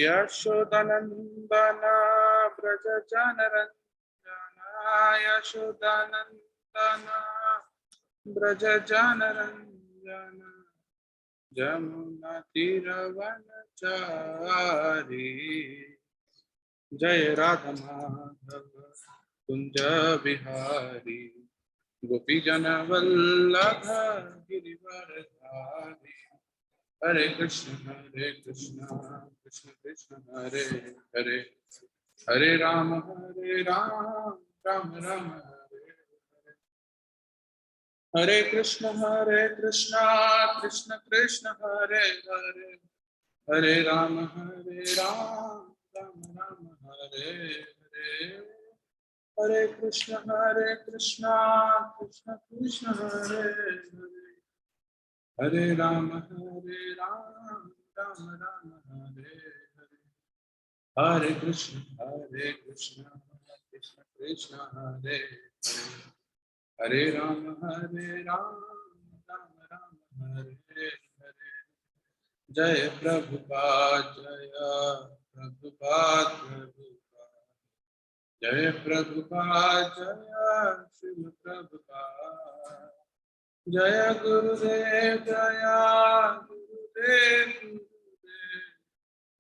यशोदनंदना व्रज जनरंजना यशोदनंदना व्रज जनरंजना जमुना तीरवनचारी जय राधा माधव कुंज बिहारी गोपी जन वल्लभ गिरिवरधारी हरे कृष्ण कृष्ण कृष्ण हरे हरे हरे राम राम राम हरे हरे हरे कृष्ण कृष्ण कृष्ण हरे हरे हरे राम राम राम हरे हरे हरे कृष्ण कृष्ण कृष्ण हरे हरे हरे राम राम हरे हरे हरे कृष्ण कृष्ण कृष्ण हरे हरे हरे राम राम राम हरे हरे जय प्रभुपाद जय प्रभुपाद जय शिव प्रभुपाद जय गुरुदेव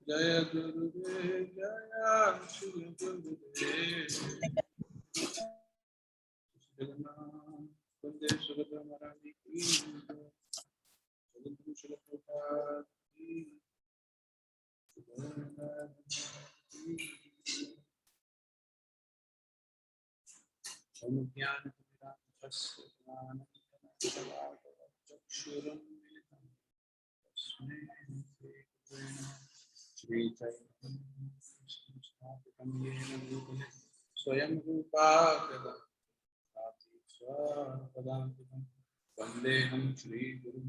जय गुरुदेव जय शिव गुरुदेव वंदे सुभद्रा महाराज की स्वयं रूपा वंदेहम श्री गुरु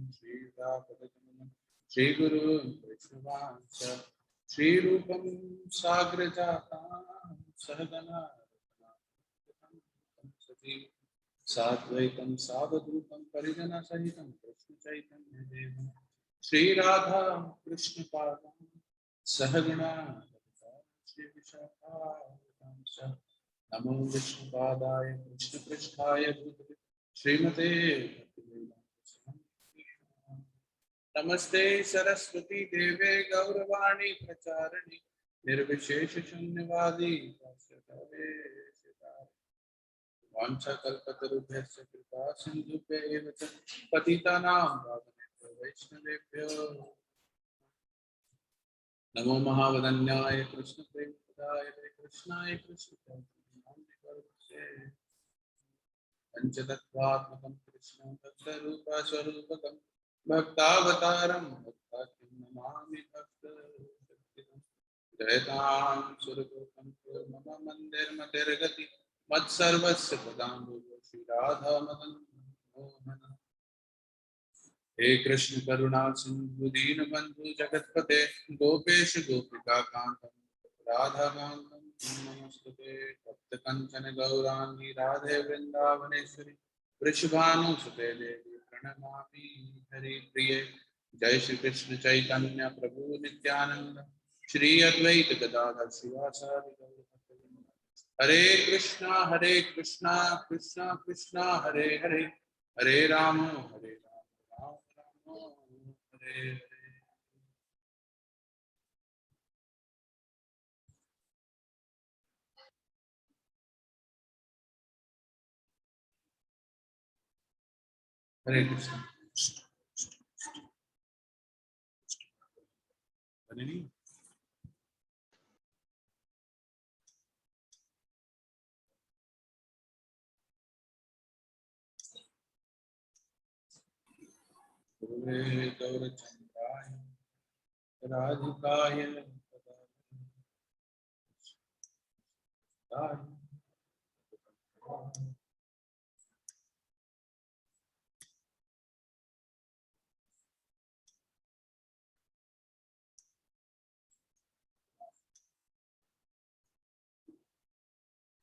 श्री गुरु वैष्णवांश श्री रूपम साग्र जाता सहगना साद्वैतम सावधूतम परिजन सहितम कृष्ण चैतन्य देवम श्री राधा कृष्ण पादम सहगना श्री विशाखांश नमो विष्णुपादाय कृष्ण पृष्ठाय भूतले श्रीमते नमस्ते सरस्वती देवे गौरवाणी प्रचारिणी निर्विशेष शून्यवादी वाञ्छाकल्पतरुभ्यश्च कृपा सिन्धुभ्यैव च पतितानां पावनेभ्यो वैष्णवेभ्यो नमो महावदन्याय कृष्ण प्रेमप्रदाय हरे कृष्णाय कृष्ण पंचतत्त्वात्मकं कृष्णं तत्स्वरूपा स्वरूपकं भक्तावतारं भक्ताख्यं नमामि भक्तशक्तिदं जयतां सुरगोपं मम मन्दिरमतिर्गति मत्सर्वस्य पदाम्बुजो श्रीराधा मदन मोहन हे कृष्ण करुणा सिंधु दीनबंधु जगतपते गोपेश गोपिका कांत राधा कांत नमस्ते भक्त कंचन गौरांगी राधे वृंदावनेश्वरी वृषभानुसुते देवी प्रणमामि हरि प्रिये जय श्री कृष्ण चैतन्य प्रभु नित्यानंद श्री अद्वैत गदाधर शिवासादि गौरभक्तवृंद हरे कृष्णा कृष्णा कृष्णा हरे हरे हरे राम राम हरे हरे कृष्ण गौरचंद्राय राधिकाय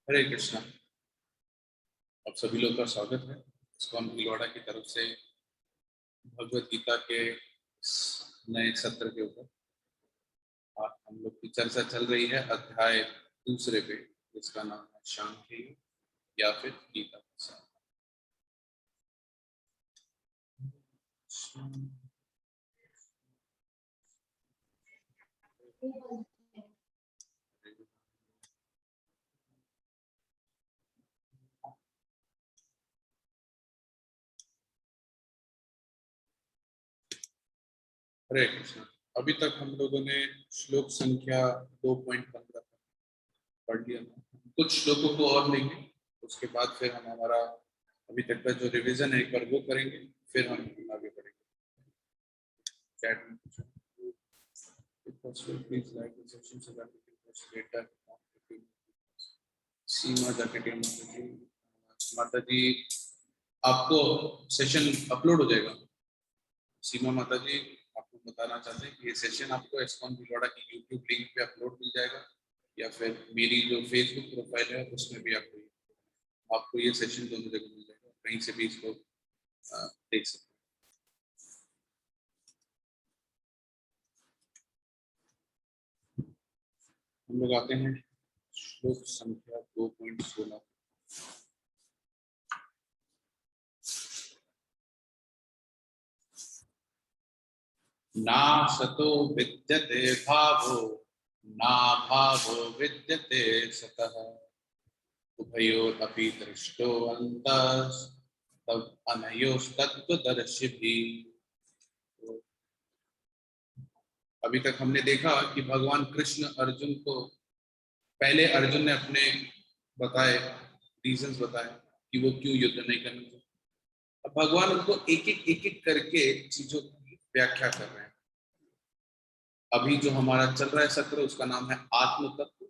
हरे कृष्णा। आप सभी लोग का स्वागत है। इस्कॉन भीलवाड़ा की तरफ से भगवत गीता के नए सत्र के ऊपर हम लोग की चर्चा चल रही है अध्याय दूसरे पे, जिसका नाम है सांख्य या फिर गीता। हरे कृष्ण। अभी तक हम लोगों ने श्लोक संख्या 2.15 पढ़ लिया। कुछ श्लोकों को और लेंगे, उसके बाद फिर हम हमारा अभी तक का जो रिवीजन है एक बार वो करेंगे, फिर हम आगे बढ़ेंगे। चैट में please like the session so that we can post later. Seema जैकेट माता जी, आपको सेशन अपलोड हो जाएगा। सीमा माता जी आपको बताना चाहते हैं कि ये सेशन आपको इस्कॉन भीलवाड़ा की यूट्यूब लिंक पे अपलोड मिल जाएगा, या फिर मेरी जो फेसबुक प्रोफाइल है उसमें भी आपको ये सेशन दोनों जगह मिल जाएगा, कहीं से भी इसको देख सकते हैं। हम लोग आते हैं श्लोक संख्या 2.16। ना सतो विद्यते भावो ना भावो विद्यते सतः उभयोरपि दृष्टो अन्तः तब अनयोस्तत्त्वदर्शिभिः। अभी तक हमने देखा कि भगवान कृष्ण अर्जुन को, पहले अर्जुन ने अपने बताए रीजंस बताए कि वो क्यों युद्ध नहीं करना चाहते। अब भगवान उनको एक एक करके चीजों की व्याख्या कर रहे हैं। अभी जो हमारा चल रहा है सत्र, उसका नाम है आत्म तत्व।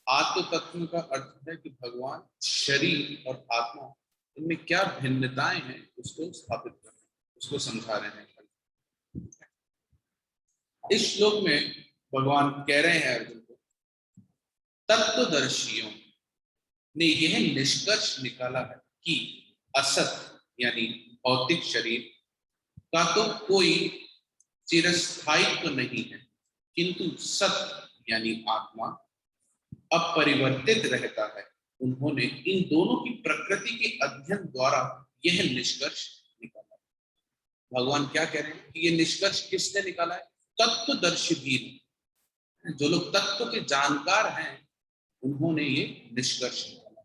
आत्म तत्व का अर्थ है कि भगवान शरीर और आत्मा, इनमें क्या भिन्नताएं हैं उसको स्थापित कर रहे हैं, उसको समझा रहे हैं। इस श्लोक में भगवान कह रहे हैं अर्जुन को, तत्वदर्शियों ने यह निष्कर्ष निकाला है कि असत यानी भौतिक शरीर का तो कोई चिरस्थायित्व नहीं है, किंतु सत यानी आत्मा अपरिवर्तित रहता है। उन्होंने इन दोनों की प्रकृति के अध्ययन द्वारा यह निष्कर्ष निकाला। भगवान क्या कह रहे हैं कि ये निष्कर्ष किसने निकाला है? तत्वदर्शी भी, जो लोग तत्व के जानकार हैं, उन्होंने ये निष्कर्ष निकाला।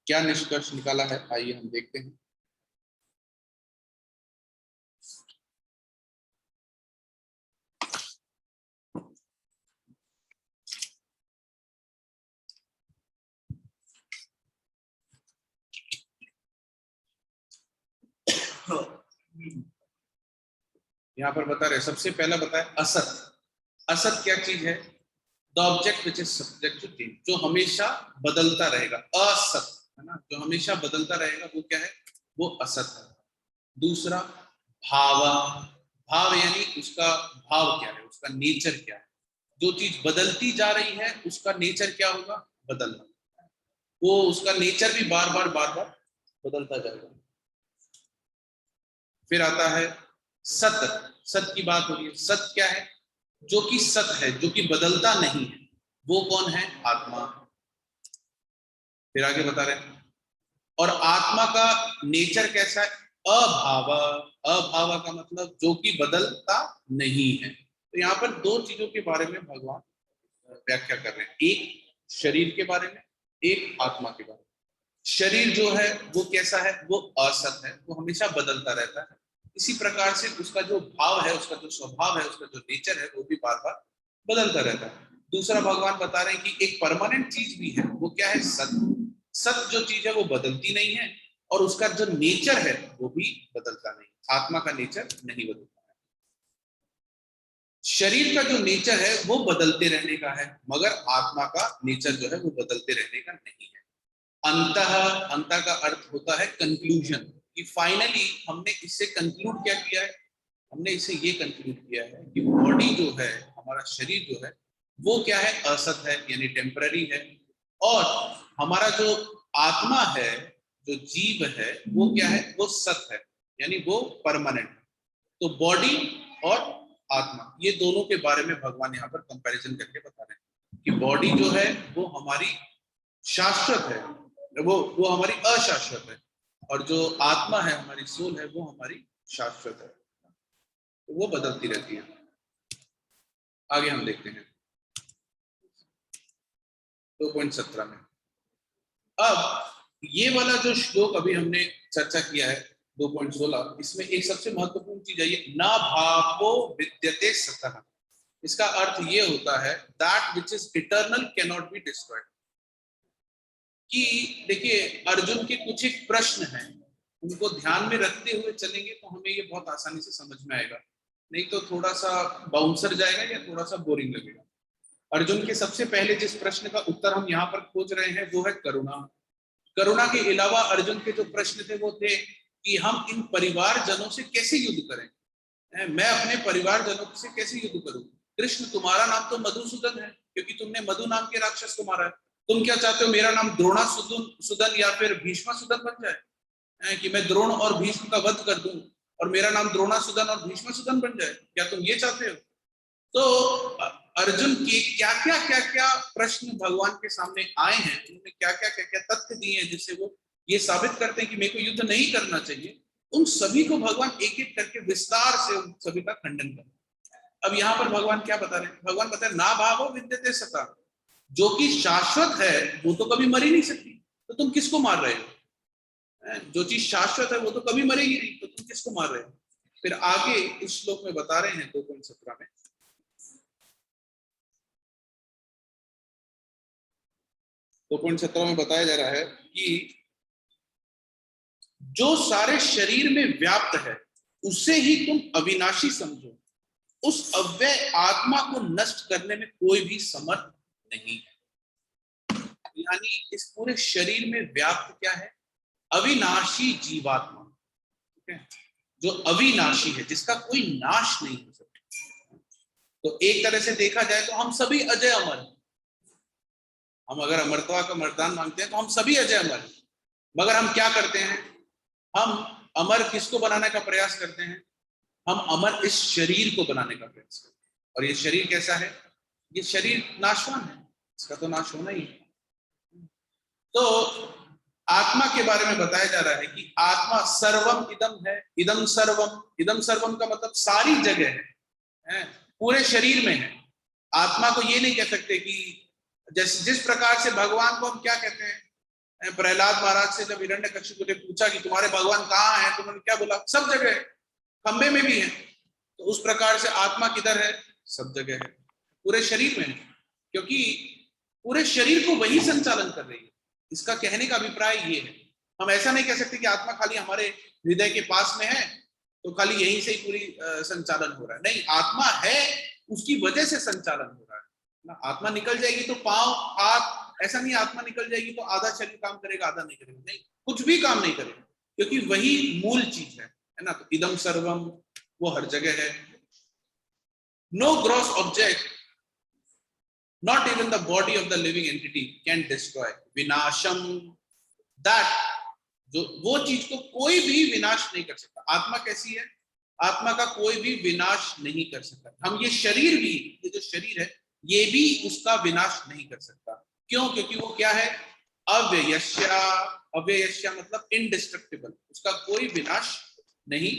क्या निष्कर्ष निकाला है, आइए हम देखते हैं। यहाँ पर बता रहे, सबसे पहला बताया असत। असत क्या चीज है? The object which is subject to change, जो हमेशा बदलता रहेगा। असत है ना, जो हमेशा बदलता रहेगा वो क्या है? वो असत है। दूसरा भाव। भाव यानी उसका भाव क्या है, उसका नेचर क्या है। जो चीज बदलती जा रही है उसका नेचर क्या होगा? बदलना। वो उसका नेचर भी बार बार बदलता जाएगा। फिर आता है सत। सत की बात हो रही है। सत क्या है? जो कि सत है, जो कि बदलता नहीं है, वो कौन है? आत्मा। फिर आगे बता रहे हैं, और आत्मा का नेचर कैसा है? अभाव। अभाव का मतलब जो कि बदलता नहीं है। तो यहाँ पर दो चीजों के बारे में भगवान व्याख्या कर रहे हैं, एक शरीर के बारे में, एक आत्मा के बारे में। शरीर जो है वो कैसा है? वो असत है, वो हमेशा बदलता रहता है। इसी प्रकार से उसका जो भाव है, उसका जो स्वभाव है, उसका जो नेचर है, वो भी बार बार बदलता रहता है। दूसरा भगवान बता रहे हैं कि एक परमानेंट चीज भी है, वो क्या है? सत्य। सत्य जो चीज है वो बदलती नहीं है, और उसका जो नेचर है वो भी बदलता नहीं। आत्मा का नेचर नहीं बदलता। शरीर का जो नेचर है वो बदलते रहने का है, मगर आत्मा का नेचर जो है वो बदलते रहने का नहीं है। अंतः, अंतः का अर्थ होता है कंक्लूजन, कि फाइनली हमने इससे कंक्लूड क्या किया है? हमने इसे ये कंक्लूड किया है कि बॉडी जो है, हमारा शरीर जो है, वो क्या है? असत है, यानी टेम्पररी है। और हमारा जो आत्मा है जो जीव है वो क्या है, वो सत है, यानी वो परमानेंट। तो बॉडी और आत्मा, ये दोनों के बारे में भगवान यहाँ पर कंपैरिजन करके बता रहे हैं कि बॉडी जो है वो हमारी शाश्वत है, वो हमारी अशाश्वत है, और जो आत्मा है, हमारी सोल है, वो हमारी शाश्वत है, तो वो बदलती रहती है। आगे हम देखते हैं 2.17 में। अब ये वाला जो श्लोक अभी हमने चर्चा किया है 2.16, इसमें एक सबसे महत्वपूर्ण चीज है, ये ना भावो विद्यते सतः। इसका अर्थ ये होता है that which is eternal can not be destroyed. कि देखिए, अर्जुन के कुछ एक प्रश्न हैं, उनको ध्यान में रखते हुए चलेंगे तो हमें ये बहुत आसानी से समझ में आएगा, नहीं तो थोड़ा सा बाउंसर जाएगा या थोड़ा सा बोरिंग लगेगा। अर्जुन के सबसे पहले जिस प्रश्न का उत्तर हम यहाँ पर खोज रहे हैं वो है करुणा। करुणा के अलावा अर्जुन के जो प्रश्न थे वो थे कि हम इन परिवारजनों से कैसे युद्ध करें, मैं अपने परिवारजनों से कैसे युद्ध करूं। कृष्ण, तुम्हारा नाम तो मधुसूदन है क्योंकि तुमने मधु नाम के राक्षस को मारा है। तुम क्या चाहते हो, मेरा नाम द्रोणासुदन या फिर भीष्मासुदन बन जाए, कि मैं द्रोण और भीष्म का वध कर दूं और मेरा नाम द्रोणासुदन और भीष्मासुदन बन जाए, क्या तुम ये चाहते हो? तो अर्जुन के क्या क्या प्रश्न भगवान के सामने आए हैं, उन्होंने क्या क्या तथ्य दिए हैं जिससे वो ये साबित करते हैं कि मेरे को युद्ध नहीं करना चाहिए, उन सभी को भगवान एक एक करके विस्तार से उन सभी का खंडन कर। अब यहाँ पर भगवान क्या बता रहे हैं? भगवान बता रहे ना भावो विद्यते सता, जो कि शाश्वत है वो तो कभी मर ही नहीं सकती, तो तुम किसको मार रहे हो? जो चीज शाश्वत है वो तो कभी मरेगी नहीं, तो तुम किसको मार रहे हो? फिर आगे इस श्लोक में बता रहे हैं 2.17 में, 2.17 में बताया जा रहा है कि जो सारे शरीर में व्याप्त है उसे ही तुम अविनाशी समझो, उस अव्यय आत्मा को नष्ट करने में कोई भी समर्थ नहीं है। यानी इस पूरे शरीर में व्याप्त क्या है? अविनाशी जीवात्मा, ठीक है, जो अविनाशी है, जिसका कोई नाश नहीं हो सकता। तो एक तरह से देखा जाए तो हम सभी अजय अमर, हम अगर अमरत्वा का वरदान मांगते हैं तो हम सभी अजय अमर, मगर हम क्या करते हैं? हम अमर किसको बनाने का प्रयास करते हैं? हम अमर इस शरीर को बनाने का प्रयास करते हैं। और ये शरीर कैसा है? ये शरीर नाशवान है, इसका तो नाश होना ही है। तो आत्मा के बारे में बताया जा रहा है कि आत्मा सर्वम इदम है, इदम सर्वम का मतलब सारी जगह है, पूरे शरीर में है। आत्मा को ये नहीं कह सकते कि जिस प्रकार से भगवान को हम क्या कहते हैं, प्रहलाद महाराज से जब हिरण्यकशिपु ने पूछा कि तुम्हारे भगवान कहाँ हैं, तो उन्होंने क्या बोला? सब जगह है, खंबे में भी है। तो उस प्रकार से आत्मा किधर है? सब जगह है, पूरे शरीर में है, क्योंकि पूरे शरीर को वही संचालन कर रही है। इसका कहने का अभिप्राय ये है, हम ऐसा नहीं कह सकते कि आत्मा खाली हमारे हृदय के पास में है तो खाली यहीं से ही पूरी संचालन हो रहा है। नहीं, आत्मा है, उसकी वजह से संचालन हो रहा है ना। आत्मा निकल जाएगी तो पांव हाथ, ऐसा नहीं आत्मा निकल जाएगी तो आधा शरीर काम करेगा आधा नहीं करेगा, नहीं, कुछ भी काम नहीं करेगा, क्योंकि वही मूल चीज है ना। तो इदम सर्वम वो हर जगह है। No gross object, not even the body of the living entity can destroy विनाशम, that जो वो चीज को कोई भी विनाश नहीं कर सकता। आत्मा कैसी है? आत्मा का कोई भी विनाश नहीं कर सकता। हम ये शरीर भी, ये जो शरीर है ये भी उसका विनाश नहीं कर सकता। क्यों? क्योंकि वो क्या है? अव्ययस्या। अव्ययस्या मतलब इनडिस्ट्रक्टिबल, उसका कोई विनाश नहीं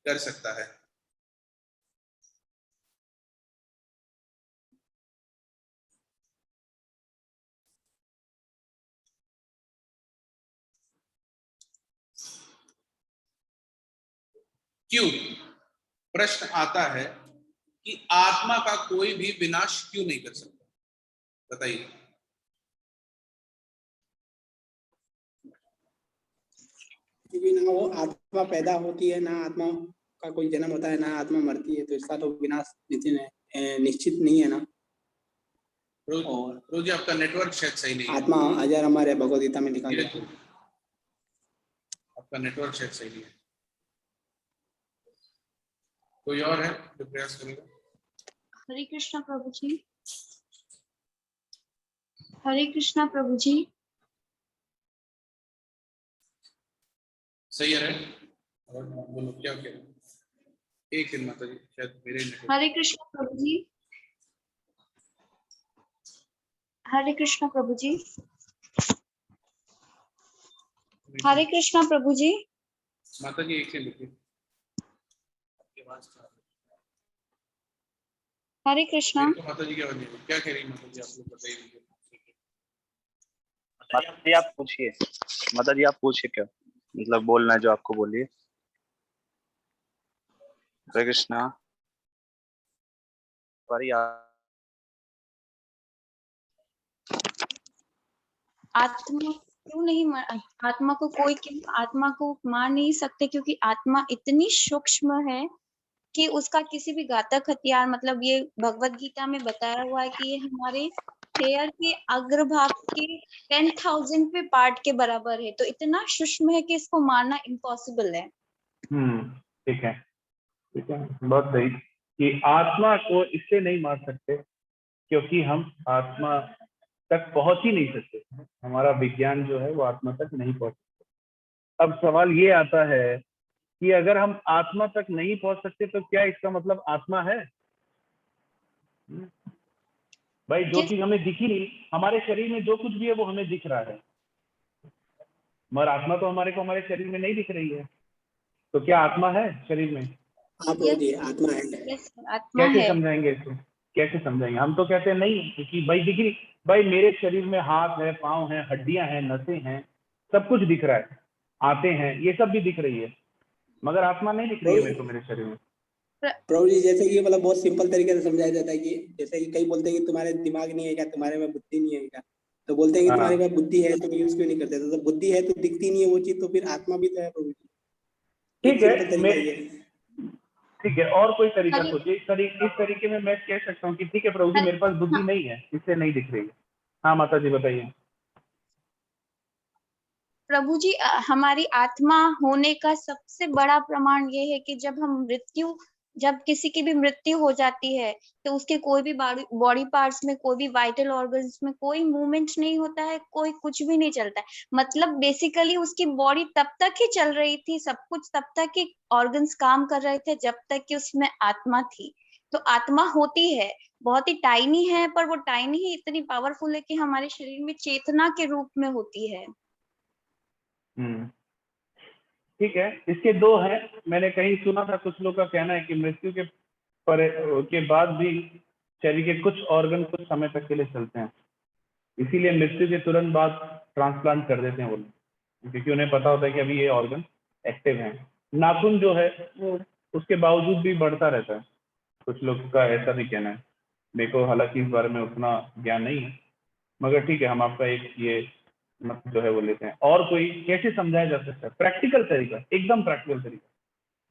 कर सकता है। क्यों? प्रश्न आता है कि आत्मा का कोई भी विनाश क्यों नहीं कर सकता? बताइए। क्योंकि ना वो आत्मा पैदा होती है, ना आत्मा का कोई जन्म होता है, ना आत्मा मरती है, तो इसका तो विनाश निश्चित नहीं है ना। और रोजी आपका नेटवर्क शायद सही नहीं है। आत्मा अजर अमर है, भगवद गीता में लिखा गया है। आपका नेटवर्क शायद सही नहीं है। कोई और है जो प्रयास करेगा? हरे कृष्णा प्रभु जी। हरे कृष्णा प्रभु जी। सही है और बोलो क्या कह रहे हो? एक सेकंड माता जी, शायद मेरे network- हरे कृष्ण प्रभु जी। हरे कृष्ण प्रभु जी। हरे कृष्ण प्रभु जी। माता जी एक सेकंड रुकिए, आपकी आवाज खराब है। हरे कृष्णा। मेरे को माता जी की आवाज नहीं आ रही। क्या कह रही है माता जी, आप लोग बताइए मुझे। माता जी आप पूछिए, माता जी आप पूछिए, क्या मतलब बोलना है जो आपको बोलिए। हरे कृष्णा। सॉरी आत्मा क्यों नहीं आत्मा को कोई आत्मा को मार नहीं सकते, क्योंकि आत्मा इतनी सूक्ष्म है कि उसका किसी भी घातक हथियार, मतलब ये भगवत गीता में बताया हुआ है कि ये हमारे हेयर के अग्रभाग के 10,000 पार्ट के बराबर है, तो इतना सूक्ष्म है कि इसको मारना इम्पॉसिबल है। ठीक है, ठीक है, बहुत सही कि आत्मा को इससे नहीं मार सकते क्योंकि हम आत्मा तक पहुंच ही नहीं सकते। हमारा विज्ञान जो है वो आत्मा तक नहीं पहुंच सकता। अब सवाल ये आता है कि अगर हम आत्मा तक नहीं पहुंच सकते तो क्या इसका मतलब आत्मा है? भाई जो चीज हमें दिखी नहीं, हमारे शरीर में जो कुछ भी है वो हमें दिख रहा है, मगर आत्मा तो हमारे को हमारे शरीर में नहीं दिख रही है। तो क्या आत्मा है शरीर में? हाँ प्रभु जी, आत्मा है। आत्मा कैसे है। समझाएंगे इसको? कैसे समझाएंगे? हम तो कहते हैं नहीं, क्योंकि भाई दिख रही, भाई मेरे शरीर में हाथ है, पाँव है, हड्डियां हैं, नसें हैं, सब कुछ दिख रहा है, आते हैं, ये सब भी दिख रही है, मगर आत्मा नहीं दिख रही है मेरे को मेरे शरीर में। प्रभु जी जैसे कि मतलब बहुत सिंपल तरीके से समझाया जाता है कि जैसे कि कई बोलते हैं कि तुम्हारे दिमाग नहीं है क्या, तुम्हारे में बुद्धि नहीं है क्या, तो बोलते हैं कि तुम्हारे में बुद्धि है, तुम यूज क्यों नहीं करते? तो बुद्धि है तो दिखती नहीं है वो चीज, तो फिर आत्मा भी तो है प्रभु जी। एक ठीक है, सिंपल तरीका ये है। ठीक है, और कोई तरीका सोचिए। इस तरीके में मैं कह सकता हूँ कि ठीक है प्रभु जी मेरे पास बुद्धि नहीं है, इससे नहीं दिख रही है। हाँ माता जी बताइए। प्रभु जी, हमारी आत्मा होने का सबसे बड़ा प्रमाण ये है कि जब किसी की भी मृत्यु हो जाती है तो उसके कोई भी बॉडी पार्ट्स में, कोई भी वाइटल ऑर्गन्स में कोई मूवमेंट नहीं होता है, कोई कुछ भी नहीं चलता है। मतलब बेसिकली उसकी बॉडी तब तक ही चल रही थी, सब कुछ तब तक ही ऑर्गन्स काम कर रहे थे जब तक कि उसमें आत्मा थी। तो आत्मा होती है, बहुत ही टाइनी है, पर वो टाइनी ही इतनी पावरफुल है कि हमारे शरीर में चेतना के रूप में होती है। ठीक है, इसके दो हैं। मैंने कहीं सुना था, कुछ लोग का कहना है कि मृत्यु के बाद भी शरीर के कुछ ऑर्गन कुछ समय तक के लिए चलते हैं, इसीलिए मृत्यु के तुरंत बाद ट्रांसप्लांट कर देते हैं वो लोग, क्योंकि उन्हें पता होता है कि अभी ये ऑर्गन एक्टिव है। नाखून जो है वो उसके बावजूद भी बढ़ता रहता है, कुछ लोग का ऐसा भी कहना है। मेरे को हालांकि इस बारे में उतना ज्ञान नहीं है, मगर ठीक है, हम आपका एक ये मत जो है वो लेते हैं। और कोई कैसे समझाया जा सकता है? प्रैक्टिकल तरीका, एकदम प्रैक्टिकल तरीका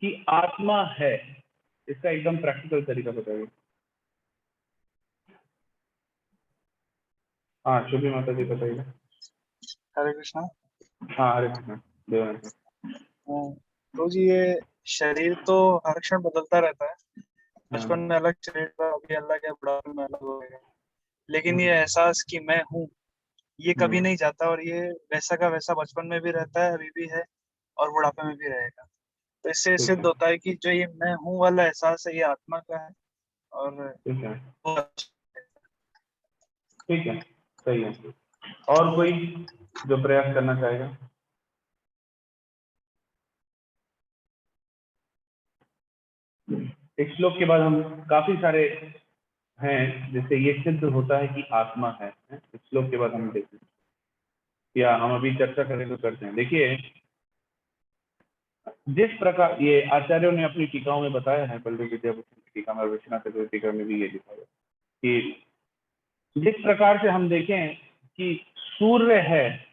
कि आत्मा है, इसका एकदम प्रैक्टिकल तरीका बताइए। हाँ शुभी माता जी बताइए। हरे कृष्णा। हाँ हरे कृष्ण देवानंद। तो जी ये शरीर तो हर क्षण बदलता रहता है, बचपन में अलग शरीर था, अभी अलग है, बुढ़ापे में अलग हो गया, लेकिन ये एहसास कि मैं हूँ ये कभी नहीं जाता, और ये वैसा का वैसा बचपन में भी रहता है, अभी भी है और बुढ़ापे में भी रहेगा। तो इससे सिद्ध होता है कि जो ये मैं हूँ वाला एहसास है ये आत्मा का है, और ठीक है, वो ठीक है, सही है। और कोई जो प्रयास करना चाहेगा? इस श्लोक के बाद हम काफी सारे हैं जिससे ये सिद्ध होता है कि आत्मा है। इस श्लोक के बाद हम देखते हैं, या हम अभी चर्चा करें तो करते हैं। देखिए जिस प्रकार ये आचार्यों ने अपनी टीकाओं में बताया है, बलदेव विद्यापति की टीका में और विश्वनाथ चतुर्वेदी टीका में भी ये लिखा है कि जिस प्रकार से हम देखें कि सूर्य है,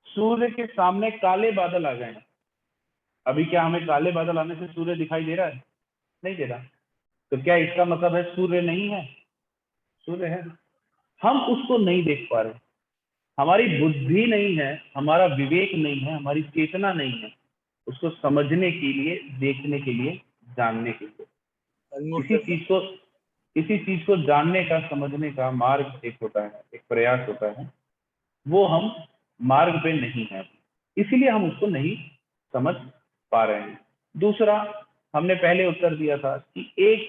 सूर्य के सामने काले बादल आ गए हैं। अभी क्या हमें काले बादल आने से सूर्य दिखाई दे रहा है? नहीं दे रहा। तो क्या इसका मतलब है सूर्य नहीं है? सूर्य है, हम उसको नहीं देख पा रहे। हमारी बुद्धि नहीं है, हमारा विवेक नहीं है, हमारी चेतना नहीं है उसको समझने के लिए, देखने के लिए, जानने के लिए। इसी चीज को जानने का, समझने का मार्ग एक होता है, एक प्रयास होता है, वो हम मार्ग पे नहीं है। इसीलिए हम उसको नहीं समझ पा रहे हैं। दूसरा, हमने पहले उत्तर दिया था कि एक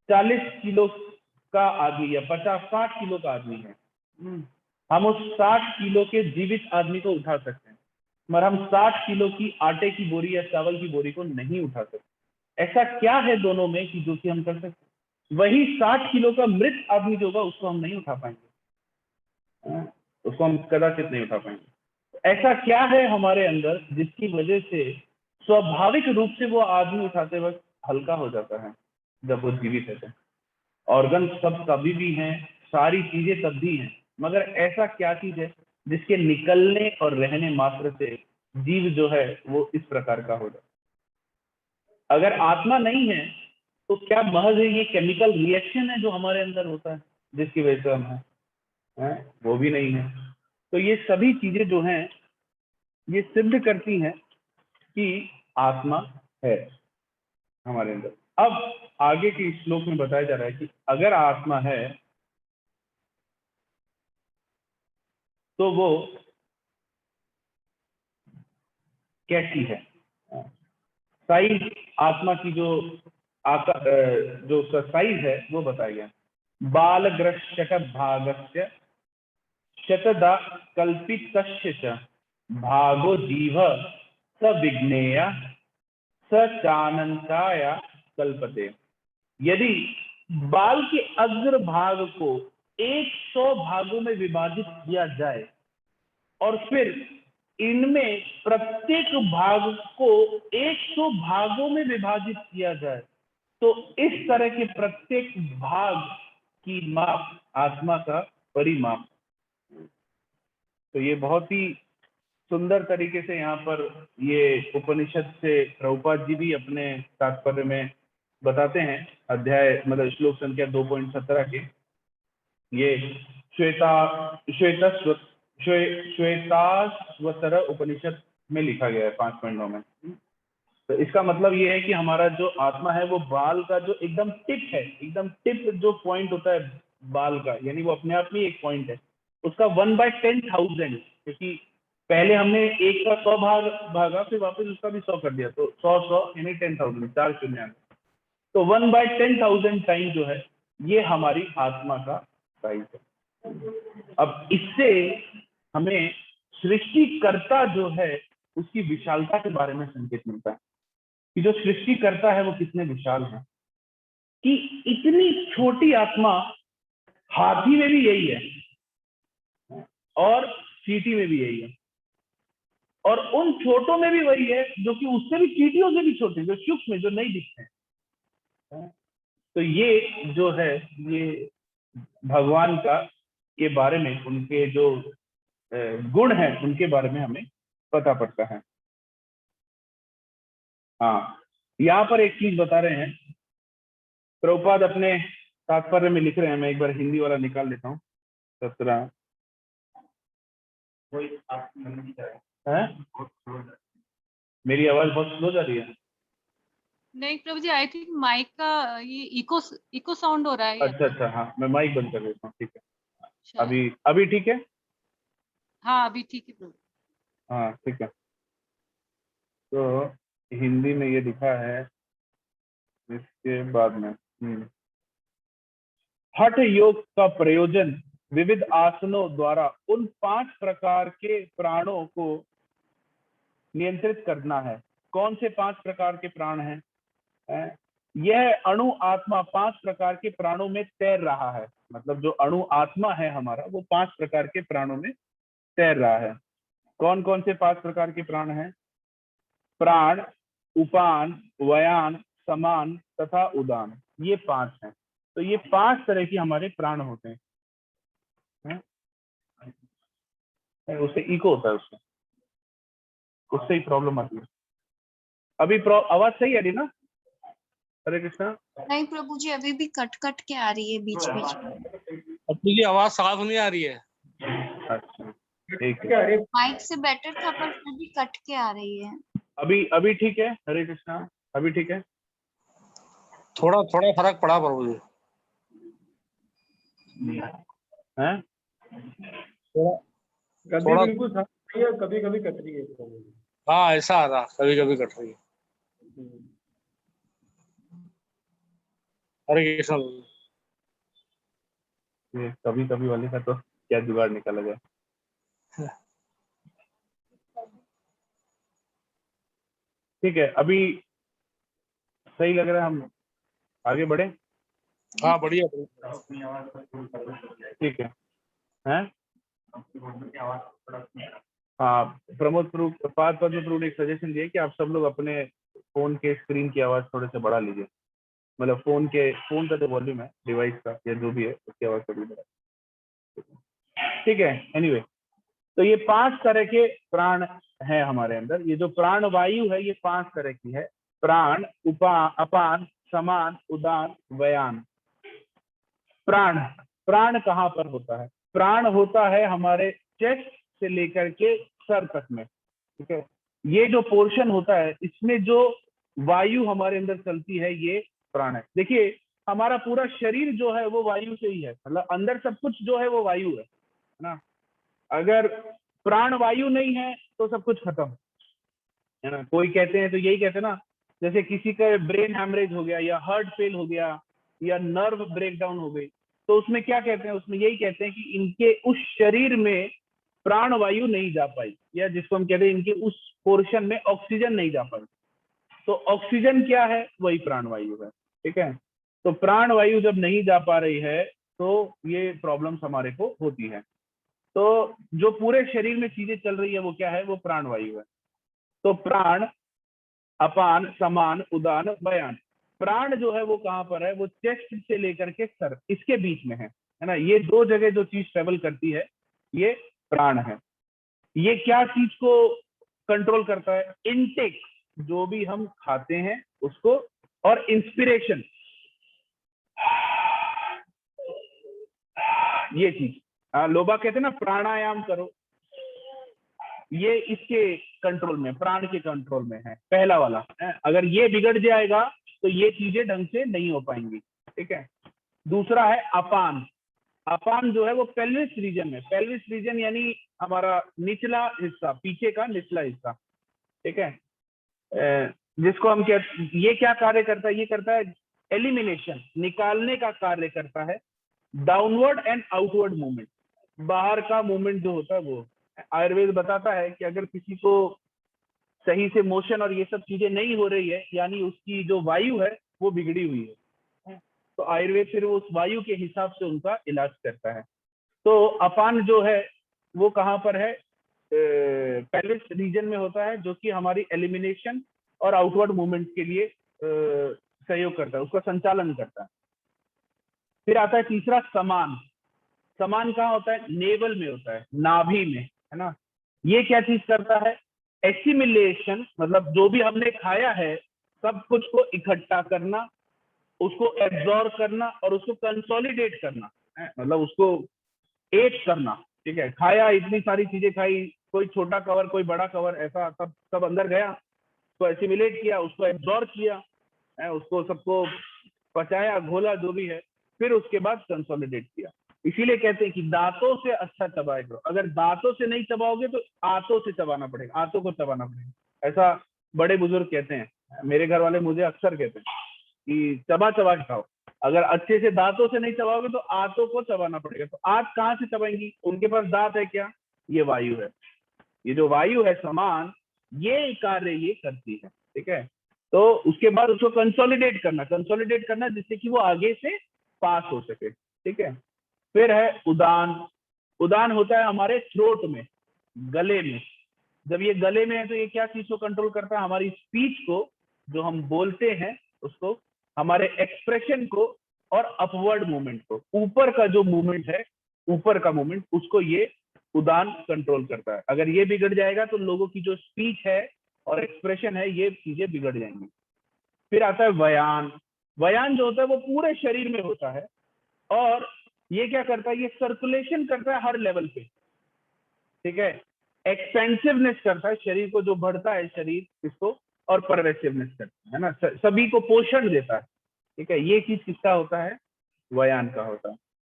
40 किलो का आदमी या 50-60 किलो का आदमी है, हम उस 60 किलो के जीवित आदमी को उठा सकते हैं, मगर हम 60 किलो की आटे की बोरी या चावल की बोरी को नहीं उठा सकते। ऐसा क्या है दोनों में कि जो कि हम कर सकते? वही 60 किलो का मृत आदमी जो होगा उसको हम नहीं उठा पाएंगे, उसको हम कदाचित नहीं उठा पाएंगे। ऐसा क्या है हमारे अंदर जिसकी वजह से स्वाभाविक रूप से वो आदमी उठाते वक्त हल्का हो जाता है जब वो जीवित है? ऑर्गन सब तभी भी हैं, सारी चीजें तब भी हैं, मगर ऐसा क्या चीज है जिसके निकलने और रहने मात्र से जीव जो है वो इस प्रकार का हो जाता है? अगर आत्मा नहीं है तो क्या महज ये केमिकल रिएक्शन है जो हमारे अंदर होता है जिसकी वजह से हम हैं? वो भी नहीं है। तो ये सभी चीजें जो हैं ये सिद्ध करती हैं कि आत्मा है हमारे अंदर। अब आगे के श्लोक में बताया जा रहा है कि अगर आत्मा है तो वो कैसी है। साइज, आत्मा की जो जो उसका साइज है वो बताया गया। बालग्रश्यत भागस्य शतदा कल्पितस्य च भागो जीव स विज्ञेय स चानंताय कल्पते। यदि बाल के अग्र भाग को 100 भागों में विभाजित किया जाए और फिर इनमें प्रत्येक भाग को 100 भागों में विभाजित किया जाए तो इस तरह के प्रत्येक भाग की माप आत्मा का परिमाप। तो ये बहुत ही सुंदर तरीके से यहाँ पर ये उपनिषद से प्रभुपाद जी भी अपने तात्पर्य में बताते हैं। अध्याय मतलब श्लोक संख्या 2.17 के ये श्वेताश्वतर उपनिषद में लिखा गया है 5.9 में। तो इसका मतलब ये है कि हमारा जो आत्मा है वो बाल का जो एकदम टिप है, एकदम टिप जो पॉइंट होता है बाल का, यानी वो अपने आप में एक पॉइंट है, उसका 1/10,000, क्योंकि पहले हमने एक का 100 भाग भागा फिर वापस उसका भी 100 कर दिया, तो 100 यानी 10,000, 4 शून्य। तो 1/10,000 टाइम जो है ये हमारी आत्मा का साइज है। अब इससे हमें सृष्टिकर्ता जो है उसकी विशालता के बारे में संकेत मिलता है कि जो सृष्टिकर्ता है वो कितने विशाल है, कि इतनी छोटी आत्मा, हाथी में भी यही है और चींटी में भी यही है, और उन छोटों में भी वही है जो कि उससे भी, चींटियों से भी छोटे, जो सूक्ष्म, जो नहीं दिखते हैं। तो ये जो है ये भगवान का के बारे में, उनके जो गुण हैं उनके बारे में हमें पता पड़ता है। हाँ, यहाँ पर एक चीज बता रहे हैं प्रभुपाद अपने तात्पर्य में लिख रहे हैं, मैं एक बार हिंदी वाला निकाल लेता हूँ। 17 है, मेरी आवाज बहुत स्लो जा रही है। नहीं प्रभु जी, आई थिंक माइक का ये इको साउंड हो रहा है। अच्छा, हाँ मैं माइक बंद कर देता हूँ, ठीक है। शायद। अभी ठीक है? हाँ अभी ठीक है प्रभु। हाँ ठीक है। तो हिंदी में ये लिखा है इसके बाद में, हठ योग का प्रयोजन विविध आसनों द्वारा उन 5 प्रकार के प्राणों को नियंत्रित करना है। कौन से 5 प्रकार के प्राण हैं? यह अणु आत्मा 5 प्रकार के प्राणों में तैर रहा है। मतलब जो अणु आत्मा है हमारा वो 5 प्रकार के प्राणों में तैर रहा है। कौन कौन से 5 प्रकार के प्राण हैं? प्राण, उपान, व्यान, समान तथा उदान, ये 5 हैं। तो ये 5 तरह के हमारे प्राण होते हैं। उससे इको होता है, उससे ही प्रॉब्लम आती है। अभी आवाज सही आ रही ना? हरे कृष्णा। नहीं प्रभु जी, अभी भी कट कट के आ रही है बीच बीच में। अपनी की आवाज साफ नहीं आ रही है। अच्छा ठीक है, माइक से बेटर था पर फिर भी कट के आ रही है। अभी ठीक है? हरे कृष्णा, अभी ठीक है? थोड़ा थोड़ा फर्क पड़ा प्रभु जी। हैं? थोड़ा बिल्कुल था। ये कभी कभी कट रही है। हाँ ऐसा आ रहा, कभी कभी कट रही है। हरे कृष्ण। ये कभी कभी वाले का तो क्या जुगाड़ निकाला जाए। ठीक है, अभी सही लग रहा है, हम आगे बढ़े। हाँ बढ़िया बढ़िया। ठीक है, हैं? हाँ, प्रमोद प्रूफ पार्थ पद्म प्रूफ ने एक सजेशन दिया कि आप सब लोग अपने फोन के स्क्रीन की आवाज थोड़े से बढ़ा लीजिए, मतलब फोन का जो वॉल्यूम है डिवाइस का या जो भी है उसकी आवाज थोड़ी बढ़ा। ठीक है, एनीवे, तो ये 5 तरह के प्राण है हमारे अंदर। ये जो प्राण वायु है ये 5 तरह की है। प्राण, अपान, समान, उदान, व्यान। प्राण कहाँ पर होता है? प्राण होता है हमारे चेस्ट से लेकर के सर तक में। ठीक है, ये जो पोर्शन होता है इसमें जो वायु हमारे अंदर चलती है ये प्राण है। देखिए हमारा पूरा शरीर जो है वो वायु से ही है, मतलब अंदर सब कुछ जो है वो वायु है ना। अगर प्राण वायु नहीं है तो सब कुछ खत्म है ना। कोई कहते हैं तो यही कहते हैं ना, जैसे किसी का ब्रेन हैमरेज हो गया या हार्ट फेल हो गया या नर्व ब्रेकडाउन हो गई, तो उसमें क्या कहते हैं? उसमें यही कहते हैं कि इनके उस शरीर में प्राण वायु नहीं जा पाई, या जिसको हम कहते हैं इनके उस पोर्शन में ऑक्सीजन नहीं जा पाई। तो ऑक्सीजन क्या है? वही प्राण वायु है। ठीक है, तो प्राण वायु जब नहीं जा पा रही है तो ये प्रॉब्लम्स हमारे को होती है। तो जो पूरे शरीर में चीजें चल रही है वो क्या है? वो प्राण वायु है। तो प्राण, अपान, समान, उदान, व्यान। प्राण जो है वो कहां पर है? वो चेस्ट से लेकर के सर, इसके बीच में है ना। ये 2 जगह जो चीज ट्रेवल करती है ये प्राण है। ये क्या चीज को कंट्रोल करता है? इनटेक, जो भी हम खाते हैं उसको, और इंस्पिरेशन, ये चीज। लोबा कहते हैं ना प्राणायाम करो, ये इसके कंट्रोल में, प्राण के कंट्रोल में है पहला वाला। अगर ये बिगड़ जाएगा तो ये चीजें ढंग से नहीं हो पाएंगी। ठीक है, दूसरा है अपान। अपान जो है वो पेल्विस रीजन में, पेल्विस रीजन यानी हमारा निचला हिस्सा, पीछे का निचला हिस्सा। ठीक है, जिसको हम ये क्या कार्य करता है? ये करता है एलिमिनेशन, निकालने का कार्य करता है। डाउनवर्ड एंड आउटवर्ड मूवमेंट, बाहर का मूवमेंट जो होता है वो। आयुर्वेद बताता है कि अगर किसी को सही से मोशन और ये सब चीजें नहीं हो रही है, यानी उसकी जो वायु है वो बिगड़ी हुई है, तो आयुर्वेद फिर उस वायु के हिसाब से उनका इलाज करता है। तो अपान जो है वो कहाँ पर है? पेल्विस रीजन में होता है, जो कि हमारी एलिमिनेशन और आउटवर्ड मूवमेंट के लिए सहयोग करता है, उसका संचालन करता है। फिर आता है तीसरा समान। समान कहाँ होता है? नेवल में होता है, नाभि में, है ना। ये क्या चीज करता है? एसिमिलेशन, मतलब जो भी हमने खाया है सब कुछ को इकट्ठा करना, उसको एब्जॉर्ब करना और उसको कंसोलिडेट करना, मतलब उसको एट करना। ठीक है, खाया, इतनी सारी चीजें खाई, कोई छोटा कवर कोई बड़ा कवर, ऐसा सब अंदर गया, उसको एसिमिलेट किया, उसको एब्जॉर्ब किया, उसको सबको पचाया, घोला, जो भी है, फिर उसके बाद कंसोलिडेट किया। इसीलिए कहते हैं कि दांतों से अच्छा चबाया करो। अगर दांतों से नहीं चबाओगे तो आंतों से चबाना पड़ेगा, आंतों को चबाना पड़ेगा, ऐसा बड़े बुजुर्ग कहते हैं। मेरे घर वाले मुझे अक्सर कहते हैं कि चबा चबा के खाओ। अगर अच्छे से दांतों से नहीं चबाओगे तो आंतों को चबाना पड़ेगा। तो आंत कहाँ से चबाएंगी? उनके पास दांत है क्या? ये वायु है। ये जो वायु है समान, ये कार्य ये करती है। ठीक है, तो उसके बाद उसको कंसोलिडेट करना जिससे कि वो आगे से पास हो सके। ठीक है, फिर है उदान। उदान होता है हमारे थ्रोट में, गले में। जब ये गले में है तो ये क्या चीज को कंट्रोल करता है? हमारी स्पीच को, जो हम बोलते हैं उसको, हमारे एक्सप्रेशन को और अपवर्ड मूवमेंट को, ऊपर का जो मूवमेंट है, ऊपर का मूवमेंट, उसको ये उदान कंट्रोल करता है। अगर ये बिगड़ जाएगा तो लोगों की जो स्पीच है और एक्सप्रेशन है ये चीजें बिगड़ जाएंगी। फिर आता है व्यान। व्यान जो होता है वो पूरे शरीर में होता है और ये क्या करता है? ये सर्कुलेशन करता है हर लेवल पे। ठीक है, एक्सपेंसिवनेस करता है शरीर को, जो बढ़ता है शरीर इसको, और परवेसिवनेस करता है ना, सभी को पोषण देता है। ठीक है, ये चीज किसका होता है? व्यान का होता है।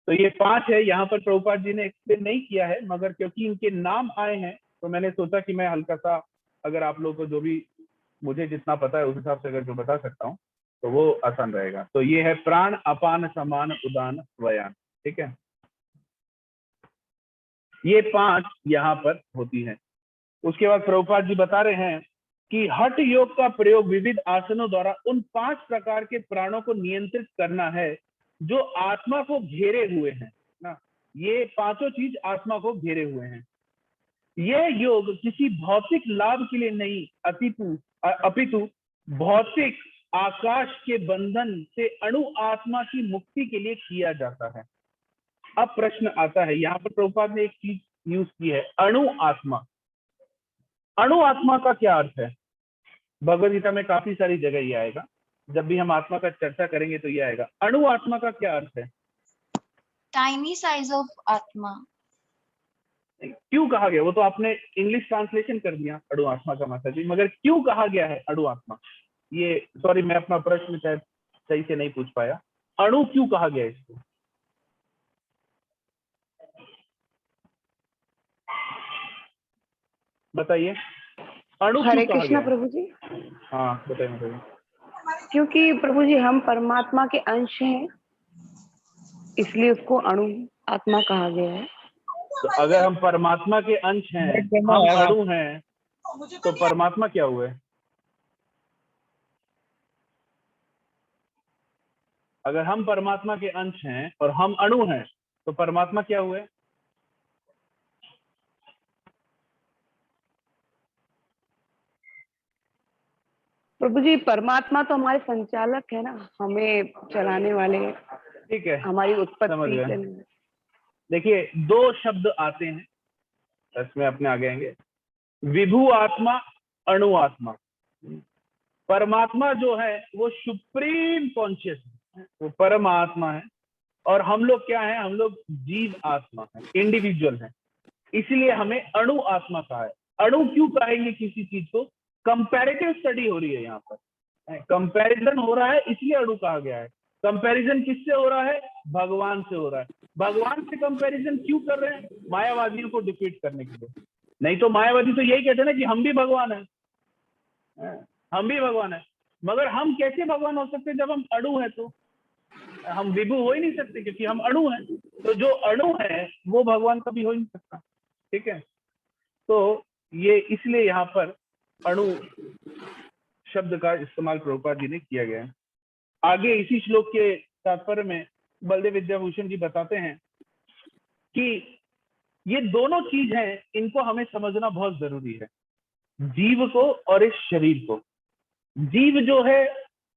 तो ये 5 है, यहाँ पर प्रभुपाद जी ने एक्सप्लेन नहीं किया है, मगर क्योंकि इनके नाम आए हैं तो मैंने सोचा कि मैं हल्का सा, अगर आप लोगों को जो भी मुझे जितना पता है उस हिसाब से अगर जो बता सकता हूँ तो वो आसान रहेगा। तो ये है प्राण, अपान, समान, उदान, वयान। ठीक है, ये 5 यहाँ पर होती है। उसके बाद प्रभुपाद जी बता रहे हैं कि हठ योग का प्रयोग विविध आसनों द्वारा उन 5 प्रकार के प्राणों को नियंत्रित करना है जो आत्मा को घेरे हुए हैं ना। ये पांचों चीज आत्मा को घेरे हुए हैं। यह योग किसी भौतिक लाभ के लिए नहीं अपितु भौतिक आकाश के बंधन से अणु आत्मा की मुक्ति के लिए किया जाता है। अब प्रश्न आता है, यहाँ पर प्रभुपाद ने एक चीज यूज की है, अणु आत्मा। अणु आत्मा का क्या अर्थ है? भगवद गीता में काफी सारी जगह ये आएगा, जब भी हम आत्मा का चर्चा करेंगे तो ये आएगा। अणु आत्मा का क्या अर्थ है? टाइनी साइज ऑफ आत्मा। क्यों कहा गया? वो तो आपने इंग्लिश ट्रांसलेशन कर दिया अणु आत्मा का माता जी, मगर क्यों कहा गया है अणु आत्मा? ये सॉरी, मैं अपना प्रश्न शायद सही से नहीं पूछ पाया। अणु क्यों कहा गया इसको? बताइए, अणु हरे क्यों कहा कृष्णा गया? प्रभु जी। हाँ बताइए। क्योंकि प्रभु जी हम परमात्मा के अंश हैं, इसलिए उसको अणु आत्मा कहा गया है। तो अगर हम परमात्मा के अंश हैं, हम अणु हैं, तो परमात्मा क्या हुए? अगर हम परमात्मा के अंश हैं और हम अणु हैं तो परमात्मा क्या हुए? प्रभु जी परमात्मा तो हमारे संचालक है ना, हमें चलाने वाले, ठीक है, हमारी समझ उत्पत्ति गए। करने। देखिए 2 शब्द आते हैं, इसमें अपने आगे आएंगे, विभु आत्मा, अणु आत्मा। परमात्मा जो है वो सुप्रीम कॉन्शियस है, वो परमात्मा है, और हम लोग क्या है? हम लोग जीव आत्मा है, इंडिविजुअल है, इसलिए हमें अणु आत्मा कहा है। अणु क्यों कहेंगे किसी चीज को? कंपैरेटिव स्टडी हो रही है, यहाँ पर कंपैरिजन हो रहा है, इसलिए अणु कहा गया है। कंपैरिजन किससे हो रहा है? भगवान से हो रहा है। भगवान से कंपैरिजन क्यों कर रहे हैं? मायावादियों को डिफीट करने के लिए। नहीं तो मायावादी तो यही कहते हैं ना कि हम भी भगवान है, हम भी भगवान है। मगर हम कैसे भगवान हो सकते जब हम अणु है? तो हम विभु हो ही नहीं सकते क्योंकि हम अणु हैं। तो जो अणु है वो भगवान कभी हो ही नहीं सकता। ठीक है, तो ये इसलिए यहाँ पर अणु शब्द का इस्तेमाल प्रभुपाद जी ने किया गया है। आगे इसी श्लोक के तात्पर्य में बलदेव विद्याभूषण जी बताते हैं कि ये दोनों चीज हैं, इनको हमें समझना बहुत जरूरी है, जीव को और इस शरीर को। जीव जो है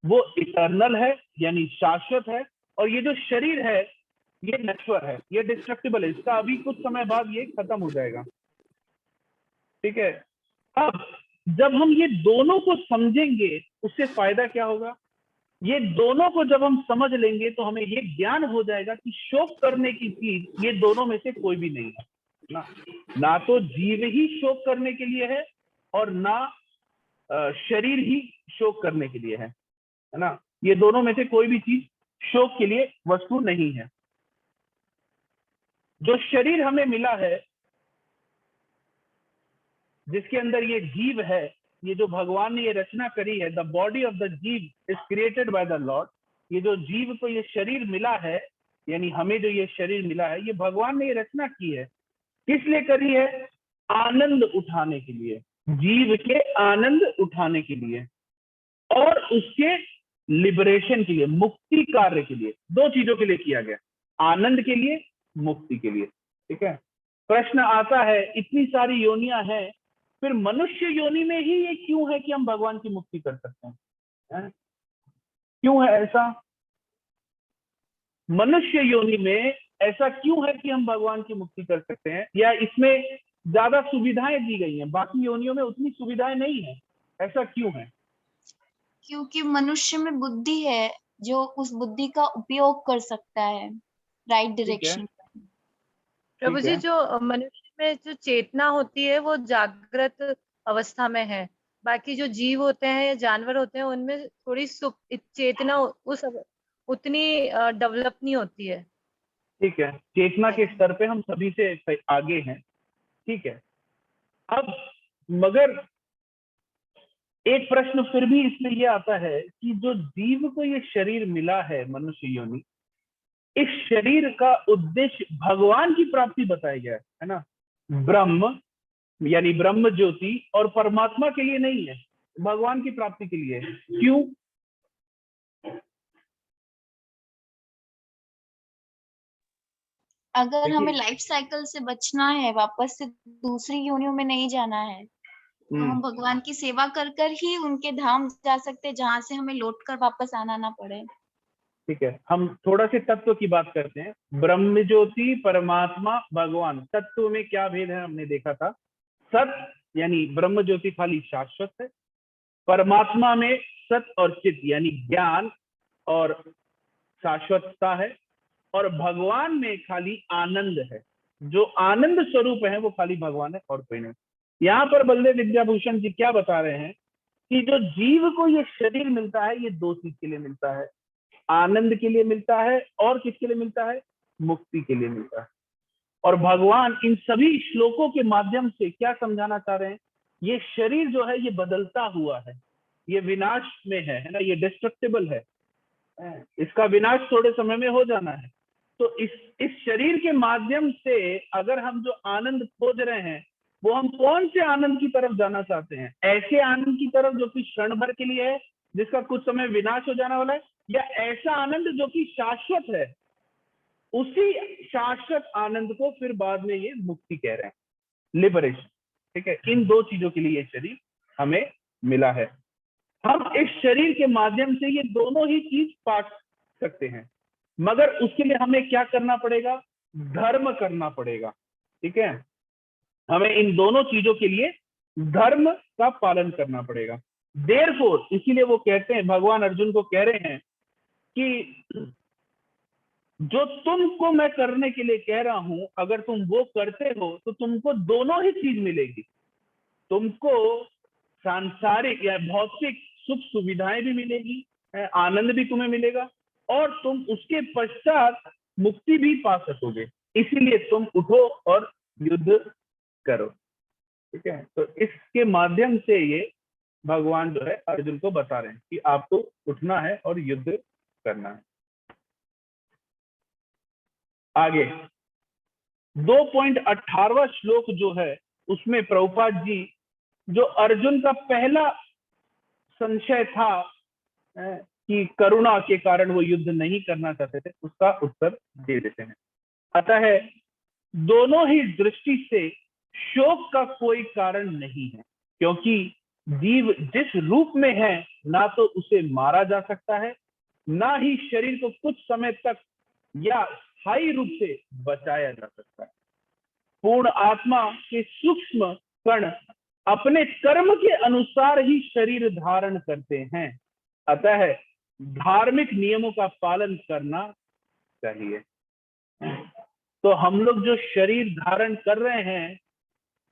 वो इटर्नल है, यानी शाश्वत है, और ये जो शरीर है ये नश्वर है, ये डिस्ट्रक्टिबल है, इसका अभी कुछ समय बाद ये खत्म हो जाएगा। ठीक है, अब जब हम ये दोनों को समझेंगे उससे फायदा क्या होगा? ये दोनों को जब हम समझ लेंगे तो हमें ये ज्ञान हो जाएगा कि शोक करने की चीज ये दोनों में से कोई भी नहीं है ना तो जीव ही शोक करने के लिए है और ना शरीर ही शोक करने के लिए है ना। ये दोनों में से कोई भी चीज शोक के लिए वस्तु नहीं है। जो शरीर हमें मिला है, जिसके अंदर ये जीव है, ये जो भगवान ने ये रचना करी है, द बॉडी ऑफ द जीव is created by the Lord. ये जो जीव को ये शरीर मिला है, यानी हमें जो ये शरीर मिला है, ये भगवान ने ये रचना की है। किस लिए करी है? आनंद उठाने के लिए, जीव के आनंद उठाने के लिए और उसके लिबरेशन के लिए, मुक्ति कार्य के लिए। 2 चीजों के लिए किया गया, आनंद के लिए, मुक्ति के लिए। ठीक है, प्रश्न आता है इतनी सारी योनियां हैं, फिर मनुष्य योनि में ही ये क्यों है कि हम भगवान की मुक्ति कर सकते हैं? क्यों है ऐसा? मनुष्य योनि में ऐसा क्यों है कि हम भगवान की मुक्ति कर सकते हैं, या इसमें ज्यादा सुविधाएं दी गई हैं, बाकी योनियों में उतनी सुविधाएं नहीं है, ऐसा क्यों है? क्योंकि मनुष्य में बुद्धि है जो उस बुद्धि का उपयोग कर सकता है राइट डायरेक्शन। प्रभु जी, जो मनुष्य में जो चेतना होती है वो जागृत अवस्था में है, बाकी जो जीव होते हैं या जानवर होते हैं उनमें थोड़ी चेतना उतनी डेवलप नहीं होती है। ठीक है, चेतना के स्तर पे हम सभी से आगे हैं। ठीक है, अब मगर एक प्रश्न फिर भी इसमें यह आता है कि जो जीव को ये शरीर मिला है, मनुष्य योनि, इस शरीर का उद्देश्य भगवान की प्राप्ति बताया गया है ना, ब्रह्म यानी ब्रह्म ज्योति, और परमात्मा के लिए नहीं है, भगवान की प्राप्ति के लिए है। क्यों? अगर हमें देखिए, लाइफ साइकिल से बचना है, वापस से दूसरी योनियों में नहीं जाना है, तो हम भगवान की सेवा कर कर ही उनके धाम जा सकते हैं, जहाँ से हमें लौट कर वापस आना ना पड़े। ठीक है, हम थोड़ा से तत्व की बात करते हैं। ब्रह्म ज्योति, परमात्मा, भगवान, तत्व में क्या भेद है हमने देखा था। सत यानी ब्रह्म ज्योति खाली शाश्वत है, परमात्मा में सत और चित यानी ज्ञान और शाश्वतता है, और भगवान में खाली आनंद है। जो आनंद स्वरूप है वो खाली भगवान है और कोई नहीं। यहाँ पर बलदेव विद्याभूषण जी क्या बता रहे हैं कि जो जीव को ये शरीर मिलता है, ये दो चीज के लिए मिलता है, आनंद के लिए मिलता है और किसके लिए मिलता है, मुक्ति के लिए मिलता है। और भगवान इन सभी श्लोकों के माध्यम से क्या समझाना चाह रहे हैं, ये शरीर जो है ये बदलता हुआ है, ये विनाश में है ना, ये डिस्ट्रक्टिबल है, इसका विनाश थोड़े समय में हो जाना है। तो इस शरीर के माध्यम से अगर हम जो आनंद खोज रहे हैं, वो हम कौन से आनंद की तरफ जाना चाहते हैं? ऐसे आनंद की तरफ जो कि क्षण भर के लिए है, जिसका कुछ समय विनाश हो जाने वाला है, या ऐसा आनंद जो कि शाश्वत है? उसी शाश्वत आनंद को फिर बाद में ये मुक्ति कह रहे हैं, लिबरेशन। ठीक है, इन दो चीजों के लिए ये शरीर हमें मिला है। हम इस शरीर के माध्यम से ये दोनों ही चीज पा सकते हैं, मगर उसके लिए हमें क्या करना पड़ेगा? धर्म करना पड़ेगा। ठीक है, हमें इन दोनों चीजों के लिए धर्म का पालन करना पड़ेगा। देयरफॉर इसीलिए वो कहते हैं, भगवान अर्जुन को कह रहे हैं कि जो तुमको मैं करने के लिए कह रहा हूं, अगर तुम वो करते हो तो तुमको दोनों ही चीज मिलेगी। तुमको सांसारिक या भौतिक सुख सुविधाएं भी मिलेगी, आनंद भी तुम्हें मिलेगा, और तुम उसके पश्चात मुक्ति भी पा सकोगे। इसीलिए तुम उठो और युद्ध करो। ठीक है, तो इसके माध्यम से ये भगवान जो है अर्जुन को बता रहे हैं कि आपको उठना है और युद्ध करना है। आगे 2.18वां श्लोक जो है, उसमें प्रभुपाद जी जो अर्जुन का पहला संशय था कि करुणा के कारण वो युद्ध नहीं करना चाहते थे, उसका उत्तर दे देते हैं। अतः दोनों ही दृष्टि से शोक का कोई कारण नहीं है, क्योंकि जीव जिस रूप में है, ना तो उसे मारा जा सकता है, ना ही शरीर को कुछ समय तक या स्थायी रूप से बचाया जा सकता है। पूर्ण आत्मा के सूक्ष्म कण अपने कर्म के अनुसार ही शरीर धारण करते हैं, अतः धार्मिक नियमों का पालन करना चाहिए। तो हम लोग जो शरीर धारण कर रहे हैं,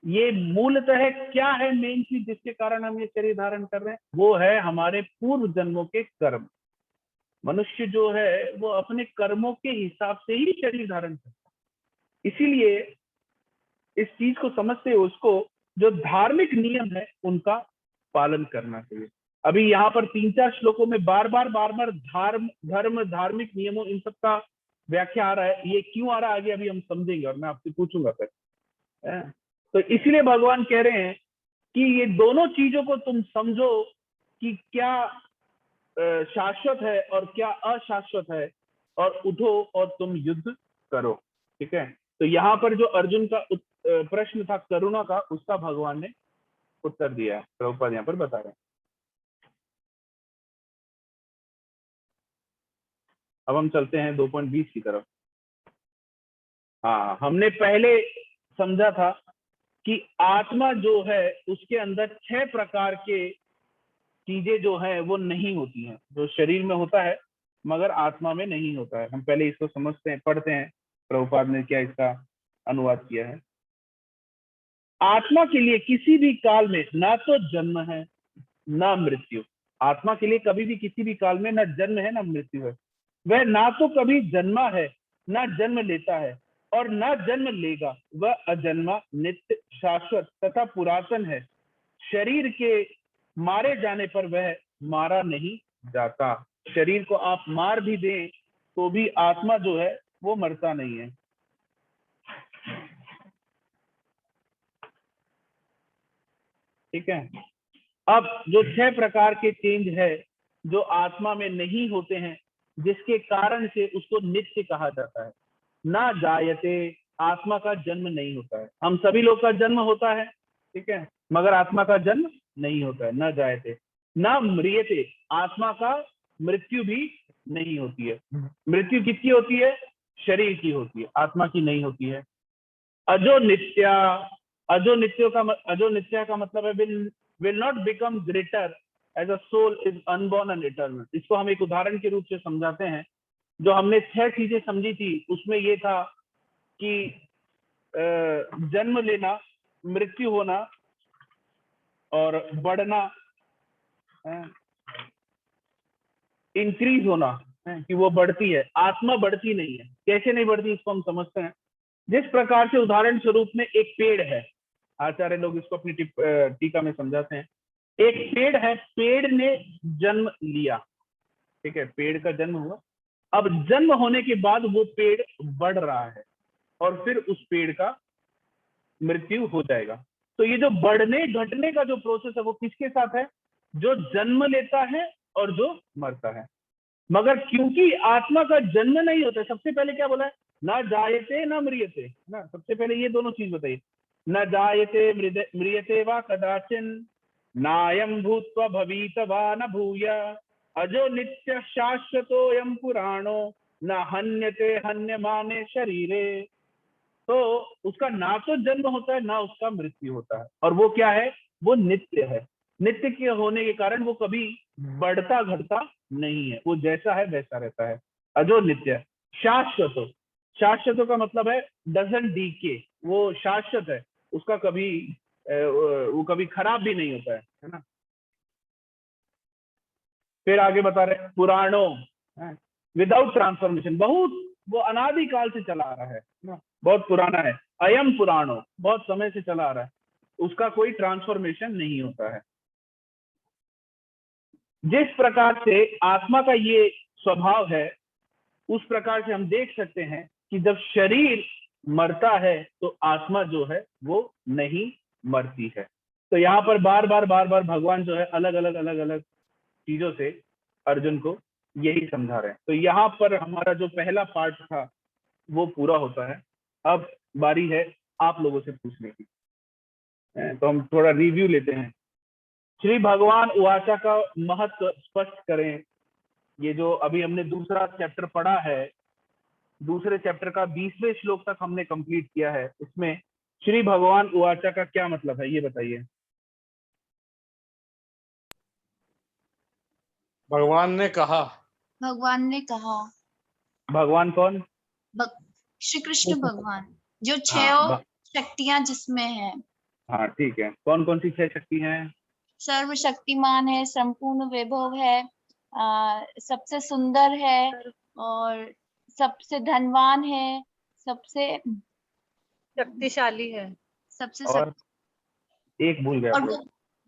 ये मूलतः क्या है? मेन चीज जिसके कारण हम ये शरीर धारण कर रहे हैं, वो है हमारे पूर्व जन्मों के कर्म। मनुष्य जो है वो अपने कर्मों के हिसाब से ही शरीर धारण करता है। इसीलिए इस चीज को समझते हुए उसको जो धार्मिक नियम है उनका पालन करना चाहिए। अभी यहाँ पर 3-4 श्लोकों में बार बार धर्म, धार्मिक नियमों, इन सब का व्याख्या आ रहा है। ये क्यों आ रहा है आगे अभी हम समझेंगे और मैं आपसे पूछूंगा फिर। तो इसलिए भगवान कह रहे हैं कि ये दोनों चीजों को तुम समझो कि क्या शाश्वत है और क्या अशाश्वत है, और उठो और तुम युद्ध करो। ठीक है, तो यहाँ पर जो अर्जुन का प्रश्न था करुणा का, उसका भगवान ने उत्तर दिया है, प्रभुपाद यहाँ पर बता रहे हैं। अब हम चलते हैं 2.20 की तरफ। हाँ, हमने पहले समझा था कि आत्मा जो है उसके अंदर 6 प्रकार के चीजें जो है वो नहीं होती हैं, जो शरीर में होता है मगर आत्मा में नहीं होता है। हम पहले इसको समझते हैं, पढ़ते हैं प्रभुपाद ने क्या इसका अनुवाद किया है। आत्मा के लिए किसी भी काल में ना तो जन्म है ना मृत्यु। आत्मा के लिए कभी भी किसी भी काल में ना जन्म है ना मृत्यु है। वह ना तो कभी जन्मा है ना जन्म लेता है, और न जन्म लेगा, वह अजन्मा, नित्य, शाश्वत तथा पुरातन है। शरीर के मारे जाने पर वह मारा नहीं जाता। शरीर को आप मार भी दें तो भी आत्मा जो है वो मरता नहीं है। ठीक है। अब जो 6 प्रकार के चेंज है जो आत्मा में नहीं होते हैं, जिसके कारण से उसको नित्य कहा जाता है। ना जायते, आत्मा का जन्म नहीं होता है। हम सभी लोग का जन्म होता है, ठीक है, मगर आत्मा का जन्म नहीं होता है। न जायते, ना म्रियते, आत्मा का मृत्यु भी नहीं होती है। मृत्यु किसकी होती है? शरीर की होती है, आत्मा की नहीं होती है। अजो नित्या, अजो नित्या का मतलब है will not become greater as a soul is unborn and eternal. इसको हम एक उदाहरण के रूप से समझाते हैं। जो हमने 6 चीजें समझी थी उसमें ये था कि जन्म लेना, मृत्यु होना और बढ़ना, इंक्रीज होना, कि वो बढ़ती है। आत्मा बढ़ती नहीं है। कैसे नहीं बढ़ती इसको हम समझते हैं। जिस प्रकार से उदाहरण स्वरूप में एक पेड़ है, आचार्य लोग इसको अपनी टीका में समझाते हैं। एक पेड़ है, पेड़ ने जन्म लिया, ठीक है, पेड़ का जन्म हुआ। अब जन्म होने के बाद वो पेड़ बढ़ रहा है और फिर उस पेड़ का मृत्यु हो जाएगा। तो ये जो बढ़ने घटने का जो प्रोसेस है वो किसके साथ है? जो जन्म लेता है और जो मरता है। मगर क्योंकि आत्मा का जन्म नहीं होता, सबसे पहले क्या बोला है? ना जायते ना म्रियते, ना, सबसे पहले ये दोनों चीज बताइए। न जायते म्रियते वा कदाचिन, नायम भूत्वा भवितवा न भूय, अजो नित्य शाश्वतोयम पुराणो, न हन्यते हन्यमाने शरीरे। तो उसका ना तो जन्म होता है ना उसका मृत्यु होता है, और वो क्या है? वो नित्य है। नित्य के होने के कारण वो कभी बढ़ता घटता नहीं है, वो जैसा है वैसा रहता है। अजो नित्य। शाश्वत, शाश्वत का मतलब है डजंट डीके, वो शाश्वत है, उसका कभी वो कभी खराब भी नहीं होता है ना। फिर आगे बता रहे हैं पुराणों, विदाउट ट्रांसफॉर्मेशन, बहुत वो अनादिकाल से चला आ रहा है ना, बहुत पुराना है। अयम पुराणो, बहुत समय से चला आ रहा है, उसका कोई ट्रांसफॉर्मेशन नहीं होता है। जिस प्रकार से आत्मा का ये स्वभाव है, उस प्रकार से हम देख सकते हैं कि जब शरीर मरता है तो आत्मा जो है वो नहीं मरती है। तो यहाँ पर बार बार भगवान जो है अलग अलग चीजों से अर्जुन को यही समझा रहे हैं। तो यहाँ पर हमारा जो पहला पार्ट था वो पूरा होता है। अब बारी है आप लोगों से पूछने की, तो हम थोड़ा रिव्यू लेते हैं। श्री भगवान उवाचा का महत्व स्पष्ट करें। ये जो अभी हमने दूसरा चैप्टर पढ़ा है, दूसरे चैप्टर का 20वें श्लोक तक हमने कंप्लीट किया है। इसमें श्री भगवान उवाचा का क्या मतलब है ये बताइए। भगवान ने कहा। भगवान ने कहा। भगवान कौन? श्री कृष्ण भगवान, जो 6 हाँ, शक्तियां जिसमें है। हाँ ठीक है। कौन कौन सी 6 शक्ति हैं? सर्वशक्तिमान है, संपूर्ण वैभव है, सबसे सुंदर है, और सबसे धनवान है, सबसे शक्तिशाली है, सबसे और एक भूल गया। और वो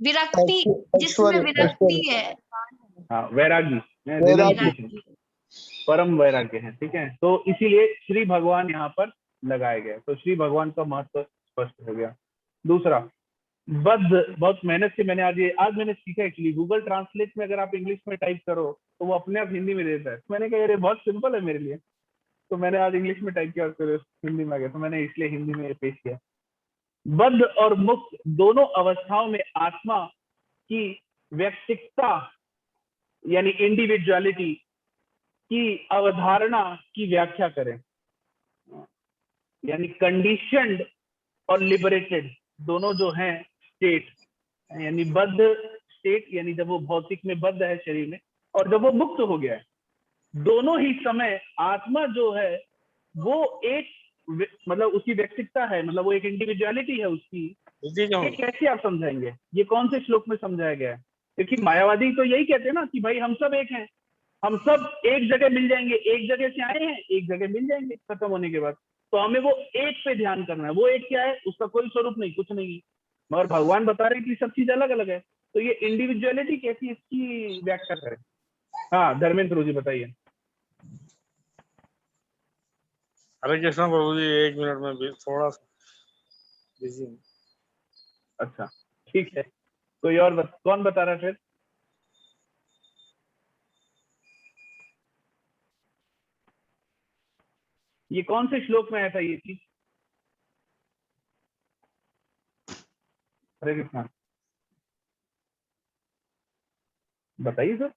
विरक्ति, जिसमें विरक्ति है। हाँ, वैरागी, वैरागी। परम वैराग्य है, ठीक है। तो इसीलिए श्री भगवान यहाँ पर लगाए गए, तो श्री भगवान का महत्व स्पष्ट हो गया। दूसरा, बद्ध, बहुत मेहनत से मैंने आज मैंने सीखा एक्चुअली। गूगल ट्रांसलेट में अगर आप इंग्लिश में टाइप करो तो वो अपने आप हिंदी में देता है। मैंने कहा ये बहुत सिंपल है मेरे लिए, तो मैंने आज इंग्लिश में टाइप किया, फिर हिंदी में आ गया, तो मैंने इसलिए हिंदी में पेश किया। बद्ध और मुक्त दोनों अवस्थाओं में आत्मा की व्यक्तिकता यानी इंडिविजुअलिटी की अवधारणा की व्याख्या करें। यानी कंडीशनड और लिबरेटेड दोनों जो हैं स्टेट, यानी बद्ध स्टेट यानी जब वो भौतिक में बद्ध है शरीर में, और जब वो मुक्त हो गया है, दोनों ही समय आत्मा जो है वो एक मतलब उसकी व्यक्तिकता है, मतलब वो एक इंडिविजुअलिटी है उसकी। ये कैसे आप समझाएंगे? ये कौन से श्लोक में समझाया गया है? क्योंकि मायावादी तो यही कहते हैं ना कि भाई हम सब एक हैं, हम सब एक जगह मिल जाएंगे, एक जगह से आए हैं, एक जगह मिल जाएंगे खत्म होने के बाद। तो हमें वो एक पे ध्यान करना है। वो एक क्या है, उसका कोई स्वरूप नहीं, कुछ नहीं है, मगर भगवान बता रहे हैं कि सब चीज अलग अलग है। तो ये इंडिविजुअलिटी कैसी, इसकी व्याख्या करें। हाँ धर्मेंद्र जी बताइए। हरे कृष्णा प्रभु जी, 1 मिनट में भी थोड़ा सा बिजी हूँ। अच्छा ठीक है, कोई और कौन बता रहा है फिर? ये कौन से श्लोक में आया था ये चीज? हरे कृष्णा बताइए सर,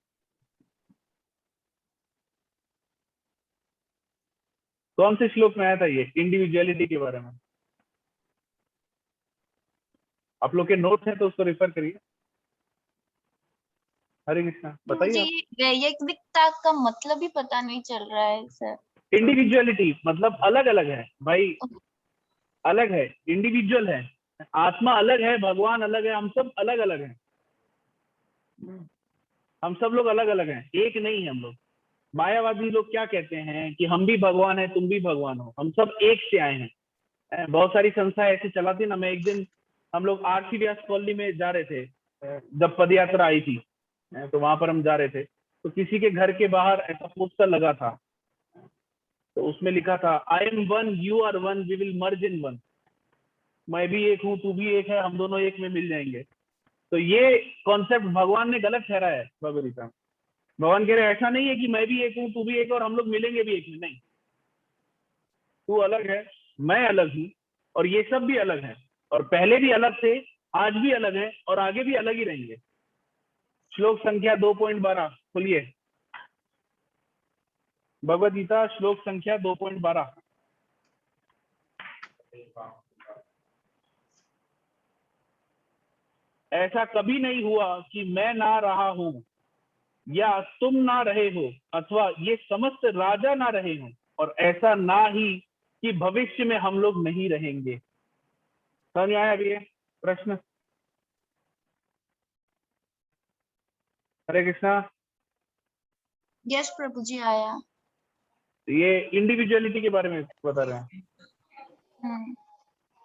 कौन से श्लोक में आया था ये इंडिविजुअलिटी के बारे में? आप लोग के नोट है तो उसको रेफर करिए। हरे कृष्णा मुझे बताइए। ये वैयक्तिकता का मतलब ही पता नहीं चल रहा है सर। इंडिविजुअलिटी मतलब अलग अलग है भाई, अलग है, इंडिविजुअल है, आत्मा अलग है, भगवान अलग है, हम सब अलग अलग हैं। हम सब लोग अलग अलग हैं, एक नहीं है हम लोग। मायावादी लोग क्या कहते हैं कि हम भी भगवान है, तुम भी भगवान हो, हम सब एक से आए हैं। बहुत सारी संस्थाएं ऐसे चलाती ना। मैं एक दिन, हम लोग आरसी व्यास कॉलोनी में जा रहे थे, जब पद यात्रा आई थी, तो वहां पर हम जा रहे थे, तो किसी के घर के बाहर ऐसा पोस्टर लगा था, तो उसमें लिखा था I am one, you are one, we will merge in one. मैं भी एक हूँ, तू भी एक है, हम दोनों एक में मिल जाएंगे। तो ये कॉन्सेप्ट भगवान ने गलत ठहराया है भगवद गीता में। भगवान कह रहे हैं ऐसा नहीं है कि मैं भी एक हूँ, तू भी एक, और हम लोग मिलेंगे भी एक में, नहीं। तू अलग है, मैं अलग हूँ, और ये सब भी अलग है, और पहले भी अलग थे, आज भी अलग है, और आगे भी अलग ही रहेंगे। श्लोक संख्या 2.12 खोलिए, भगवद गीता श्लोक संख्या 2.12। ऐसा कभी नहीं हुआ कि मैं ना रहा हूं या तुम ना रहे हो, अथवा ये समस्त राजा ना रहे हो, और ऐसा ना ही कि भविष्य में हम लोग नहीं रहेंगे। समझ आया अभी ये प्रश्न? हरे कृष्णा। यस प्रभु जी आया। ये इंडिविजुअलिटी के बारे में बता रहे हैं।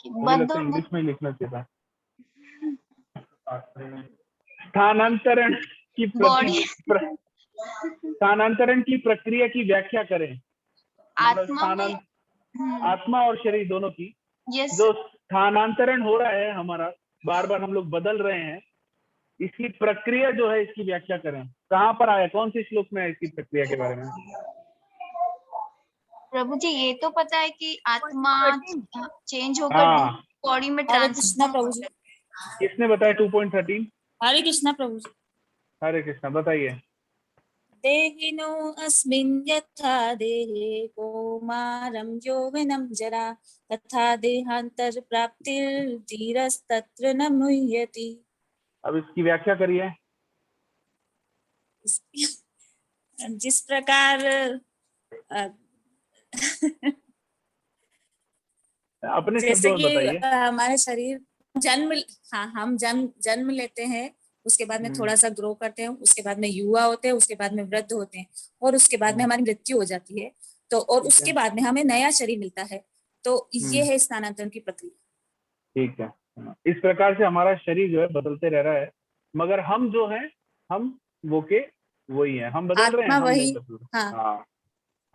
मुझे लगता है इंग्लिश में ही लिखना चाहिए था। स्थानांतरण की स्थानांतरण की प्रक्रिया की व्याख्या करें। आत्मा में आत्मा और शरीर दोनों की यस जो स्थानांतरण हो रहा है हमारा, बार बार हम लोग बदल रहे हैं, इसकी प्रक्रिया जो है इसकी व्याख्या करें। कहाँ पर आया, कौन से श्लोक में है इसकी प्रक्रिया के बारे में? प्रभु जी ये तो पता है कि आत्मा चेंज होकर बॉडी में कृष्णा प्रभु जी। किसने बताया 2.13? हरे कृष्णा प्रभु जी। हरे कृष्णा बताइए। देहिनो अस्मिन् यथा देहे कौमारं यौवनं जरा तथा देहांतर प्राप्तिर्धीरस्तत्र न मुह्यति। अब इसकी व्याख्या करिए। जिस प्रकार अपने जैसे शब्दों में कि बताइए। हमारे शरीर हम जन्म लेते हैं, उसके बाद में थोड़ा सा ग्रो करते हैं, उसके बाद में युवा होते हैं, उसके बाद में वृद्ध होते हैं, और उसके बाद में हमारी मृत्यु हो जाती है। तो और उसके बाद में हमें नया शरीर मिलता है। तो ये है स्थानांतरण की प्रक्रिया। ठीक है, इस प्रकार से हमारा शरीर जो है बदलते रह रहा है, मगर हम जो है हम वो के वही है, हम बदल रहे हैं, हम नहीं बदल रहे। हाँ,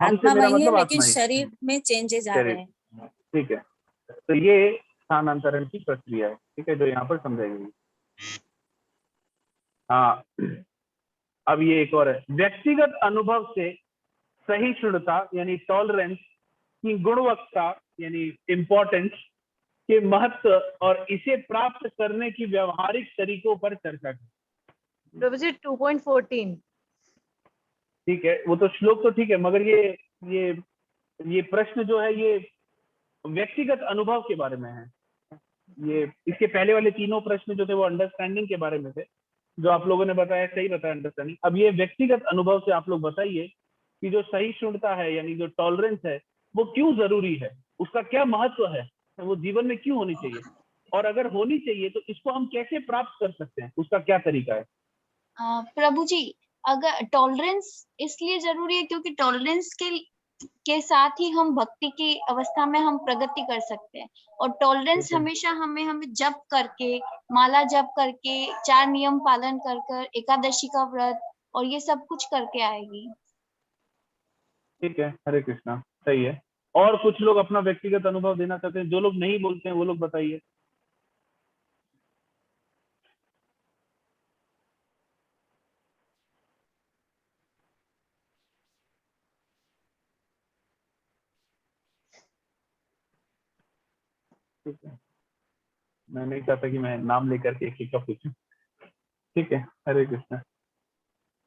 आत्मा मेरा वही है, मतलब लेकिन आत्मा ही। शरीर में चेंजेस आ रहे हैं। ठीक है, तो ये स्थानांतरण की प्रक्रिया है, ठीक है, जो यहाँ पर समझाई गई। हाँ, अब ये एक और है, व्यक्तिगत अनुभव से सहिष्णुता यानी टॉलरेंस की गुणवत्ता यानी इम्पोर्टेंस के महत्व और इसे प्राप्त करने की व्यवहारिक तरीकों पर चर्चा की। प्रभु जी 2.14। ठीक है, वो तो श्लोक तो ठीक है, मगर ये प्रश्न जो है ये व्यक्तिगत अनुभव के बारे में है। ये इसके पहले वाले तीनों प्रश्न जो थे वो अंडरस्टैंडिंग के बारे में थे, जो आप लोगों ने बताया सही बताया अंडरस्टैंडिंग। अब ये व्यक्तिगत अनुभव से आप लोग बताइए कि जो सहिष्णुता है यानी जो टॉलरेंस है वो क्यों जरूरी है, उसका क्या महत्व है, वो जीवन में क्यों होनी चाहिए, और अगर होनी चाहिए तो इसको हम कैसे प्राप्त कर सकते हैं, उसका क्या तरीका है? प्रभु जी अगर टॉलरेंस इसलिए जरूरी है क्योंकि टॉलरेंस के के साथ ही हम भक्ति की अवस्था में हम प्रगति कर सकते हैं। और टॉलरेंस ठीक है। हमेशा हमें जप करके, माला जप करके, 4 नियम पालन कर एकादशी का व्रत और ये सब कुछ करके आएगी। ठीक है, हरे कृष्णा, सही है। और कुछ लोग अपना व्यक्तिगत अनुभव देना चाहते हैं, जो लोग नहीं बोलते हैं वो लोग बताइए। ठीक है, मैं नहीं चाहता कि मैं नाम लेकर के एक का पूछूं। ठीक है, हरे कृष्णा।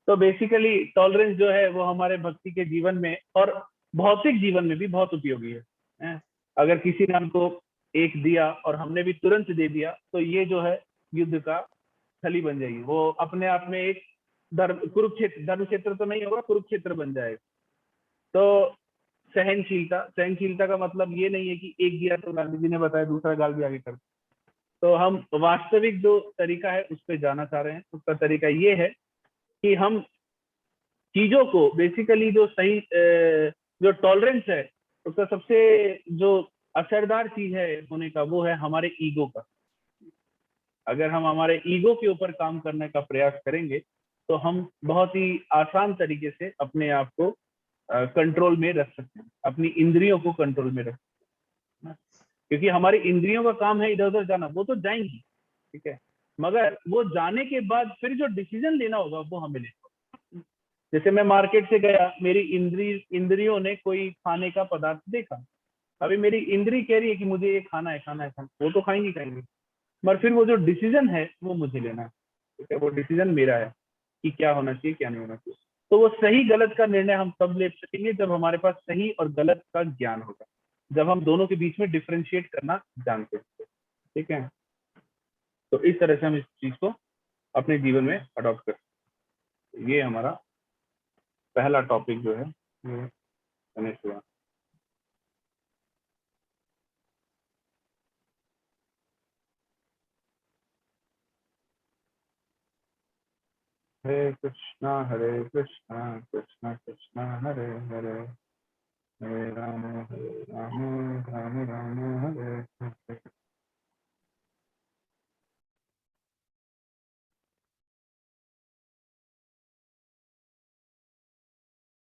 तो बेसिकली टॉलरेंस जो है वो हमारे भक्ति के जीवन में और भौतिक जीवन में भी बहुत उपयोगी है। अगर किसी ने हमको एक दिया और हमने भी तुरंत दे दिया तो ये जो है युद्ध का स्थली बन जाएगी। वो अपने आप में एक धर्म क्षेत्र तो नहीं होगा, कुरुक्षेत्र बन जाएगा। तो सहनशीलता का मतलब ये नहीं है कि एक दिया तो गांधी जी ने बताया दूसरा गाल भी आगे कर। तो हम वास्तविक जो तरीका है उस पर जाना चाह रहे हैं। उसका तरीका ये है कि हम चीजों को बेसिकली जो सही जो टॉलरेंस है उसका सबसे जो असरदार चीज है होने का वो है हमारे ईगो का। अगर हम हमारे ईगो के ऊपर काम करने का प्रयास करेंगे तो हम बहुत ही आसान तरीके से अपने आप को कंट्रोल में रख सकते हैं, अपनी इंद्रियों को कंट्रोल में रख सकते हैं। क्योंकि हमारी इंद्रियों का काम है इधर उधर जाना, वो तो जाएंगी, ठीक है, मगर वो जाने के बाद फिर जो डिसीजन लेना होगा वो हमें लेना होगा। जैसे मैं मार्केट से गया, मेरी इंद्रियों ने कोई खाने का पदार्थ देखा, अभी मेरी इंद्री कह रही है कि मुझे ये खाना है, वो तो खाएंगे, मगर फिर वो जो डिसीजन है वो मुझे लेना है, ठीक है, वो डिसीजन मेरा है कि क्या होना चाहिए क्या नहीं होना चाहिए। तो वो सही गलत का निर्णय हम तब ले सकेंगे जब हमारे पास सही और गलत का ज्ञान होगा, जब हम दोनों के बीच में डिफरेंशिएट करना जानते हैं। ठीक है, तो इस तरह से हम इस चीज को अपने जीवन में अडॉप्ट कर सकते हैं। ये हमारा पहला टॉपिक जो है ये गणेश हुआ। हरे कृष्णा कृष्णा कृष्णा हरे हरे, हरे राम राम राम हरे हरे।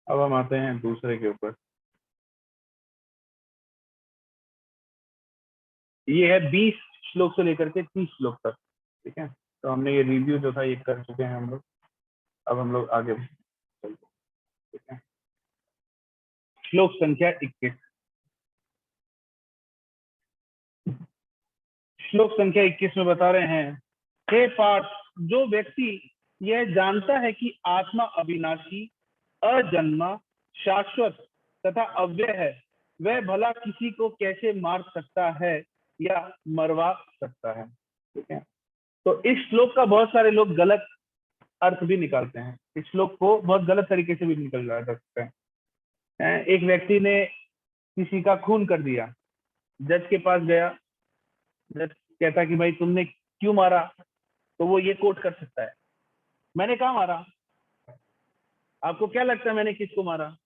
अब हम आते हैं दूसरे के ऊपर। ये है 20 श्लोक से लेकर के 30 श्लोक तक। ठीक है, तो हमने ये रिव्यू जो था ये कर चुके हैं हम लोग। अब हम लोग आगे चलते हैं। ठीक है, श्लोक संख्या 21। श्लोक संख्या 21 में बता रहे हैं, हे पार्थ, जो व्यक्ति यह जानता है कि आत्मा अविनाशी, अजन्मा, शाश्वत तथा अव्यय है, वह भला किसी को कैसे मार सकता है या मरवा सकता है। ठीक है, तो इस श्लोक का बहुत सारे लोग गलत अर्थ भी निकालते हैं। इस श्लोक को बहुत गलत तरीके से भी निकल जा सकते हैं। एक व्यक्ति ने किसी का खून कर दिया, जज के पास गया, जज कहता कि भाई तुमने क्यों मारा, तो वो ये कोट कर सकता है, मैंने कहा मारा, आपको क्या लगता है मैंने किसको मारा,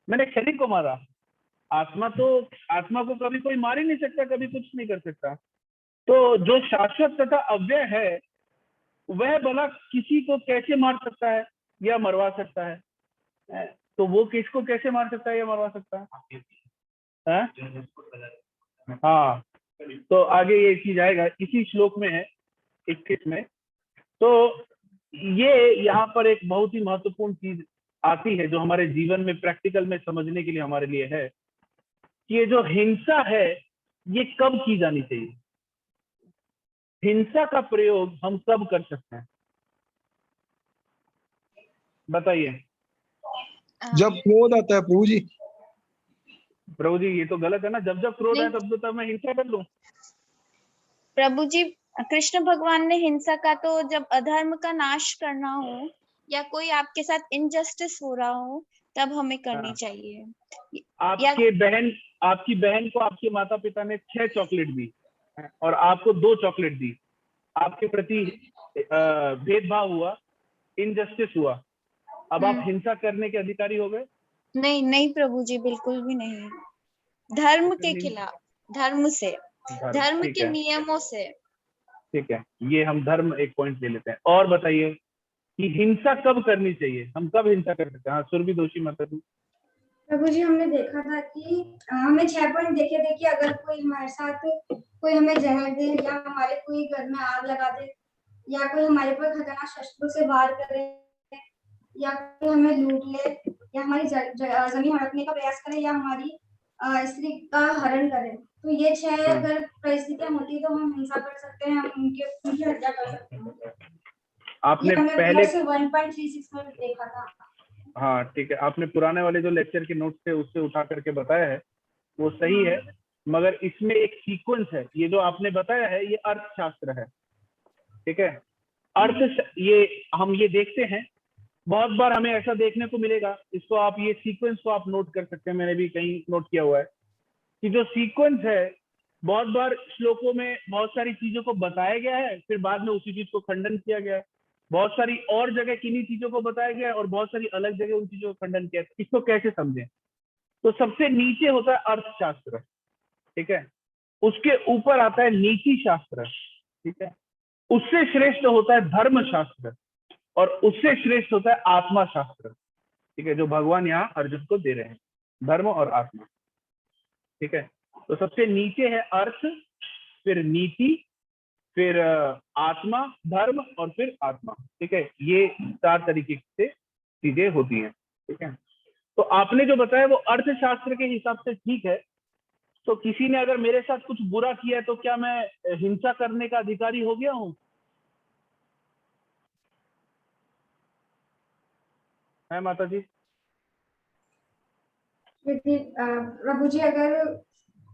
मैंने शरीर को मारा। आत्मा को कभी कोई मार ही नहीं सकता, कभी कुछ नहीं कर सकता। तो जो शाश्वत तथा अव्यय है वह भला किसी को कैसे मार सकता है या मरवा सकता है। तो वो किसको कैसे मार सकता है या मरवा सकता है? हाँ, तो आगे ये चीज आएगा, इसी श्लोक में है 21 में। तो ये यहाँ पर एक बहुत ही महत्वपूर्ण चीज आती है जो हमारे जीवन में प्रैक्टिकल में समझने के लिए हमारे लिए है कि ये जो हिंसा है ये कब की जानी चाहिए। हिंसा का प्रयोग हम कब कर सकते हैं, बताइए। जब क्रोध आता है प्रभु जी। प्रभु जी ये तो गलत है ना, जब जब क्रोध है तब मैं हिंसा कर लूं। प्रभु जी, कृष्ण भगवान ने हिंसा का तो जब अधर्म का नाश करना हो या कोई आपके साथ इनजस्टिस हो रहा हो तब हमें करनी चाहिए। आपकी बहन को आपके माता पिता ने 6 चॉकलेट दी और आपको 2 चॉकलेट दी, आपके प्रति भेदभाव हुआ, इनजस्टिस हुआ, अब आप हिंसा करने के अधिकारी हो गए? नहीं नहीं प्रभु जी, बिल्कुल भी नहीं। धर्म के नहीं, खिलाफ, धर्म से, धर्म ठीक के है, नियमों से। ठीक है, ये हम धर्म एक पॉइंट ले लेते हैं। और बताइए कि हिंसा कब करनी चाहिए, हम कब हिंसा कर सकते हैं? हाँ, सुरभि दोषी माता जी। प्रभु जी, हमने देखा था कि हमें 6 पॉइंट देखे थे कि अगर कोई हमारे साथ कोई हमें जहर दे या हमारे कोई घर में आग लगा दे या कोई हमारे पर खतरनाक शस्त्रों से वार करे या कोई हमें लूट ले या हमारी जमीन हड़पने का प्रयास करे या हमारी स्त्री का हरण करे, तो ये 6 अगर परिस्थितियां होती तो हम हिंसा कर सकते हैं, हम उनकी हत्या कर सकते हैं। आपने ये हमने पहले 1.36 में देखा था। हाँ ठीक है, आपने पुराने वाले जो लेक्चर के नोट्स थे उससे उठा करके बताया है, वो सही है, मगर इसमें एक सीक्वेंस है। ये जो आपने बताया है ये अर्थशास्त्र है, ठीक है। ये हम ये देखते हैं, बहुत बार हमें ऐसा देखने को मिलेगा। इसको आप ये सीक्वेंस को आप नोट कर सकते हैं, मैंने भी कहीं नोट किया हुआ है कि जो सीक्वेंस है, बहुत बार श्लोकों में बहुत सारी चीजों को बताया गया है, फिर बाद में उसी चीज को खंडन किया गया है। बहुत सारी और जगह किन्हीं चीजों को बताया गया है और बहुत सारी अलग जगह उन चीजों को खंडन किया है। इसको कैसे समझें? तो सबसे नीचे होता है अर्थशास्त्र, ठीक है, उसके ऊपर आता है नीति शास्त्र, ठीक है, उससे श्रेष्ठ होता है धर्मशास्त्र और उससे श्रेष्ठ होता है आत्मा शास्त्र, ठीक है, जो भगवान यहाँ अर्जुन को दे रहे हैं, धर्म और आत्मा, ठीक है। तो सबसे नीचे है अर्थ, फिर नीति, फिर आत्मा, धर्म और फिर आत्मा, ठीक है। ये 4 तरीके से चीजें होती हैं, ठीक है। तो आपने जो बताया वो अर्थशास्त्र के हिसाब से ठीक है। तो किसी ने अगर मेरे साथ कुछ बुरा किया तो क्या मैं हिंसा करने का अधिकारी हो गया हूँ? है माता जी? प्रभु जी, अगर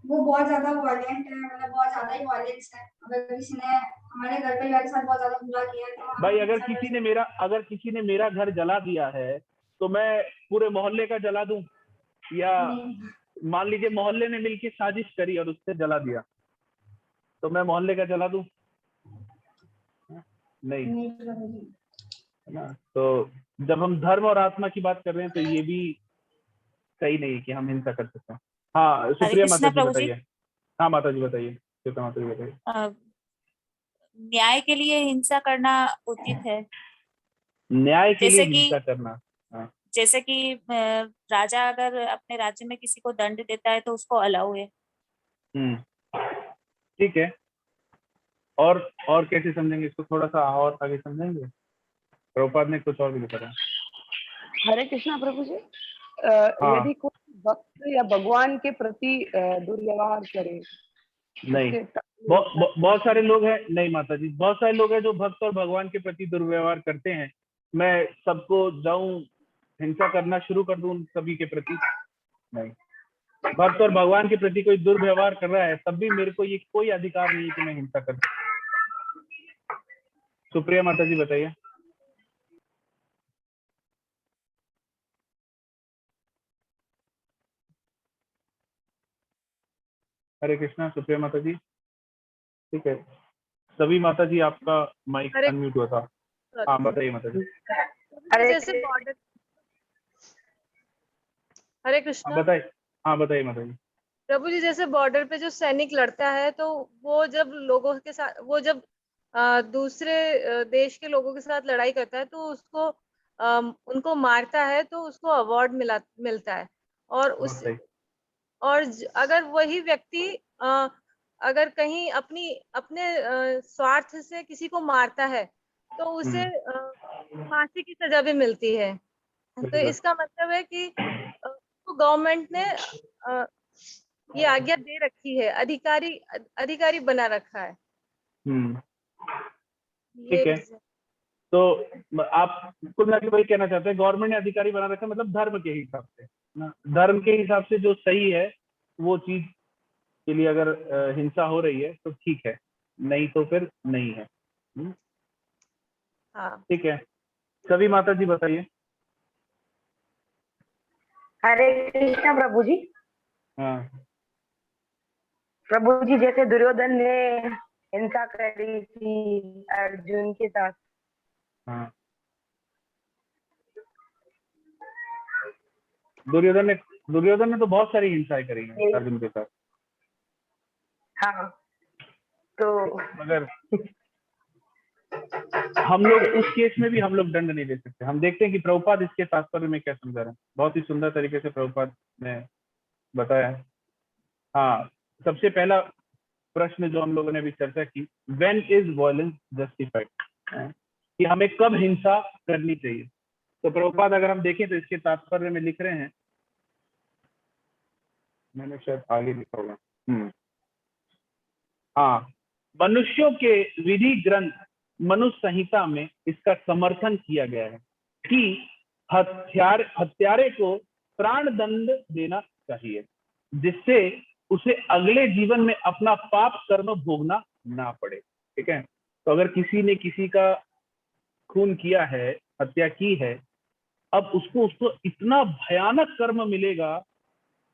वो बहुत ज्यादा वायलेंट है, मतलब बहुत ज्यादा ही वायलेंस है, अगर किसी ने हमारे घर परिवार के साथ बहुत ज्यादा बुरा किया है तो भाई अगर किसी ने मेरा घर जला दिया है तो मैं पूरे मोहल्ले का जला दूं? या मान लीजिए मोहल्ले ने मिलकर साजिश करी और उससे जला दिया, तो मैं मोहल्ले का जला दूं? नहीं, है ना। तो जब हम धर्म और आत्मा की बात कर रहे हैं तो ये भी सही नहीं है कि हम हिंसा कर सकते हैं। हाँ, सुप्रिया माता जी बताइए। हाँ माता जी बताइए, माता जी बताइए। न्याय के लिए हिंसा करना उचित है। न्याय के लिए जैसे कि हिंसा करना, हाँ। जैसे कि राजा अगर अपने राज्य में किसी को दंड देता है तो उसको अलाउ है। ठीक है। और कैसे समझेंगे इसको? थोड़ा सा और आगे समझेंगे। प्रभुपाद ने कुछ और भी बताया। हरे कृष्णा प्रभु जी। हाँ। यदि कोई भक्त या भगवान के प्रति दुर्व्यवहार करे, नहीं, बहुत सारे लोग हैं, नहीं माता जी, बहुत सारे लोग हैं जो भक्त और भगवान के प्रति दुर्व्यवहार करते हैं। मैं सबको जाऊं हिंसा करना शुरू कर दूं सभी के प्रति? नहीं। भक्त और भगवान के प्रति कोई दुर्व्यवहार कर रहा है तब भी मेरे को ये कोई अधिकार नहीं है कि मैं हिंसा कर सकूं। सुप्रिया माता जी बताइए। हरे कृष्णा, सुप्रिया माता जी। ठीक है, सभी माता जी आपका माइक अनम्यूट हुआ था। हाँ बताइए माता जी। जैसे बॉर्डर, हरे कृष्णा। बताइए। हाँ बताइए माता जी। प्रभु जी, जैसे बॉर्डर पे जो सैनिक लड़ता है तो वो जब लोगों के साथ, वो जब दूसरे देश के लोगों के साथ लड़ाई करता है तो उसको उनको मारता है तो उसको अवार्ड मिलता है। और अगर वही व्यक्ति अगर कहीं अपने स्वार्थ से किसी को मारता है तो उसे फांसी की सजा भी मिलती है। तो इसका मतलब है कि गवर्नमेंट ने ये आज्ञा दे रखी है, अधिकारी बना रखा है। ठीक है, तो आप कुल मिला के वही कहना चाहते हैं, गवर्नमेंट ने अधिकारी बना रखा है, मतलब धर्म के हिसाब से ना, धर्म के हिसाब से जो सही है वो चीज के लिए अगर हिंसा हो रही है तो ठीक है, नहीं तो फिर नहीं है। हाँ। ठीक है, सभी माता जी बताइए। हरे कृष्णा प्रभु जी। हाँ प्रभु जी, जैसे दुर्योधन ने हिंसा करी थी अर्जुन के साथ, हाँ दुर्योधन ने तो बहुत सारी हिंसाएं करी हैं अर्जुन के साथ। हाँ तो मगर हम लोग उस केस में भी हम लोग दंड नहीं दे सकते। हम देखते हैं कि प्रभुपाद इसके तात्पर्य में क्या समझा रहे हैं, बहुत ही सुंदर तरीके से प्रभुपाद ने बताया है। हाँ, सबसे पहला प्रश्न जो हम लोगों ने भी चर्चा की, व्हेन इज वायलेंस जस्टिफाइड, कि हमें कब हिंसा करनी चाहिए। तो प्रभुपाद अगर हम देखें तो इसके तात्पर्य में लिख रहे हैं, मैंने शायद आगे लिखा होगा, हाँ, मनुष्यों के विधि ग्रंथ मनुष्य संहिता में इसका समर्थन किया गया है कि हत्यारे को प्राण दंड देना चाहिए, जिससे उसे अगले जीवन में अपना पाप कर्म भोगना ना पड़े। ठीक है, तो अगर किसी ने किसी का खून किया है, हत्या की है, अब उसको इतना भयानक कर्म मिलेगा,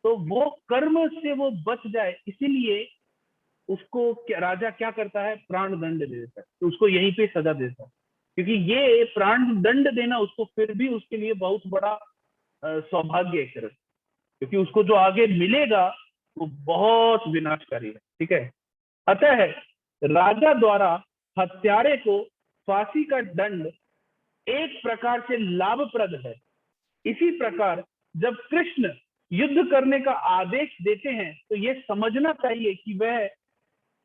तो वो कर्म से वो बच जाए, इसीलिए उसको राजा क्या करता है, प्राण दंड दे देता है, तो उसको यहीं पे सजा देता है। क्योंकि ये प्राण दंड देना उसको फिर भी उसके लिए बहुत बड़ा सौभाग्य है, क्योंकि उसको जो आगे मिलेगा वो बहुत विनाशकारी है। ठीक है, अतः राजा द्वारा हत्यारे को फांसी का दंड एक प्रकार से लाभप्रद है। इसी प्रकार जब कृष्ण युद्ध करने का आदेश देते हैं तो यह समझना चाहिए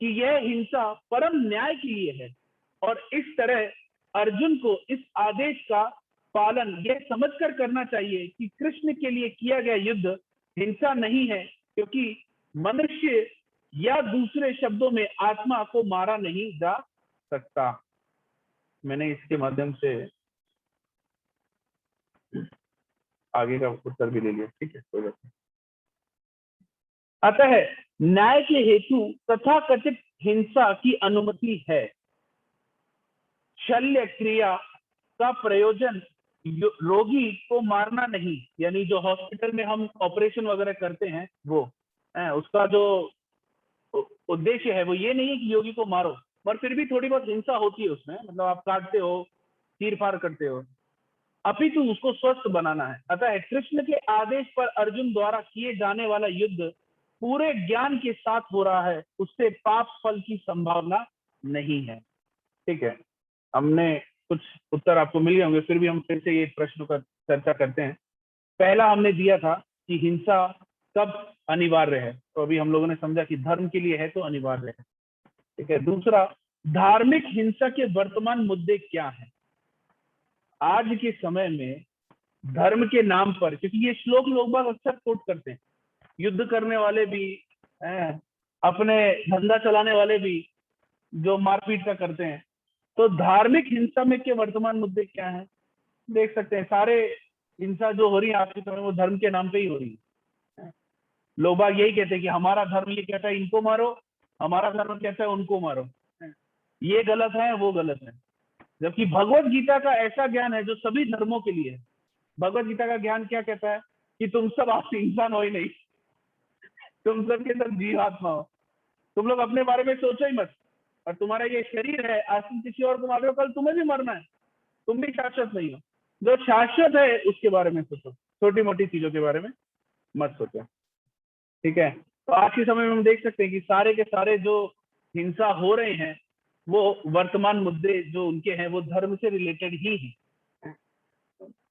कि यह हिंसा परम न्याय के लिए है, और इस तरह अर्जुन को इस आदेश का पालन यह समझकर करना चाहिए कि कृष्ण के लिए किया गया युद्ध हिंसा नहीं है, क्योंकि मनुष्य या दूसरे शब्दों में आत्मा को मारा नहीं जा सकता। मैंने इसके माध्यम से आगे का उत्तर भी ले लिया। ठीक है, कोई बात नहीं। अतः न्याय के हेतु तथा कथित हिंसा की अनुमति है। शल्य क्रिया का प्रयोजन रोगी को मारना नहीं, यानी जो हॉस्पिटल में हम ऑपरेशन वगैरह करते हैं वो उसका जो उद्देश्य है वो ये नहीं है कि योगी को मारो, पर फिर भी थोड़ी बहुत हिंसा होती है उसमें, मतलब आप काटते हो, चीर फाड़ करते हो, अपितु उसको स्वस्थ बनाना है। अतः कृष्ण के आदेश पर अर्जुन द्वारा किए जाने वाला युद्ध पूरे ज्ञान के साथ हो रहा है, उससे पाप फल की संभावना नहीं है। ठीक है, हमने कुछ उत्तर आपको मिल गए होंगे, फिर भी हम फिर से ये प्रश्न का चर्चा करते हैं। पहला हमने दिया था कि हिंसा कब अनिवार्य है, तो अभी हम लोगों ने समझा कि धर्म के लिए है तो अनिवार्य है। ठीक है, दूसरा, धार्मिक हिंसा के वर्तमान मुद्दे क्या हैं। आज के समय में धर्म के नाम पर, क्योंकि ये श्लोक लोग बाग अक्सर कोट करते हैं, युद्ध करने वाले भी, अपने धंधा चलाने वाले भी जो मारपीट का करते हैं, तो धार्मिक हिंसा में के वर्तमान मुद्दे क्या हैं। देख सकते हैं सारे हिंसा जो हो रही है आज के समय वो धर्म के नाम पे ही हो रही है। लोग बाग यही कहते हैं कि हमारा धर्म ये कहता है इनको मारो, हमारा धर्म कहता है उनको मारो, ये गलत है वो गलत है। जबकि भगवत गीता का ऐसा ज्ञान है जो सभी धर्मों के लिए है। भगवत गीता का ज्ञान क्या कहता है कि तुम सब आप इंसान हो ही नहीं, तुम सब के सब जीवात्मा हो, तुम लोग अपने बारे में सोचो ही मत, और तुम्हारा ये शरीर है, आज तुम किसी और को मार रहे हो, कल तुम्हें भी मरना है, तुम भी शाश्वत नहीं हो। जो शाश्वत है उसके बारे में सोचो, छोटी मोटी चीजों के बारे में मत सोचो। ठीक है, तो आज के समय में हम देख सकते हैं कि सारे के सारे जो हिंसा हो रहे हैं वो वर्तमान मुद्दे जो उनके हैं वो धर्म से रिलेटेड ही हैं।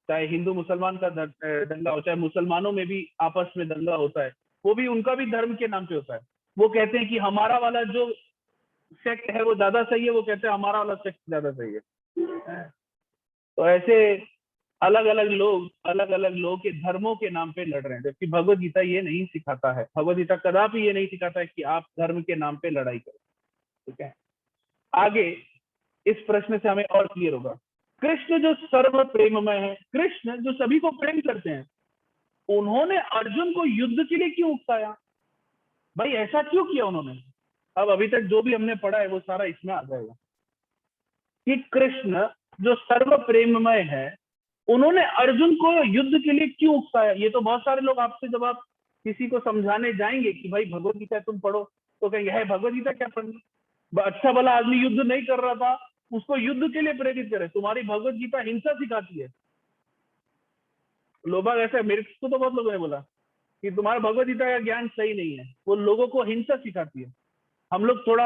चाहे हिंदू मुसलमान का दंगा हो, चाहे मुसलमानों में भी आपस में दंगा होता है, वो भी उनका भी धर्म के नाम पे होता है। वो कहते हैं कि हमारा वाला जो सेक्ट है वो ज्यादा सही है, वो कहते हैं हमारा वाला सेक्ट ज्यादा सही है। तो ऐसे अलग अलग लोग के धर्मों के नाम पे लड़ रहे हैं, जबकि भगवत गीता ये नहीं सिखाता है। भगवत गीता कदापि ये नहीं सिखाता है कि आप धर्म के नाम पे लड़ाई करो। ठीक है, आगे इस प्रश्न से हमें और क्लियर होगा। कृष्ण जो सर्व प्रेममय है, कृष्ण जो सभी को प्रेम करते हैं, उन्होंने अर्जुन को युद्ध के लिए क्यों उकसाया। भाई ऐसा क्यों किया उन्होंने। अब अभी तक जो भी हमने पढ़ा है वो सारा इसमें आ जाएगा कि कृष्ण जो सर्व प्रेममय है उन्होंने अर्जुन को युद्ध के लिए क्यों उकसाया। ये तो बहुत सारे लोग आपसे जब आप किसी को समझाने जाएंगे कि भाई भगवत गीता तुम पढ़ो, तो कहेंगे है भगवत गीता क्या पढ़नी, अच्छा भला आदमी युद्ध नहीं कर रहा था उसको युद्ध के लिए प्रेरित करे। तुम्हारी भगवत गीता हिंसा सिखाती है। लोग बाग ऐसा, मेरे को तो बहुत लोगों ने बोला कि तुम्हारा भगवद गीता का ज्ञान सही नहीं है, वो लोगों को हिंसा सिखाती है। हम लोग थोड़ा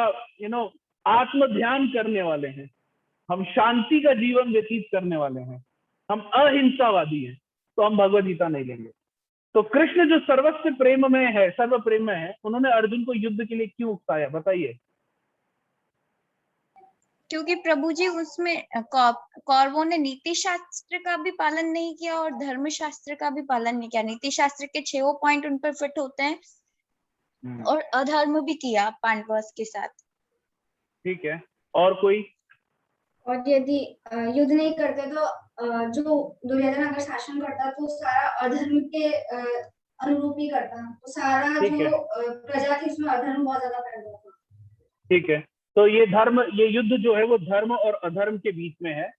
आत्म ध्यान करने वाले हैं, हम शांति का जीवन व्यतीत करने वाले हैं, हम अहिंसावादी हैं, तो हम भगवद गीता नहीं लेंगे। तो कृष्ण जो सर्वस्व प्रेम में है, सर्व प्रेम में है, उन्होंने अर्जुन को युद्ध के लिए क्यों उकसाया, बताइए। क्योंकि प्रभु जी उसमें कौरवों ने नीति शास्त्र का भी पालन नहीं किया और धर्म शास्त्र का भी पालन नहीं किया। नीति शास्त्र के 6 पॉइंट उन पर फिट होते हैं और अधर्म भी किया पांडवों के साथ। ठीक है, और कोई? और यदि युद्ध नहीं करते तो जो दुर्योधन अगर शासन करता तो सारा अधर्म के अनुरूप ही करता, तो सारा जो प्रजा थी उसमें अधर्म बहुत ज्यादा फैल जाता। ठीक है, तो ये युद्ध जो है वो धर्म और अधर्म के बीच में है।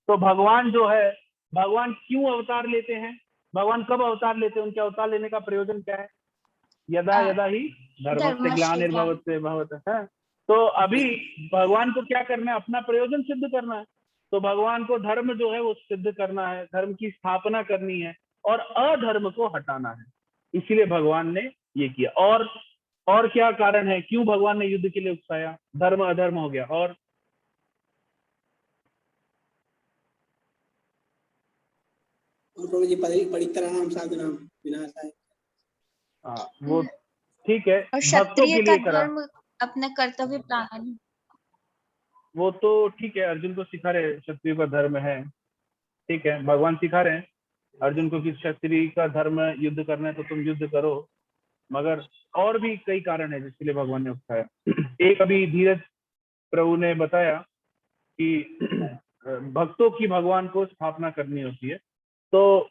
तो भगवान जो है, भगवान क्यों अवतार लेते हैं, भगवान कब अवतार लेते हैं, उनके अवतार लेने का प्रयोजन क्या है? यदा यदा ही धर्मस्य ग्लानिर्भवति भवति है। तो अभी भगवान को क्या करना है, अपना प्रयोजन सिद्ध करना है। तो भगवान को धर्म जो है वो सिद्ध करना है, धर्म की स्थापना करनी है और अधर्म को हटाना है, इसीलिए भगवान ने ये किया। और क्या कारण है, क्यों भगवान ने युद्ध के लिए उकसाया? धर्म अधर्म हो गया, और प्रभु जी परित्राणाम साधुनाम विनाशाय। वो ठीक है, और भक्तों के लिए करा, अपना कर्तव्य पालन। वो तो ठीक है, अर्जुन को सिखा रहे क्षत्रिय का धर्म है, ठीक है, भगवान सिखा रहे हैं अर्जुन को कि क्षत्रिय का धर्म युद्ध करना है तो तुम युद्ध करो, मगर और भी कई कारण है जिसके लिए भगवान ने उठाया। एक अभी धीरज प्रभु ने बताया कि भक्तों की भगवान को स्थापना करनी होती है, तो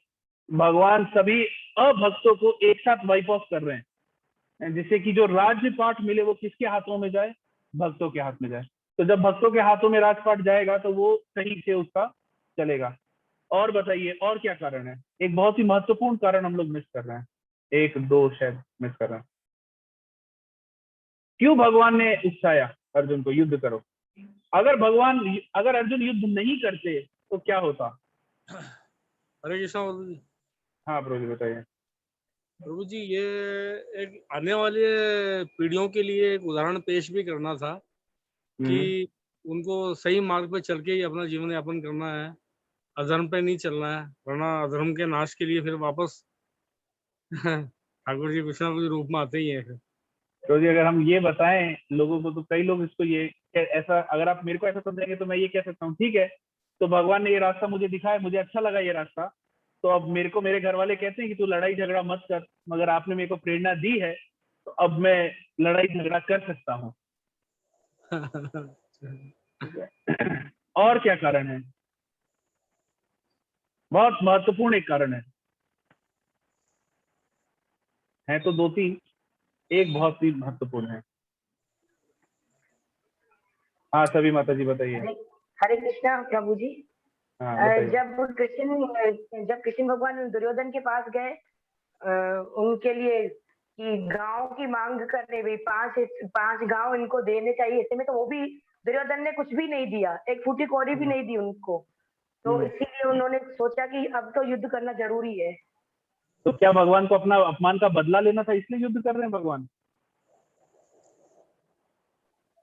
भगवान सभी अभक्तों को एक साथ वाइप ऑफ कर रहे हैं, जिससे कि जो राज्य पाठ मिले वो किसके हाथों में जाए, भक्तों के हाथ में जाए। तो जब भक्तों के हाथों में राजपाट जाएगा तो वो सही से उसका चलेगा। और बताइए और क्या कारण है? एक बहुत ही महत्वपूर्ण कारण हम लोग मिस कर रहे हैं, 1-2 शायद मिस कर रहे हैं। क्यों भगवान ने उकसाया अर्जुन को युद्ध करो? अगर अर्जुन युद्ध नहीं करते तो क्या होता? हरे कृष्णा प्रभु जी। हाँ प्रभु जी बताइए। प्रभु जी, ये एक आने वाले पीढ़ियों के लिए एक उदाहरण पेश भी करना था कि उनको सही मार्ग पे चल के ही अपना जीवन यापन करना है, अधर्म पे नहीं चलना है, वरना अधर्म के नाश के लिए फिर वापस ठाकुर जी कृष्णा के रूप में आते ही है। तो जी अगर हम ये बताएं लोगों को तो कई लोग इसको ये ऐसा, अगर आप मेरे को ऐसा समझेंगे तो मैं ये कह सकता हूँ ठीक है, तो भगवान ने ये रास्ता मुझे दिखाया, मुझे अच्छा लगा ये रास्ता, तो अब मेरे को मेरे घर वाले कहते हैं कि तू लड़ाई झगड़ा मत कर, मगर आपने मेरे को प्रेरणा दी है तो अब मैं लड़ाई झगड़ा कर सकता हूँ। और क्या कारण है? बहुत महत्वपूर्ण एक कारण है तो 2-3, एक बहुत ही महत्वपूर्ण है। हाँ सभी माता जी बताइए। हरे कृष्णा प्रभु जी। जब कृष्ण भगवान दुर्योधन के पास गए उनके लिए कि गांव की मांग करने हुई, 5 गांव इनको देने चाहिए, ऐसे में तो वो भी दुर्योधन ने कुछ भी नहीं दिया, एक फूटी कौड़ी भी नहीं दी उनको, तो इसीलिए उन्होंने सोचा कि अब तो युद्ध करना जरूरी है। तो क्या भगवान को अपना अपमान का बदला लेना था इसलिए युद्ध कर रहे हैं भगवान?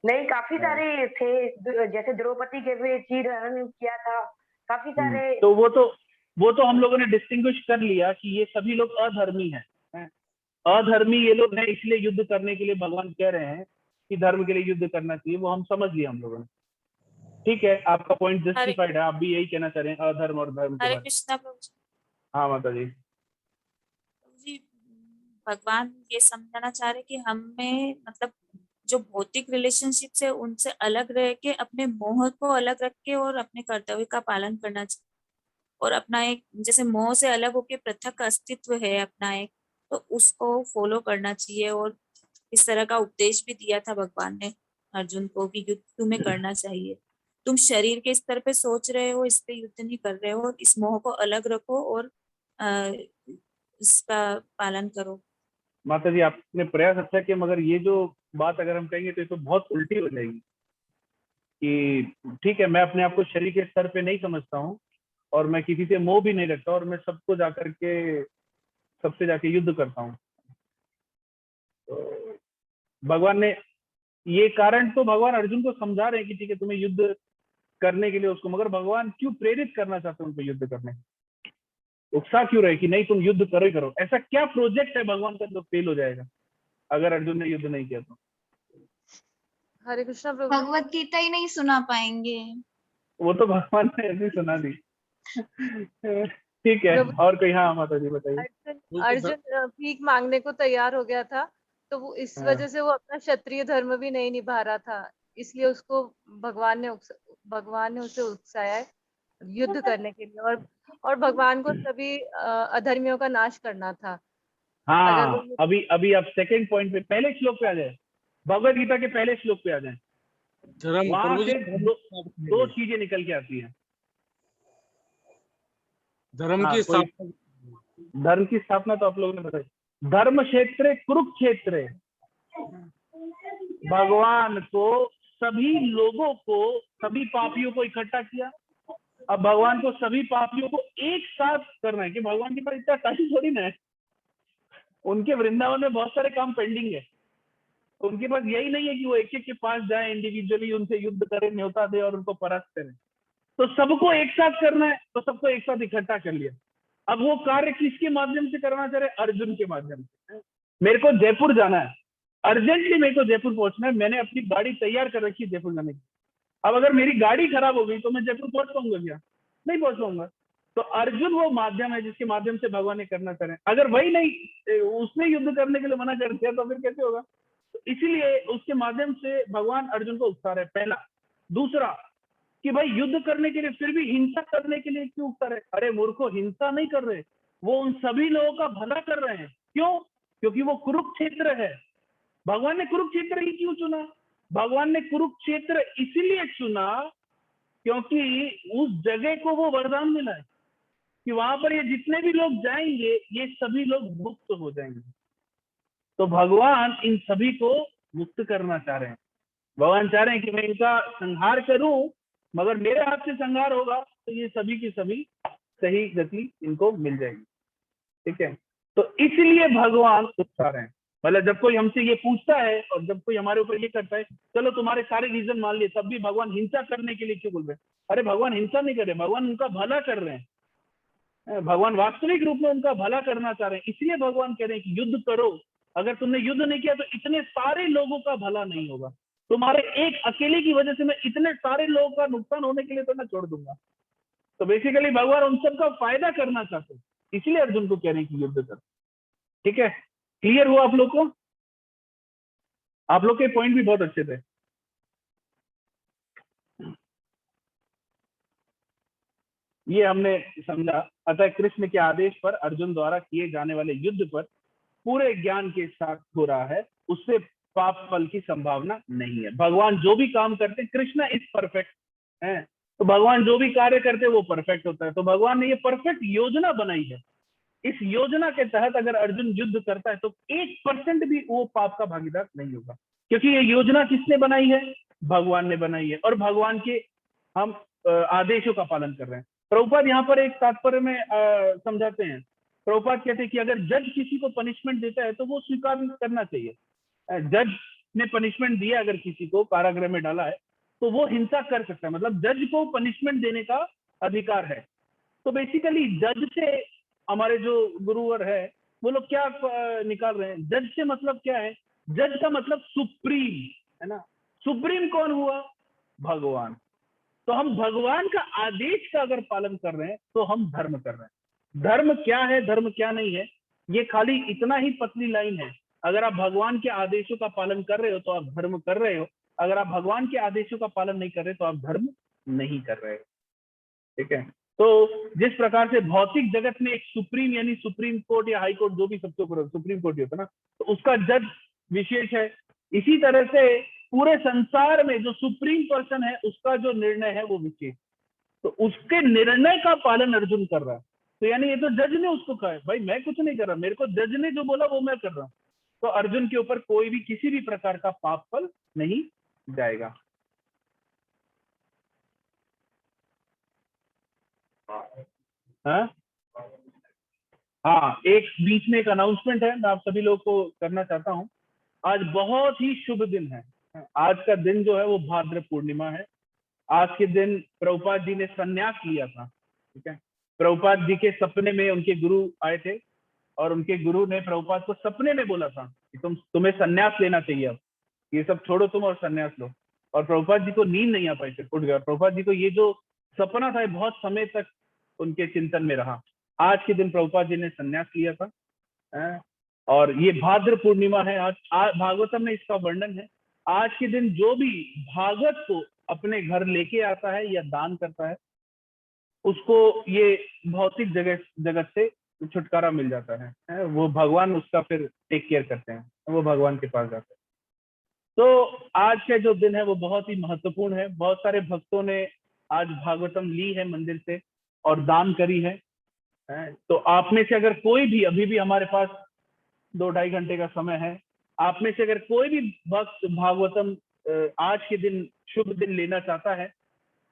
नहीं, काफी सारे थे, जैसे द्रौपदी के भी चीरहरण किया था, काफी सारे। तो वो तो हम लोगों ने डिस्टिंग्विश कर लिया कि ये सभी लोग अधर्मी हैं, अधर्मी ये लोग हैं, इसलिए युद्ध करने के लिए भगवान कह रहे हैं कि धर्म के लिए युद्ध करना चाहिए, वो हम समझ लिया हम लोगों ने। ठीक है, आपका पॉइंट जस्टिफाइड है, आप भी यही कहना चाह रहे हैं अधर्म और धर्म के बारे में। हाँ माता जी। भगवान ये समझाना चाह रहे कि हमें मतलब जो भौतिक रिलेशनशिप है उनसे अलग रह के अपने मोह को अलग रख के और अपने कर्तव्य का पालन करना चाहिए, और अपना एक जैसे मोह से अलग होके पृथक अस्तित्व है अपना एक, तो उसको फॉलो करना चाहिए। और इस तरह का उपदेश भी दिया था भगवान ने अर्जुन को कि युद्ध तुम्हें करना चाहिए, तुम शरीर के स्तर पे सोच रहे हो इसलिए युद्ध नहीं कर रहे हो, इस मोह को अलग रखो और इसका पालन करो। माता जी आपने प्रयास अच्छा किया, मगर ये जो बात अगर हम कहेंगे तो ये तो बहुत उल्टी हो जाएगी कि ठीक है मैं अपने आप को शरीर के स्तर पे नहीं समझता हूँ और मैं किसी से मोह भी नहीं रखता और मैं सबको जाकर के सबसे जाके युद्ध करता हूँ। तो भगवान ने ये कारण तो भगवान अर्जुन को समझा रहे हैं कि ठीक है तुम्हें युद्ध करने के लिए उसको, मगर भगवान क्यों प्रेरित करना चाहते हैं उनको युद्ध करने, उत्साह क्यों रहे कि नहीं तुम युद्ध करो ही करो? ऐसा क्या प्रोजेक्ट है भगवान का जो फेल हो जाएगा अगर अर्जुन ने युद्ध नहीं किया तो? हरे कृष्णा प्रभु। भगवत गीता ही नहीं सुना पाएंगे। वो तो भगवान ने ऐसी सुना दी। ठीक है, और कोई? हाँ माता जी बताइए। अर्जुन भीख मांगने को तैयार हो गया था, तो वो इस हाँ। वजह से वो अपना क्षत्रिय धर्म भी नहीं निभा रहा था, इसलिए उसको भगवान ने उसे उकसाया है युद्ध करने के लिए, और भगवान को सभी अधर्मियों का नाश करना था। अगर हाँ, वो अभी आप सेकंड पॉइंट पे, पहले श्लोक पे आ जाए, भगवत गीता के पहले श्लोक पे आ जाए। वहां से दो चीजें निकल के आती हैं। धर्म की स्थापना, धर्म की स्थापना तो आप लोगों ने बताई। धर्म क्षेत्र कुरुक्षेत्र, भगवान को सभी लोगों को, सभी पापियों को इकट्ठा किया। अब भगवान को सभी पापियों को एक साथ करना है कि भगवान के पास इतना टाइम थोड़ी ना है, उनके वृंदावन में बहुत सारे काम पेंडिंग है। उनके पास यही नहीं है कि वो एक एक के पास जाए, इंडिविजुअली उनसे युद्ध करें, न्योता दे और उनको परास्त करें। तो सबको एक साथ करना है, तो सबको एक साथ इकट्ठा कर लिया। अब वो कार्य किसके माध्यम से करना चाह रहे? अर्जुन के माध्यम से। मेरे को जयपुर जाना है, अर्जेंटली मेरे को जयपुर पहुंचना है, मैंने अपनी गाड़ी तैयार कर रखी है जयपुर जाने की। अब अगर मेरी गाड़ी खराब हो गई तो मैं जयपुर पहुंच पाऊंगा क्या? नहीं पहुंच पाऊंगा। तो अर्जुन वो माध्यम है जिसके माध्यम से भगवान ने करना चाह रहे हैं। अगर वही नहीं, उसने युद्ध करने के लिए मना कर दिया तो फिर कैसे होगा? तो इसीलिए उसके माध्यम से भगवान अर्जुन को उकसा रहे, पहला। दूसरा कि भाई युद्ध करने के लिए फिर भी हिंसा करने के लिए क्यों उकसा रहे? अरे मूर्खो, हिंसा नहीं कर रहे, वो उन सभी लोगों का भला कर रहे हैं। क्यों? क्योंकि वो कुरुक्षेत्र है। भगवान ने कुरुक्षेत्र ही क्यों चुना? भगवान ने कुरुक्षेत्र इसलिए चुना क्योंकि उस जगह को वो वरदान मिला है कि वहां पर ये जितने भी लोग जाएंगे ये सभी लोग मुक्त हो जाएंगे। तो भगवान इन सभी को मुक्त करना चाह रहे हैं। भगवान चाह रहे हैं कि मैं इनका संहार करूं, मगर मेरे हाथ से संहार होगा तो ये सभी की सभी सही गति इनको मिल जाएगी। ठीक है, तो इसलिए भगवान उकसा रहे हैं। मतलब जब कोई हमसे ये पूछता है और जब कोई हमारे ऊपर ये करता है, चलो तुम्हारे सारे रीजन मान लिए, तब भी भगवान हिंसा करने के लिए क्यों बोल रहे हैं? अरे भगवान हिंसा नहीं कर रहे, भगवान उनका भला कर रहे हैं। भगवान वास्तविक रूप में उनका भला करना चाह रहे हैं। इसलिए भगवान कह रहे हैं कि युद्ध करो। अगर तुमने युद्ध नहीं किया तो इतने सारे लोगों का भला नहीं होगा। तुम्हारे एक अकेले की वजह से मैं इतने सारे लोगों का नुकसान होने के लिए तो मैं छोड़ दूंगा। तो बेसिकली भगवान उन सबका फायदा करना चाहते हैं, इसलिए अर्जुन को कह रहे हैं कि युद्ध कर। ठीक है, क्लियर हुआ आप लोग को? आप लोग के पॉइंट भी बहुत अच्छे थे। ये हमने समझा। अतः कृष्ण के आदेश पर अर्जुन द्वारा किए जाने वाले युद्ध पर पूरे ज्ञान के साथ हो रहा है, उससे पाप फल की संभावना नहीं है। भगवान जो भी काम करते हैं, कृष्ण इज परफेक्ट है, तो भगवान जो भी कार्य करते हैं वो परफेक्ट होता है। तो भगवान ने ये परफेक्ट योजना बनाई है। इस योजना के तहत अगर अर्जुन युद्ध करता है तो 1% भी वो पाप का भागीदार नहीं होगा, क्योंकि ये योजना किसने बनाई है? भगवान ने बनाई है, और भगवान के हम आदेशों का पालन कर रहे हैं। प्रभुपाद यहाँ पर एक तात्पर्य में समझाते हैं। प्रभुपाद कहते हैं कि अगर जज किसी को पनिशमेंट देता है तो वो स्वीकार करना चाहिए। जज ने पनिशमेंट दिया, अगर किसी को कारागृह में डाला है तो वो हिंसा कर सकता है, मतलब जज को पनिशमेंट देने का अधिकार है। तो बेसिकली जज से हमारे जो गुरुवर है वो लोग क्या निकाल रहे हैं? जज से मतलब क्या है? जज का मतलब सुप्रीम है ना। सुप्रीम कौन हुआ? भगवान। तो हम भगवान का आदेश का अगर पालन कर रहे हैं तो हम धर्म कर रहे हैं। धर्म क्या है, धर्म क्या नहीं है, ये खाली इतना ही पतली लाइन है। अगर आप भगवान के आदेशों का पालन कर रहे हो तो आप धर्म कर रहे हो, अगर आप भगवान के आदेशों का पालन नहीं कर रहे तो आप धर्म नहीं कर रहे हो। ठीक है, तो जिस प्रकार से भौतिक जगत में एक सुप्रीम यानी सुप्रीम कोर्ट या हाई कोर्ट, जो भी सबसे ऊपर सुप्रीम कोर्ट ही होता है ना, तो उसका जज विशेष है। इसी तरह से पूरे संसार में जो सुप्रीम पर्सन है उसका जो निर्णय है वो विशेष, तो उसके निर्णय का पालन अर्जुन कर रहा है। तो यानी ये तो जज ने उसको कहा है, भाई मैं कुछ नहीं कर रहा, मेरे को जज ने जो बोला वो मैं कर रहा हूं। तो अर्जुन के ऊपर कोई भी किसी भी प्रकार का पाप फल नहीं जाएगा। हाँ हाँ, एक बीच में एक अनाउंसमेंट है, मैं आप सभी लोग को करना चाहता हूँ। आज बहुत ही शुभ दिन है। आज का दिन जो है वो भाद्र पूर्णिमा है। आज के दिन प्रभुपाद जी ने संन्यास लिया था। ठीक है, प्रभुपाद जी के सपने में उनके गुरु आए थे और उनके गुरु ने प्रभुपाद को सपने में बोला था कि तुम्हें संन्यास लेना चाहिए, अब ये सब छोड़ो तुम और संन्यास लो। और प्रभुपाद जी को नींद नहीं आ पाई, फिर उठ गया। प्रभुपाद जी को ये जो सपना था बहुत समय तक उनके चिंतन में रहा। आज के दिन प्रभुपाद जी ने संन्यास लिया था। और ये भाद्र पूर्णिमा है। आज भागवतम में इसका वर्णन है। आज के दिन जो भी भागवत को अपने घर लेके आता है या दान करता है, उसको ये भौतिक जगत से छुटकारा मिल जाता है। वो भगवान उसका फिर टेक केयर करते हैं, वो भगवान के पास जाते हैं। तो आज का जो दिन है वो बहुत ही महत्वपूर्ण है। बहुत सारे भक्तों ने आज भागवतम ली है मंदिर से और दान करी है। तो आप में से अगर कोई भी, अभी भी हमारे पास 2-2.5 घंटे का समय है, आप में से अगर कोई भी भक्त भागवतम आज के दिन शुभ दिन लेना चाहता है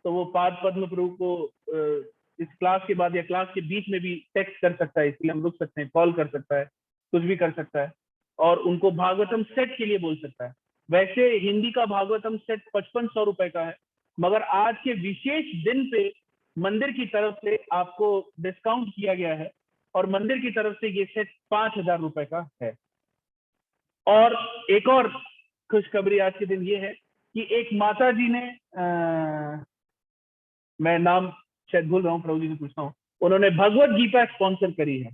तो वो पाद पद्म प्रभु को इस क्लास के बाद या क्लास के बीच में भी टेक्स्ट कर सकता है, इसलिए हम रुक सकते हैं, कॉल कर सकता है, कुछ भी कर सकता है और उनको भागवतम सेट के लिए बोल सकता है। वैसे हिंदी का भागवतम सेट 5500 रुपए का है, मगर आज के विशेष दिन पे मंदिर की तरफ से आपको डिस्काउंट किया गया है और मंदिर की तरफ से ये सेट 5000 रुपए का है। और एक और खुशखबरी आज के दिन ये है कि एक माता जी ने मैं नाम शायद भूल रहा हूँ, प्रभु जी से पूछता हूँ, उन्होंने भगवत गीता स्पॉन्सर करी है।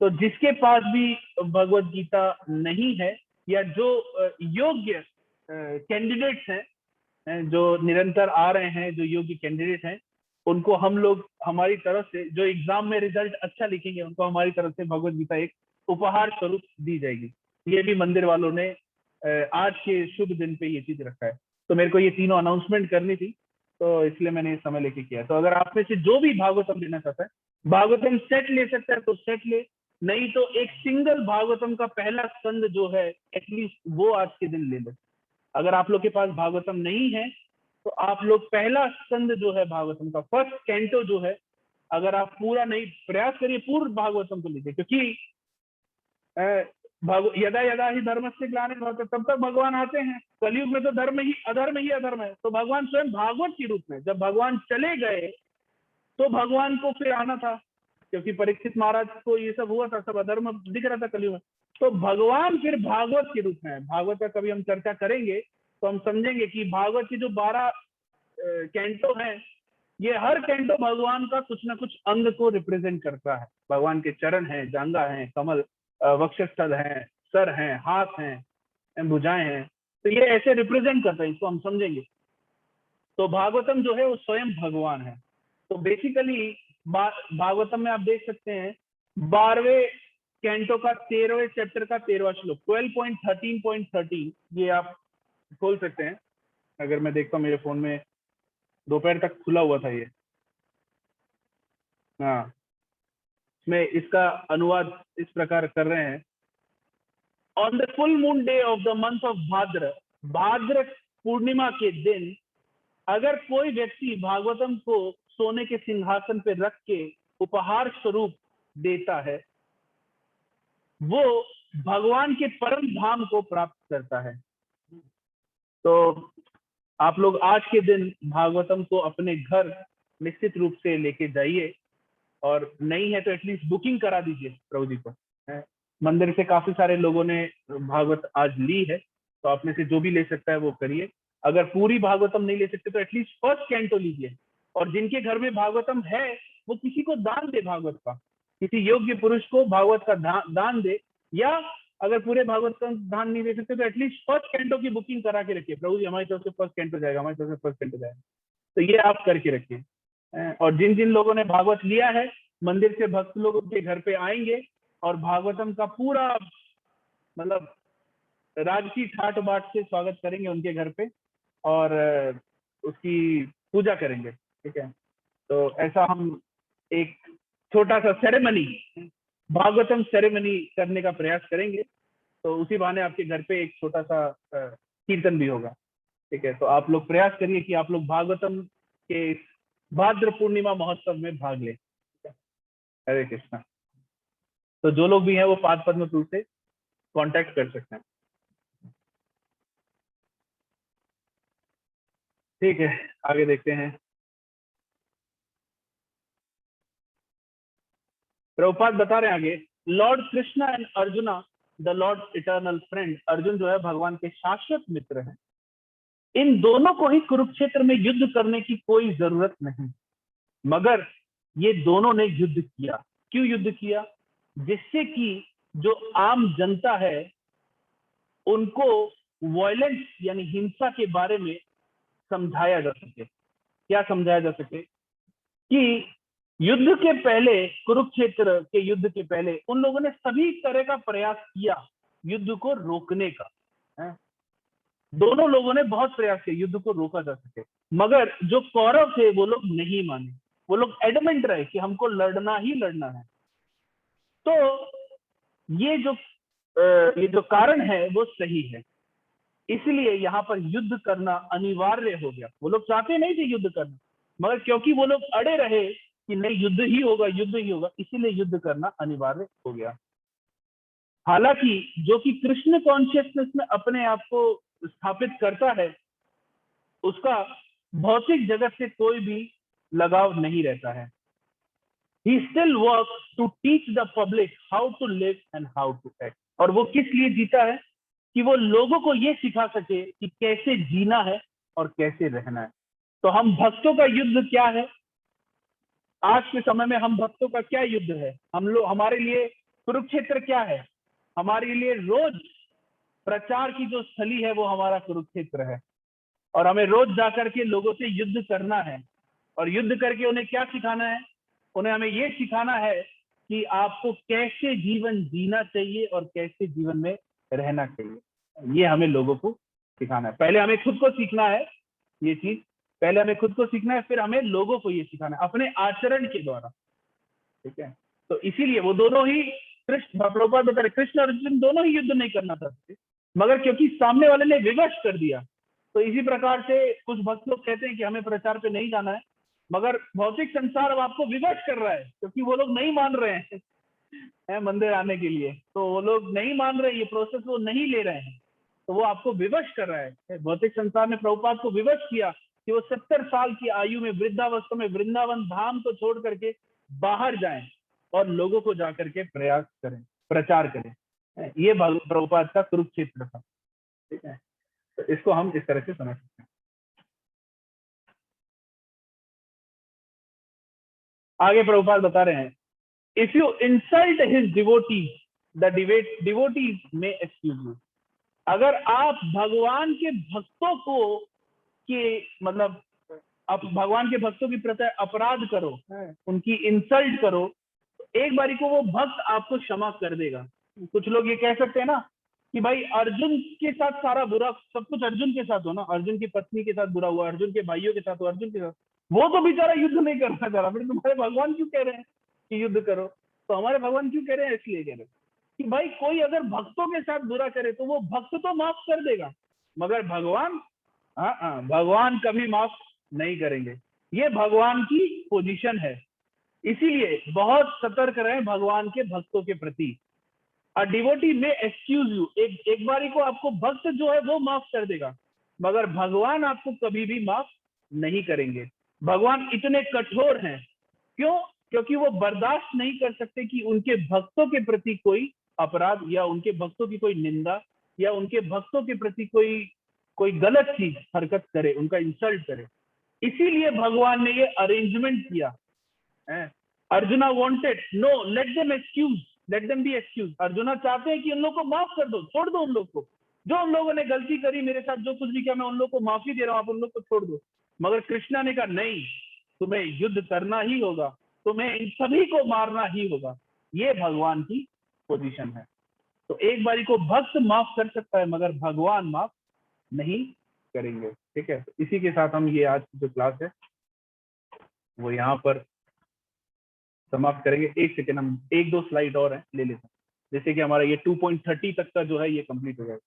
तो जिसके पास भी भगवत गीता नहीं है या जो योग्य कैंडिडेट्स हैं, जो निरंतर आ रहे हैं, जो योग्य कैंडिडेट हैं, उनको हम लोग हमारी तरफ से, जो एग्जाम में रिजल्ट अच्छा लिखेंगे, उनको हमारी तरफ से भगवत गीता एक उपहार स्वरूप दी जाएगी। ये भी मंदिर वालों ने आज के शुभ दिन पे ये चीज रखा है। तो मेरे को ये तीनों अनाउंसमेंट करनी थी, तो इसलिए मैंने ये समय लेके किया। तो अगर आप में से जो भी भागवतम लेना चाहता है, भागवतम सेट ले सकता है तो सेट ले, नहीं तो एक सिंगल भागवतम का पहला स्कंद जो है एटलीस्ट वो आज के दिन ले ले। अगर आप लोग के पास भागवतम नहीं है तो आप लोग पहला स्कंद जो है भागवतम का, फर्स्ट कैंटो जो है, अगर आप पूरा नहीं, प्रयास करिए पूर्ण भागवतम को लीजिए, क्योंकि यदा यदा ही धर्म से ग्लानिर्भवति, तब तक भगवान आते हैं। कलयुग में तो धर्म ही अधर्म है, तो भगवान स्वयं भागवत के रूप में, जब भगवान चले गए तो भगवान को फिर आना था, क्योंकि परीक्षित महाराज को ये सब हुआ था, सब अधर्म दिख रहा था कलयुग में। तो भगवान फिर भागवत के रूप में है। भागवत का कभी हम चर्चा करेंगे तो हम समझेंगे कि भागवत की जो 12 कैंटो हैं, ये हर कैंटो भगवान का कुछ ना कुछ अंग को रिप्रेजेंट करता है। भगवान के चरण हैं, जांघा हैं, कमल, वक्षस्थल हैं, सर हैं, हाथ हैं, भुजाएं हैं, तो ये ऐसे रिप्रेजेंट करता है, इसको हम समझेंगे। तो भागवतम जो है वो स्वयं भगवान है। तो बेसिकली भागवतम में आप देख सकते हैं 12वें कैंटो का 13वें चैप्टर का 13वां श्लोक 12.13.13, ये आप खोल सकते हैं। अगर मैं देखता हूँ मेरे फोन में दोपहर तक खुला हुआ था ये, हाँ, मैं इसका अनुवाद इस प्रकार कर रहे हैं। On the full moon day of the month of Bhadra, Bhadra Purnima के दिन अगर कोई व्यक्ति भागवतम को सोने के सिंहासन पे रख के उपहार स्वरूप देता है, वो भगवान के परम धाम को प्राप्त करता है। तो आप लोग आज के दिन भागवतम को अपने घर निश्चित रूप से लेके जाइए, और नहीं है तो एटलीस्ट बुकिंग करा दीजिए प्रभु जी को। मंदिर से काफी सारे लोगों ने भागवत आज ली है, तो आप में से जो भी ले सकता है वो करिए। अगर पूरी भागवतम नहीं ले सकते तो एटलीस्ट फर्स्ट कैंटो लीजिए, और जिनके घर में भागवतम है वो किसी को दान दे, भागवत का किसी योग्य पुरुष को भागवत का दान दे, या अगर पूरे भागवत का दान नहीं दे सकते तो एटलीस्ट फर्स्ट कैंटो की बुकिंग करा के रखिए। प्रभु जी हमारी तरफ से फर्स्ट कैंटो जाएगा, हमारी तरफ से फर्स्ट कैंटो जाएगा, तो ये आप करके रखिए। और जिन जिन लोगों ने भागवत लिया है, मंदिर से भक्त लोग उनके घर पे आएंगे और भागवतम का पूरा मतलब राजसी ठाट बाट से स्वागत करेंगे उनके घर पे, और उसकी पूजा करेंगे। ठीक है, तो ऐसा हम एक छोटा सा सेरेमनी, भागवतम सेरेमनी करने का प्रयास करेंगे। तो उसी बहाने आपके घर पे एक छोटा सा कीर्तन भी होगा। ठीक है, तो आप लोग प्रयास करिए कि आप लोग भागवतम के भाद्र पूर्णिमा महोत्सव में भाग ले। हरे कृष्णा। तो जो लोग भी हैं वो पाद पद्म टूल से कांटेक्ट कर सकते हैं। ठीक है, आगे देखते हैं। प्रभुपाद बता रहे हैं आगे, Lord Krishna and arjuna the Lord eternal friend. Arjun जो है भगवान के शाश्वत मित्र हैं। इन दोनों को ही कुरुक्षेत्र में युद्ध करने की कोई जरूरत नहीं, मगर ये दोनों ने युद्ध किया। क्यों युद्ध किया? जिससे कि जो आम जनता है उनको वायलेंस यानी हिंसा के बारे में समझाया जा सके। क्या समझाया जा सके? कि युद्ध के पहले, कुरुक्षेत्र के युद्ध के पहले उन लोगों ने सभी तरह का प्रयास किया युद्ध को रोकने का, है? दोनों लोगों ने बहुत प्रयास किया युद्ध को रोका जा सके, मगर जो कौरव थे वो लोग नहीं माने। वो लोग एडमेंट रहे कि हमको लड़ना ही लड़ना है। तो ये जो कारण है वो सही है, इसलिए यहाँ पर युद्ध करना अनिवार्य हो गया। वो लोग चाहते नहीं थे युद्ध करना, मगर क्योंकि वो लोग अड़े रहे कि नहीं युद्ध ही होगा, युद्ध ही होगा, इसीलिए युद्ध करना अनिवार्य हो गया। हालांकि जो कि कृष्ण कॉन्शियसनेस में अपने आप को स्थापित करता है उसका भौतिक जगत से कोई भी लगाव नहीं रहता है। He still works to teach the public how to live and how to act। और वो किस लिए जीता है? कि वो लोगों को ये सिखा सके कि कैसे जीना है और कैसे रहना है। तो हम भक्तों का युद्ध क्या है? आज के समय में हम भक्तों का क्या युद्ध है? हमारे लिए कुरुक्षेत्र क्या है? हमारे लिए रोज प्रचार की जो स्थली है वो हमारा कुरुक्षेत्र है, और हमें रोज जाकर के लोगों से युद्ध करना है। और युद्ध करके उन्हें क्या सिखाना है? उन्हें हमें ये सिखाना है कि आपको कैसे जीवन जीना चाहिए और कैसे जीवन में रहना चाहिए। ये हमें लोगों को सिखाना है। पहले हमें खुद को सीखना है ये चीज, पहले हमें खुद को सीखना है, फिर हमें लोगों को ये सिखाना है अपने आचरण के द्वारा। ठीक है, तो इसीलिए वो दोनों ही प्रभुपाद बता रहे कृष्ण और अर्जुन दोनों ही युद्ध नहीं करना चाहते, मगर क्योंकि सामने वाले ने विवश कर दिया। तो इसी प्रकार से कुछ भक्त लोग कहते हैं कि हमें प्रचार पे नहीं जाना है, मगर भौतिक संसार अब आपको विवश कर रहा है क्योंकि वो लोग नहीं मान रहे हैं मंदिर आने के लिए। तो वो लोग नहीं मान रहे, ये प्रोसेस वो नहीं ले रहे हैं, तो वो आपको विवश कर रहा है। भौतिक संसार ने प्रभुपाद को विवश किया कि वो 70 साल की आयु में वृद्धावस्था में वृंदावन धाम को छोड़ करके बाहर जाएं और लोगों को जाकर के प्रयास करें, प्रचार करें। ये प्रभुपाद का कुरुक्षेत्र था। ठीक है, तो इसको हम इस तरह से समझ सकते हैं। आगे प्रभुपाद बता रहे हैं, if you insult his devotees the devotees में एक्सक्यूज यू। अगर आप भगवान के भक्तों को मतलब आप भगवान के भक्तों की प्रति अपराध करो, उनकी इंसल्ट करो, तो एक बारी को वो भक्त आपको क्षमा कर देगा। कुछ लोग ये कह सकते हैं ना कि भाई अर्जुन के साथ सारा बुरा, सब कुछ अर्जुन के साथ हो ना, अर्जुन की पत्नी के साथ बुरा हुआ, अर्जुन के भाइयों के साथ हुआ, अर्जुन के साथ, वो तो बेचारा युद्ध नहीं करना चाह रहा, फिर तुम्हारे भगवान क्यों कह रहे हैं कि युद्ध करो? तो हमारे भगवान क्यों कह रहे हैं? इसलिए कह रहे हैं कि भाई कोई अगर भक्तों के साथ बुरा करे तो वो भक्त तो माफ कर देगा, मगर भगवान भगवान कभी माफ नहीं करेंगे। ये भगवान की पोजीशन है, इसीलिए बहुत सतर्क रहें भगवान के भक्तों के प्रति। अ डिवोटी में एक्सक्यूज यू, एक बारी को आपको भक्त जो है वो माफ कर देगा, मगर भगवान आपको कभी भी माफ नहीं करेंगे। भगवान इतने कठोर हैं, क्यों? क्योंकि वो बर्दाश्त नहीं कर सकते कि उनके भक्तों के प्रति कोई अपराध या उनके भक्तों की कोई निंदा या उनके भक्तों के प्रति कोई गलत चीज हरकत करे, उनका इंसल्ट करे। इसीलिए भगवान ने ये अरेंजमेंट किया। Arjuna wanted no let them excuse, let them be excuse. Arjuna चाहते हैं कि उन लोगों को माफ कर दो, छोड़ दो उन लोग को, जो उन लोगों ने गलती करी मेरे साथ, जो कुछ भी किया, मैं उन लोग को माफी दे रहा हूं, आप उन लोग को छोड़ दो। मगर कृष्णा ने कहा नहीं, तुम्हें युद्ध करना ही होगा, तुम्हें इन सभी को मारना ही होगा। ये भगवान की पोजीशन है। तो एक बारी को भक्त माफ कर सकता है, मगर भगवान माफ नहीं करेंगे। ठीक है, तो इसी के साथ हम ये आज की जो क्लास है वो यहाँ पर समाप्त करेंगे। एक सेकेंड, हम 1-2 स्लाइड और हैं, ले लेते हैं, जैसे कि हमारा ये 2.30 तक का जो है ये कंप्लीट हो जाएगा।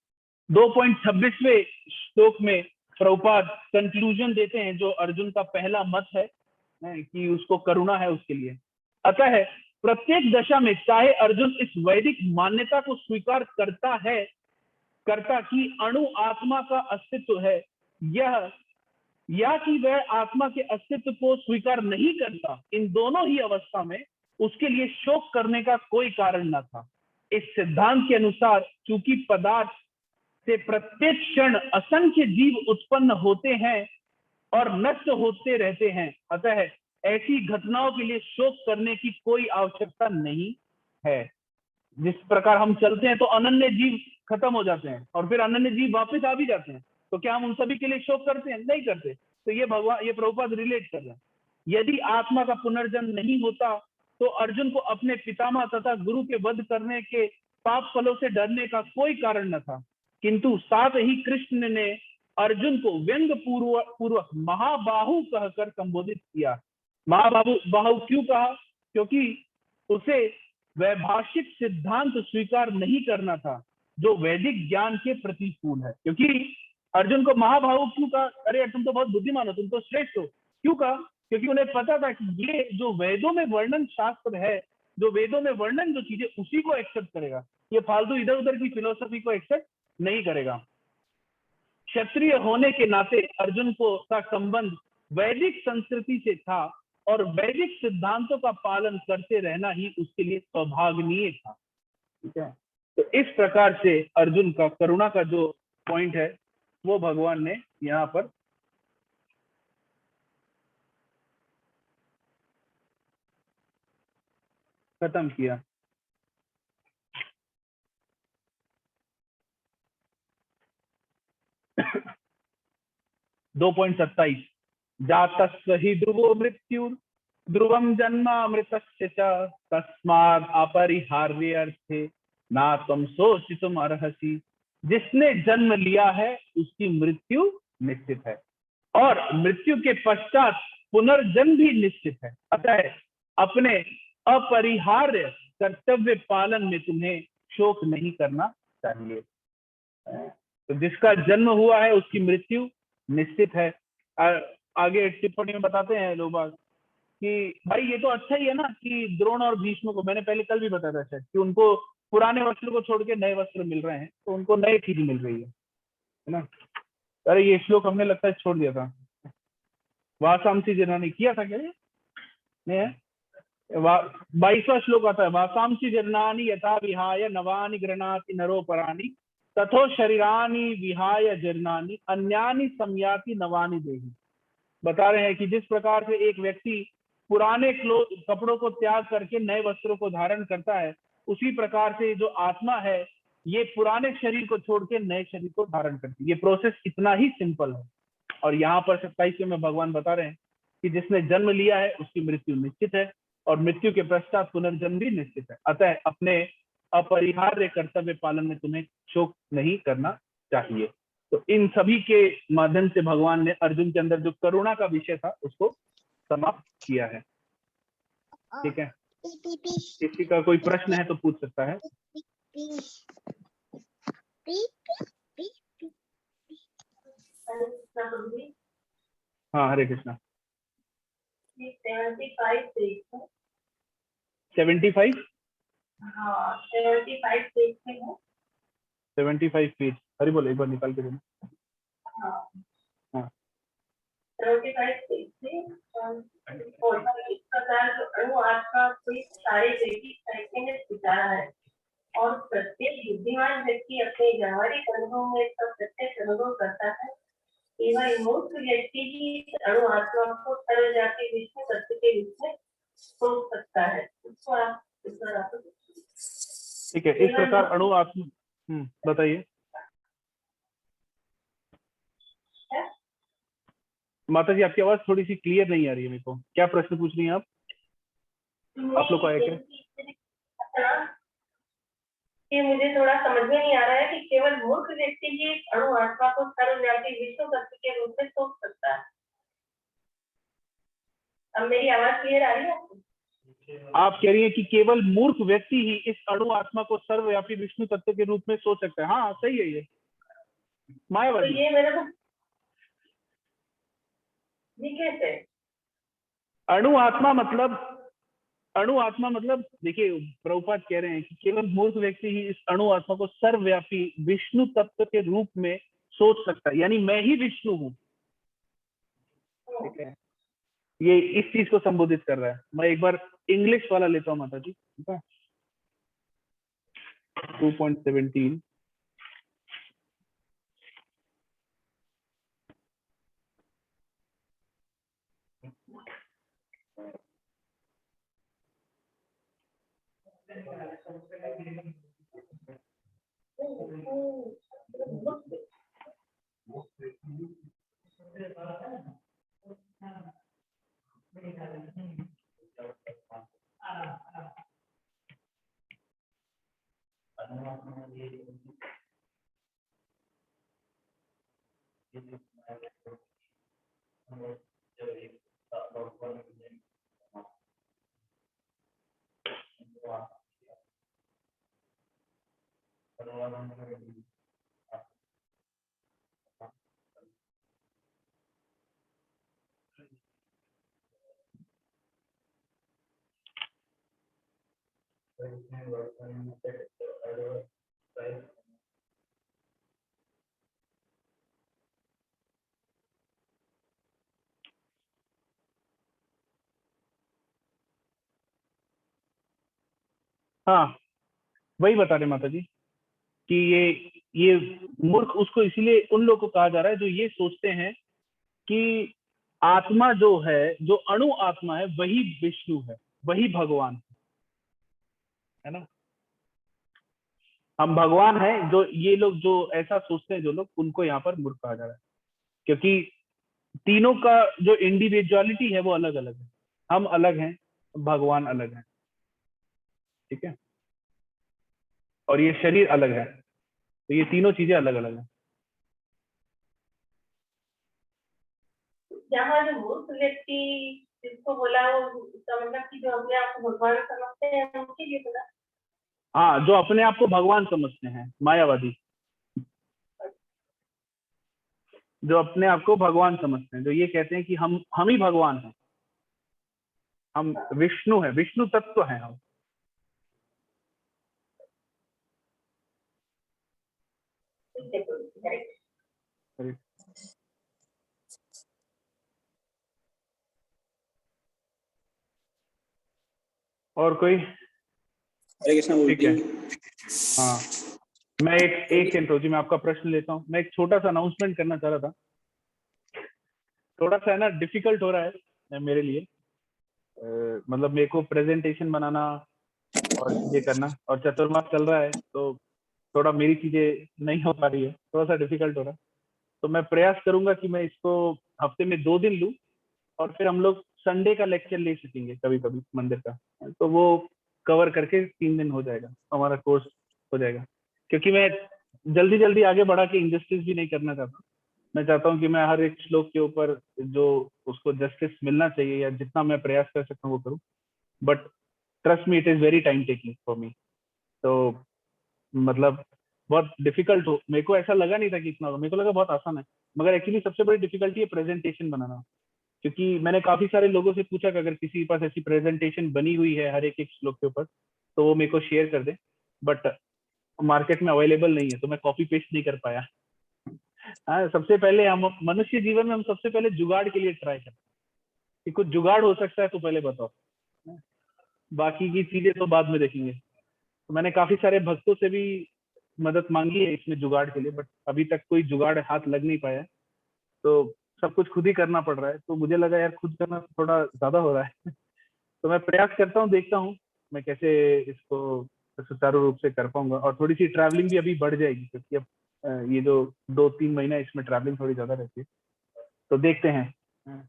2.26वें श्लोक में प्रभुपाद कंक्लूजन देते हैं जो अर्जुन का पहला मत है कि उसको करुणा है उसके लिए। अतः प्रत्येक दशा में चाहे अर्जुन इस वैदिक मान्यता को स्वीकार करता कि अणु आत्मा का अस्तित्व है, यह या कि वह आत्मा के अस्तित्व को स्वीकार नहीं करता, इन दोनों ही अवस्था में उसके लिए शोक करने का कोई कारण न था। इस सिद्धांत के अनुसार चूंकि पदार्थ से प्रत्येक क्षण असंख्य जीव उत्पन्न होते हैं और नष्ट होते रहते हैं, अतः ऐसी घटनाओं के लिए शोक करने की कोई आवश्यकता नहीं है। जिस प्रकार हम चलते हैं तो अनन्य जीव खत्म हो जाते हैं और फिर अनन्य जीव वापस आ भी जाते हैं, तो क्या हम उन सभी के लिए शोक करते हैं? नहीं करते। तो ये प्रभुपाद रिलेट कर रहे हैं। यदि आत्मा का पुनर्जन्म नहीं होता तो अर्जुन को अपने पितामह तथा गुरु के वध करने के पाप फलों से डरने का कोई कारण न था, किंतु साथ ही कृष्ण ने अर्जुन को व्यंग पूर्वक महाबाहु कहकर संबोधित किया। महाबाहु क्यों कहा? क्योंकि उसे वैभाषिक सिद्धांत स्वीकार नहीं करना था जो वैदिक ज्ञान के प्रतिकूल है। क्योंकि अर्जुन को महाबाहु क्यों कहा? अरे तुम तो बहुत बुद्धिमान हो, तुम तो श्रेष्ठ हो। क्यों कहा? क्योंकि उन्हें पता था कि ये जो वेदों में वर्णन शास्त्र है, जो वेदों में वर्णन जो चीजें, उसी को एक्सेप्ट करेगा, ये फालतू इधर उधर की फिलोसफी को एक्सेप्ट नहीं करेगा। क्षत्रिय होने के नाते अर्जुन का संबंध वैदिक संस्कृति से था और वैदिक सिद्धांतों का पालन करते रहना ही उसके लिए सौभाग्यनीय था। ठीक है, तो इस प्रकार से अर्जुन का करुणा का जो पॉइंट है वो भगवान ने यहाँ पर खत्म किया। 2.27 जातस्य हि ध्रुवो मृत्यु ध्रुवम जन्मामृतस्य च तस्माद् अपरिहार्यर्थे ना त्वं शोचितुम् अर्हसि। जिसने जन्म लिया है उसकी मृत्यु निश्चित है और मृत्यु के पश्चात पुनर्जन्म भी निश्चित है। अतः अपने अपरिहार्य कर्तव्य पालन में तुम्हें शोक नहीं करना चाहिए। तो जिसका जन्म हुआ है उसकी मृत्यु निश्चित है। आगे टिप्पणी में बताते हैं लोग कि भाई ये तो अच्छा ही है ना कि द्रोण और भीष्म को, मैंने पहले कल भी बताया था शायद, कि उनको पुराने वस्त्र को छोड़ के नए वस्त्र मिल रहे हैं, तो उनको नई चीज मिल रही है ना। अरे ये श्लोक हमने लगता है छोड़ दिया था, वासांसी जनानी किया था क्या? ये नहीं है, 22वां श्लोक आता है, वासांसी जनानी यथा विहाय नवानि गृह्णाति नरोपराणि तथो शरीरानि विहाय जरनानि अन्यानि संयाति नवानि देहि। बता रहे हैं कि जिस प्रकार से एक व्यक्ति पुराने कपड़ों को त्याग करके नए वस्त्रों को धारण करता है, उसी प्रकार से जो आत्मा है ये पुराने शरीर को छोड़ के नए शरीर को धारण करती है। ये प्रोसेस इतना ही सिंपल है। और यहाँ पर 27वें में भगवान बता रहे हैं कि जिसने जन्म लिया है उसकी मृत्यु निश्चित है और मृत्यु के पश्चात पुनर्जन्म भी निश्चित है। अतः अपने अपरिहार्य कर्तव्य पालन में तुम्हें शोक नहीं करना चाहिए। तो इन सभी के माध्यम से भगवान ने अर्जुन के अंदर जो करुणा का विषय था उसको समाप्त किया है। ठीक है, किसी का कोई प्रश्न है तो पूछ सकता है। हाँ, हरे कृष्णा। 75 हाँ 75 देखते हैं। 75 पेज, हरी बोलो एक बार निकाल के देना। हाँ 75 देखते और इस प्रकार जो अणु आत्मा कोई सारे वैदिक साहित्य में विचारा है और प्रत्येक बुद्धिमान व्यक्ति अपने व्यावहारिक अनुभव में इसका प्रत्यक्ष अनुभव करता है। केवल मूर्ख व्यक्ति ही अणु आत्मा को सर्व जाति विष्णु तत्व के रूप में सोच सकता है। उसको आप ठीक है, इस प्रकार अणु आत्मा, बताइए माता जी, आपकी आवाज थोड़ी सी क्लियर नहीं आ रही है मेरे को। क्या प्रश्न पूछ रही हैं आप लोग को आया क्या? कि मुझे थोड़ा समझ में नहीं आ रहा है कि केवल मूर्ख व्यक्ति ही अणु आत्मा को सर्वव्यापी विश्व तत्व के रूप में सोच सकता है। अब मेरी आवाज क्लियर आ रही है आपको? आप कह रही हैं कि केवल मूर्ख व्यक्ति ही इस अणु आत्मा को सर्वव्यापी विष्णु तत्व के रूप में सोच सकता है। हाँ सही है ये मायावादी। तो ये मेरे को कैसे? अणु आत्मा मतलब देखिए प्रभुपाद कह रहे हैं कि केवल मूर्ख व्यक्ति ही इस अणु आत्मा को सर्वव्यापी विष्णु तत्व के रूप में सोच सकता है, यानी मैं ही विष्णु हूँ। ठीक है, ये इस चीज को संबोधित कर रहा है। मैं एक बार इंग्लिश वाला लेता हूँ माता जी, ठीक है, 2.17। हाँ, वही बता रहे माता जी कि ये मूर्ख उसको इसीलिए उन लोगों को कहा जा रहा है जो ये सोचते हैं कि आत्मा जो है, जो अणु आत्मा है, वही विष्णु है, वही भगवान है ना। हम भगवान हैं, जो ये लोग जो ऐसा सोचते हैं, जो लोग, उनको यहाँ पर मूर्ख कहा जा रहा है, क्योंकि तीनों का जो इंडिविजुअलिटी है वो अलग अलग है। हम अलग हैं, भगवान अलग है, ठीक है, और ये शरीर अलग है, तो ये तीनों चीजें अलग अलग हैं। यहाँ जो मूर्ख व्यक्ति जिसको बोला वो उसका मतलब कि जो अपने आप को भगवान समझते हैं उनके लिए बोला। हाँ, जो अपने आप को भगवान समझते हैं, मायावादी, जो अपने आप को भगवान समझते हैं, जो ये कहते हैं कि हम ही भगवान हैं, हम विष्णु हैं, विष्णु तत्व हैं हम। और कोई? हरे कृष्णा। ठीक है, हाँ, मैं एक सेकंड जी, मैं आपका प्रश्न लेता हूँ। मैं एक छोटा सा अनाउंसमेंट करना चाह रहा था, थोड़ा सा है ना डिफिकल्ट हो रहा है मेरे लिए, मतलब मेरे को प्रेजेंटेशन बनाना और चीजें करना, और चतुर्मास चल रहा है तो थोड़ा मेरी चीजें नहीं हो पा रही है, थोड़ा सा डिफिकल्ट हो रहा है। तो मैं प्रयास करूंगा कि मैं इसको हफ्ते में 2 दिन लूं, और फिर हम लोग संडे का लेक्चर ले सकेंगे कभी कभी मंदिर का, तो वो कवर करके 3 दिन हो जाएगा, हमारा कोर्स हो जाएगा। क्योंकि मैं जल्दी जल्दी आगे बढ़ा के इंजस्टिस भी नहीं करना चाहता। मैं चाहता हूँ कि मैं हर एक श्लोक के ऊपर जो उसको जस्टिस मिलना चाहिए, या जितना मैं प्रयास कर सकता हूँ वो करूँ। But trust me, it is very time taking for me. तो मतलब बहुत डिफिकल्ट हो, मेरे को ऐसा लगा नहीं था कि इतना होगा, मेरे को लगा बहुत आसान है, मगर एक्चुअली सबसे बड़ी डिफिकल्टी है प्रेजेंटेशन बनाना। क्योंकि मैंने काफी सारे लोगों से पूछा कि अगर किसी के पास ऐसी प्रेजेंटेशन बनी हुई है हर एक श्लोक के ऊपर तो वो मेरे को शेयर कर दे, बट मार्केट में अवेलेबल नहीं है, तो मैं कॉपी पेस्ट नहीं कर पाया। हाँ, सबसे पहले हम मनुष्य जीवन में हम सबसे पहले जुगाड़ के लिए ट्राई करते हैं कि कुछ जुगाड़ हो सकता है तो पहले बताओ, बाकी की चीजें तो बाद में देखेंगे। तो मैंने काफी सारे भक्तों से भी मदद मांगी है इसमें जुगाड़ के लिए, बट अभी तक कोई जुगाड़ हाथ लग नहीं पाया, तो सब कुछ खुद ही करना पड़ रहा है। तो मुझे लगा यार खुद करना थोड़ा ज्यादा हो रहा है तो मैं प्रयास करता हूँ, देखता हूँ मैं कैसे इसको सुचारू रूप से कर पाऊंगा। और थोड़ी सी ट्रैवलिंग भी अभी बढ़ जाएगी, क्योंकि अब ये जो 2-3 महीना इसमें ट्रैवलिंग थोड़ी ज्यादा रहती है, तो देखते हैं।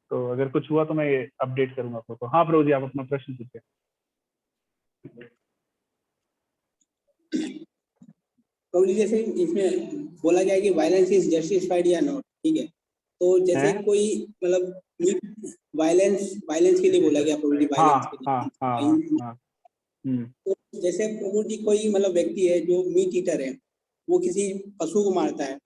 तो अगर कुछ हुआ तो मैं अपडेट करूंगा आपको। तो हाँ प्रभु जी, आप अपना प्रश्न पूछिए। प्रभु जी, जैसे इसमें बोला गया है कि वायलेंस इज जस्टिफाइड या नॉट, ठीक है, तो जैसे कोई मतलब वायलेंस के लिए बोला गया प्रभु जी, वायलेंस के लिए। तो जैसे प्रभु जी कोई मतलब व्यक्ति है जो मीट ईटर है, वो किसी पशु को मारता है,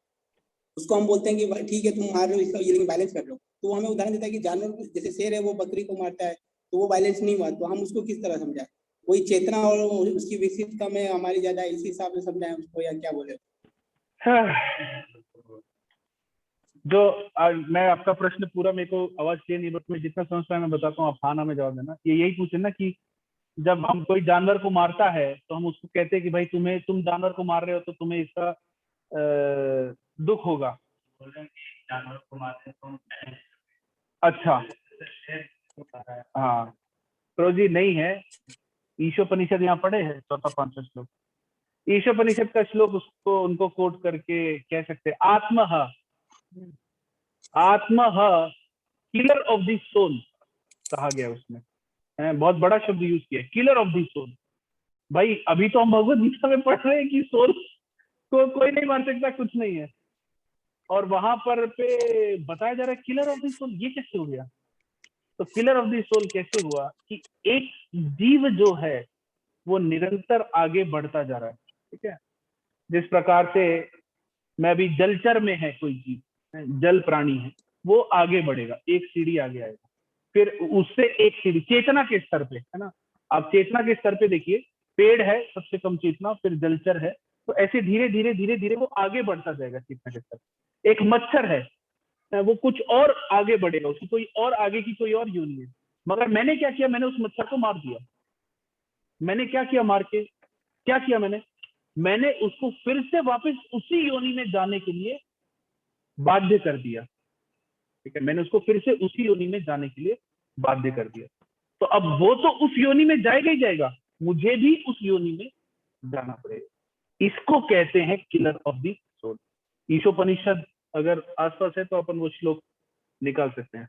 उसको हम बोलते हैं कि ठीक है तुम मार रहे हो इसका, ये लेकिन वायलेंस कर रहे हो, तो वो हमें उदाहरण देता है कि जानवर जैसे शेर है वो बकरी को मारता है तो वो वायलेंस नहीं हुआ, तो हम उसको किस तरह समझाएं? वही चेतना और उसकी विकसित कम है हमारी ज्यादा, इसी हिसाब से समझाएं उसको या क्या बोले? जो मैं आपका प्रश्न पूरा मेरे को आवाज क्लियर नहीं, बट मैं जितना समझ पाया मैं बताता हूँ, आप हाँ ना में जवाब देना। ये यही पूछे ना कि जब हम कोई जानवर को मारता है तो हम उसको कहते हैं कि भाई तुम जानवर को मार रहे हो तो तुम्हें इसका दुख होगा। जानवर को मारते तो अच्छा, हाँ प्रोजी नहीं है। ईशोपनिषद यहाँ पढ़े हैं, 4-5 श्लोक। ईशोपनिषद का श्लोक उसको उनको कोट करके कह सकते हैं, आत्मह किलर ऑफ द सोल कहा गया उसमें, बहुत बड़ा शब्द यूज किया, किलर ऑफ द सोल। भाई अभी तो हम भगवत गीता में पढ़ रहे हैं कि सोल को कोई नहीं मार सकता, कुछ नहीं है, और वहां पर पे बताया जा रहा है किलर ऑफ द सोल। ये कैसे हो गया? तो किलर ऑफ द सोल कैसे हुआ कि एक जीव जो है वो निरंतर आगे बढ़ता जा रहा है, ठीक है। जिस प्रकार से मैं अभी जलचर में है कोई जीव, जल प्राणी है, वो आगे बढ़ेगा, एक सीढ़ी आगे आएगा, फिर उससे एक सीढ़ी चेतना के स्तर पे, है ना। आप चेतना के स्तर पे देखिए, पेड़ है सबसे कम चेतना, फिर जलचर है, तो ऐसे धीरे धीरे धीरे धीरे वो आगे बढ़ता जाएगा चेतना के स्तर पे। एक मच्छर है, वो कुछ और आगे बढ़ेगा, उसकी कोई और आगे की कोई और योनि है। मगर मैंने क्या किया? मैंने उस मच्छर को मार दिया। मैंने क्या किया? मार के क्या किया? मैंने उसको फिर से वापस उसी योनि में जाने के लिए बाध्य कर दिया, ठीक है। मैंने उसको फिर से उसी योनि में जाने के लिए बाध्य कर दिया। तो अब वो तो उस योनि में जाएगा ही जाएगा, मुझे भी उस योनि में जाना पड़ेगा। इसको कहते हैं killer of the soul. Ishopanishad अगर आसपास है तो अपन वो श्लोक निकाल सकते हैं।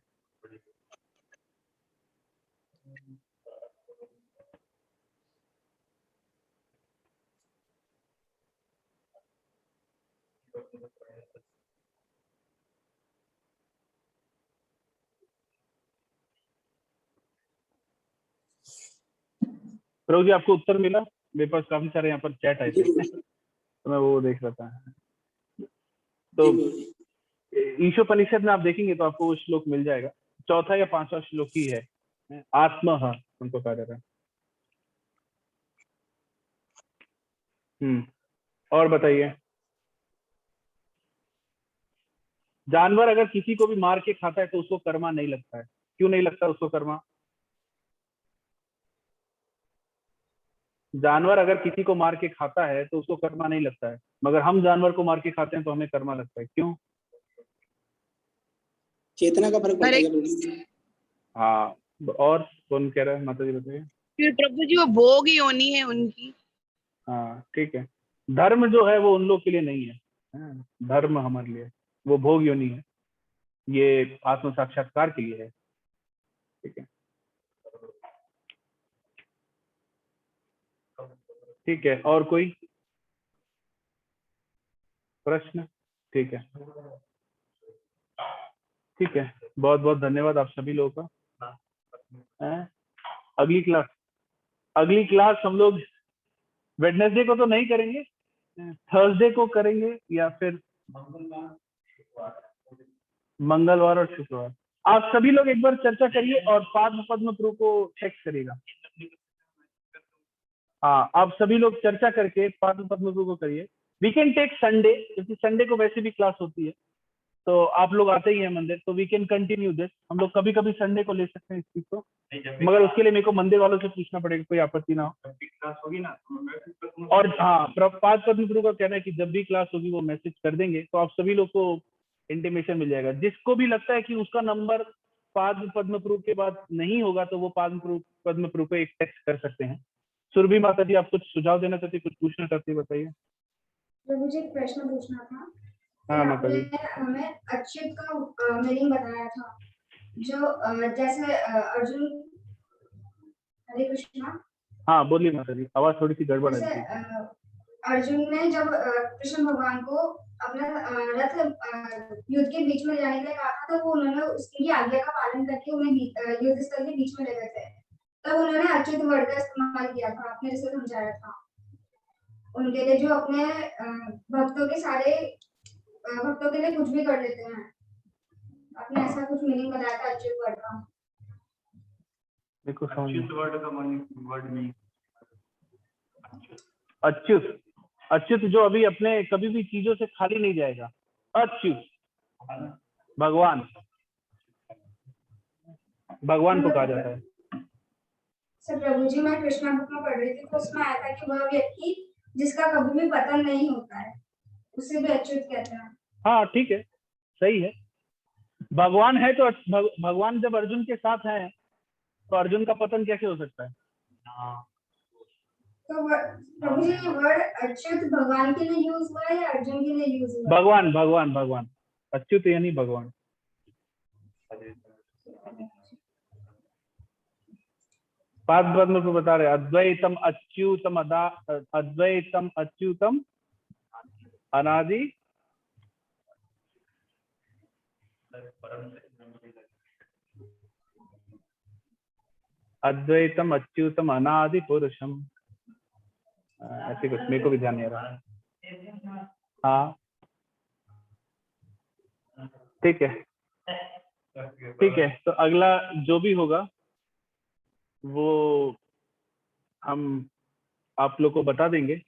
प्रभु जी आपको उत्तर मिला? मेरे पास काफी सारे यहाँ पर चैट आए थे तो मैं वो देख रहा था। तो ईशोपनिषद में आप देखेंगे तो आपको वो श्लोक मिल जाएगा, 4था या 5वां श्लोक ही है, आत्मह उनको कहा जाता है। और बताइए, जानवर अगर किसी को भी मार के खाता है तो उसको कर्मा नहीं लगता है, क्यों नहीं लगता उसको कर्मा? जानवर अगर किसी को मार के खाता है तो उसको कर्मा नहीं लगता है, मगर हम जानवर को मार के खाते हैं तो हमें कर्मा लगता है, क्यों? चेतना का फर्क पड़ता है। हाँ, और कौन कह रहा है? माता जी बताइए। प्रभु जी वो भोग योनि है उनकी। हाँ ठीक है, धर्म जो है वो उन लोग के लिए नहीं है, धर्म हमारे लिए, वो भोग योनि है, ये आत्म साक्षात्कार के लिए है, ठीक है। ठीक है, और कोई प्रश्न? ठीक है, ठीक है, बहुत बहुत धन्यवाद आप सभी लोगों का। अगली क्लास हम लोग वेडनेसडे को तो नहीं करेंगे, थर्सडे को करेंगे या फिर मंगलवार और शुक्रवार। आप सभी लोग एक बार चर्चा करिए और पद्म प्रो को टेक्स्ट करिएगा। हाँ, आप सभी लोग चर्चा करके पद्म प्रो को करिए। वी कैन टेक संडे, क्योंकि संडे को वैसे भी क्लास होती है, तो आप लोग आते ही हैं मंदिर, तो वी कैन कंटिन्यू दिस। हम लोग कभी कभी संडे को ले सकते हैं इस चीज को, मगर उसके लिए मेरे को मंदिर वालों से पूछना पड़ेगा, कोई आपत्ति ना हो। क्लास होगी ना, और हाँ, पद्म प्रो का कहना है कि जब भी क्लास होगी वो मैसेज कर देंगे, तो आप सभी लोग को इंटीमेशन मिल जाएगा। जिसको भी लगता है कि उसका नंबर पद्म प्रो के बाद नहीं होगा तो वो पद्म प्रो को एक टेक्स्ट कर सकते हैं। सुरभि माता जी, आप कुछ सुझाव देना चाहती, कुछ पूछना चाहती, बताइए। मुझे एक प्रश्न पूछना था। हाँ माता जी। हमें अच्युत का मीनिंग बताया था, जो जैसे अर्जुन, हरे कृष्णा। हाँ बोलिए माता जी, आवाज थोड़ी सी गड़बड़ है। अर्जुन ने जब कृष्ण भगवान को अपना रथ युद्ध के बीच में जाने के लिए कहा था, तो वो उन्होंने उसकी आज्ञा का पालन करके उन्हें युद्ध स्थल के बीच में ले गए थे। तब उन्होंने अच्युत वर्ड का इस्तेमाल किया था, आपने जैसे समझाया था। उनके लिए जो अपने भक्तों के लिए कुछ भी कर लेते हैं, आपने ऐसा कुछ मीनिंग बताया था अच्युत वर्ड का। देखो अच्युत वर्ड का वर्ड नहीं। अच्युत, अच्युत जो अभी अपने कभी भी चीजों से खाली नहीं जाएगा, अच्युत भगवान, भगवान को कहा जाता है। सर प्रभु जी, मैं कृष्णा बुक में पढ़ रही थी तो उसमें आया था कि वह व्यक्ति जिसका कभी भी पतन नहीं होता है उसे भी अच्युत कहते हैं। हाँ ठीक है, सही है। भगवान है तो भगवान जब अर्जुन के साथ है तो अर्जुन का पतन कैसे हो सकता है? तो प्रभु जी ये वर्ड अच्युत भगवान के लिए यूज हुआ है या अर्जुन के लिए यूज हुआ है? भगवान भगवान भगवान, अच्युत यानी भगवान। पाद पद्म को बता रहे अद्वैतम अच्युतम अद्वैतम अच्युतम अनादि अद्वैतम अच्युतम अनादि पुरुषम, ऐसे कुछ मेरे को भी ध्यान नहीं आ रहा। हाँ ठीक है, ठीक है। तो अगला जो भी होगा वो हम आप लोग को बता देंगे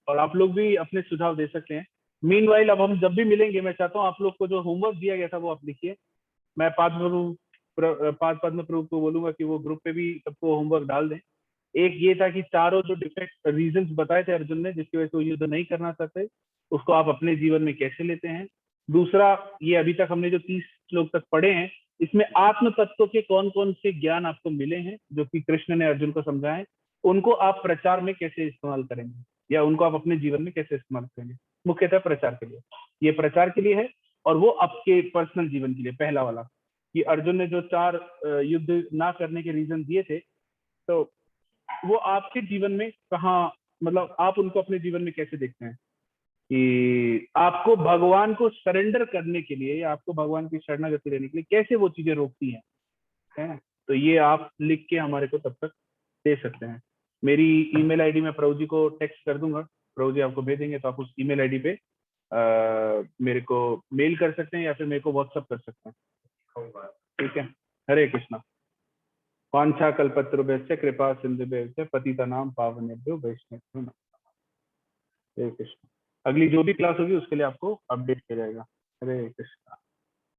और आप लोग भी अपने सुझाव दे सकते हैं। मीनवाइल अब हम जब भी मिलेंगे मैं चाहता हूँ आप लोग को जो होमवर्क दिया गया था वो आप लिखिए। मैं पाद पद्म प्रभु को बोलूंगा कि वो ग्रुप पे भी सबको होमवर्क डाल दें। एक ये था कि चारों जो डिफेक्ट रीजंस बताए थे अर्जुन ने जिसकी वजह से वो युद्ध नहीं करना चाहते, उसको आप अपने जीवन में कैसे लेते हैं। दूसरा, ये अभी तक हमने जो 30 श्लोक तक पढ़े हैं इसमें आत्म तत्व के कौन कौन से ज्ञान आपको मिले हैं जो कि कृष्ण ने अर्जुन को समझाए, उनको आप प्रचार में कैसे इस्तेमाल करेंगे या उनको आप अपने जीवन में कैसे इस्तेमाल करेंगे। मुख्यतः प्रचार के लिए, ये प्रचार के लिए है और वो आपके पर्सनल जीवन के लिए। पहला वाला कि अर्जुन ने जो 4 युद्ध ना करने के रीजन दिए थे, तो वो आपके जीवन में कहाँ, मतलब आप उनको अपने जीवन में कैसे देखते हैं कि आपको भगवान को सरेंडर करने के लिए या आपको भगवान की शरणागति लेने के लिए कैसे वो चीजें रोकती हैं, है? तो ये आप लिख के हमारे को तब तक दे सकते हैं। मेरी ईमेल आईडी में प्रभु जी को टेक्स्ट कर दूंगा, प्रभु जी आपको भेजेंगे तो आप उस ईमेल आईडी पे मेरे को मेल कर सकते हैं या फिर मेरे को व्हाट्सअप कर सकते हैं। ठीक है। हरे कृष्णा। वांछा कल्पतरुभ्यश्च कृपा सिंधुभ्यश्च पतितानां पावनेभ्यो वैष्णवेभ्यो नमः। हरे कृष्णा। अगली जो भी क्लास होगी उसके लिए आपको अपडेट किया जाएगा। हरे कृष्णा।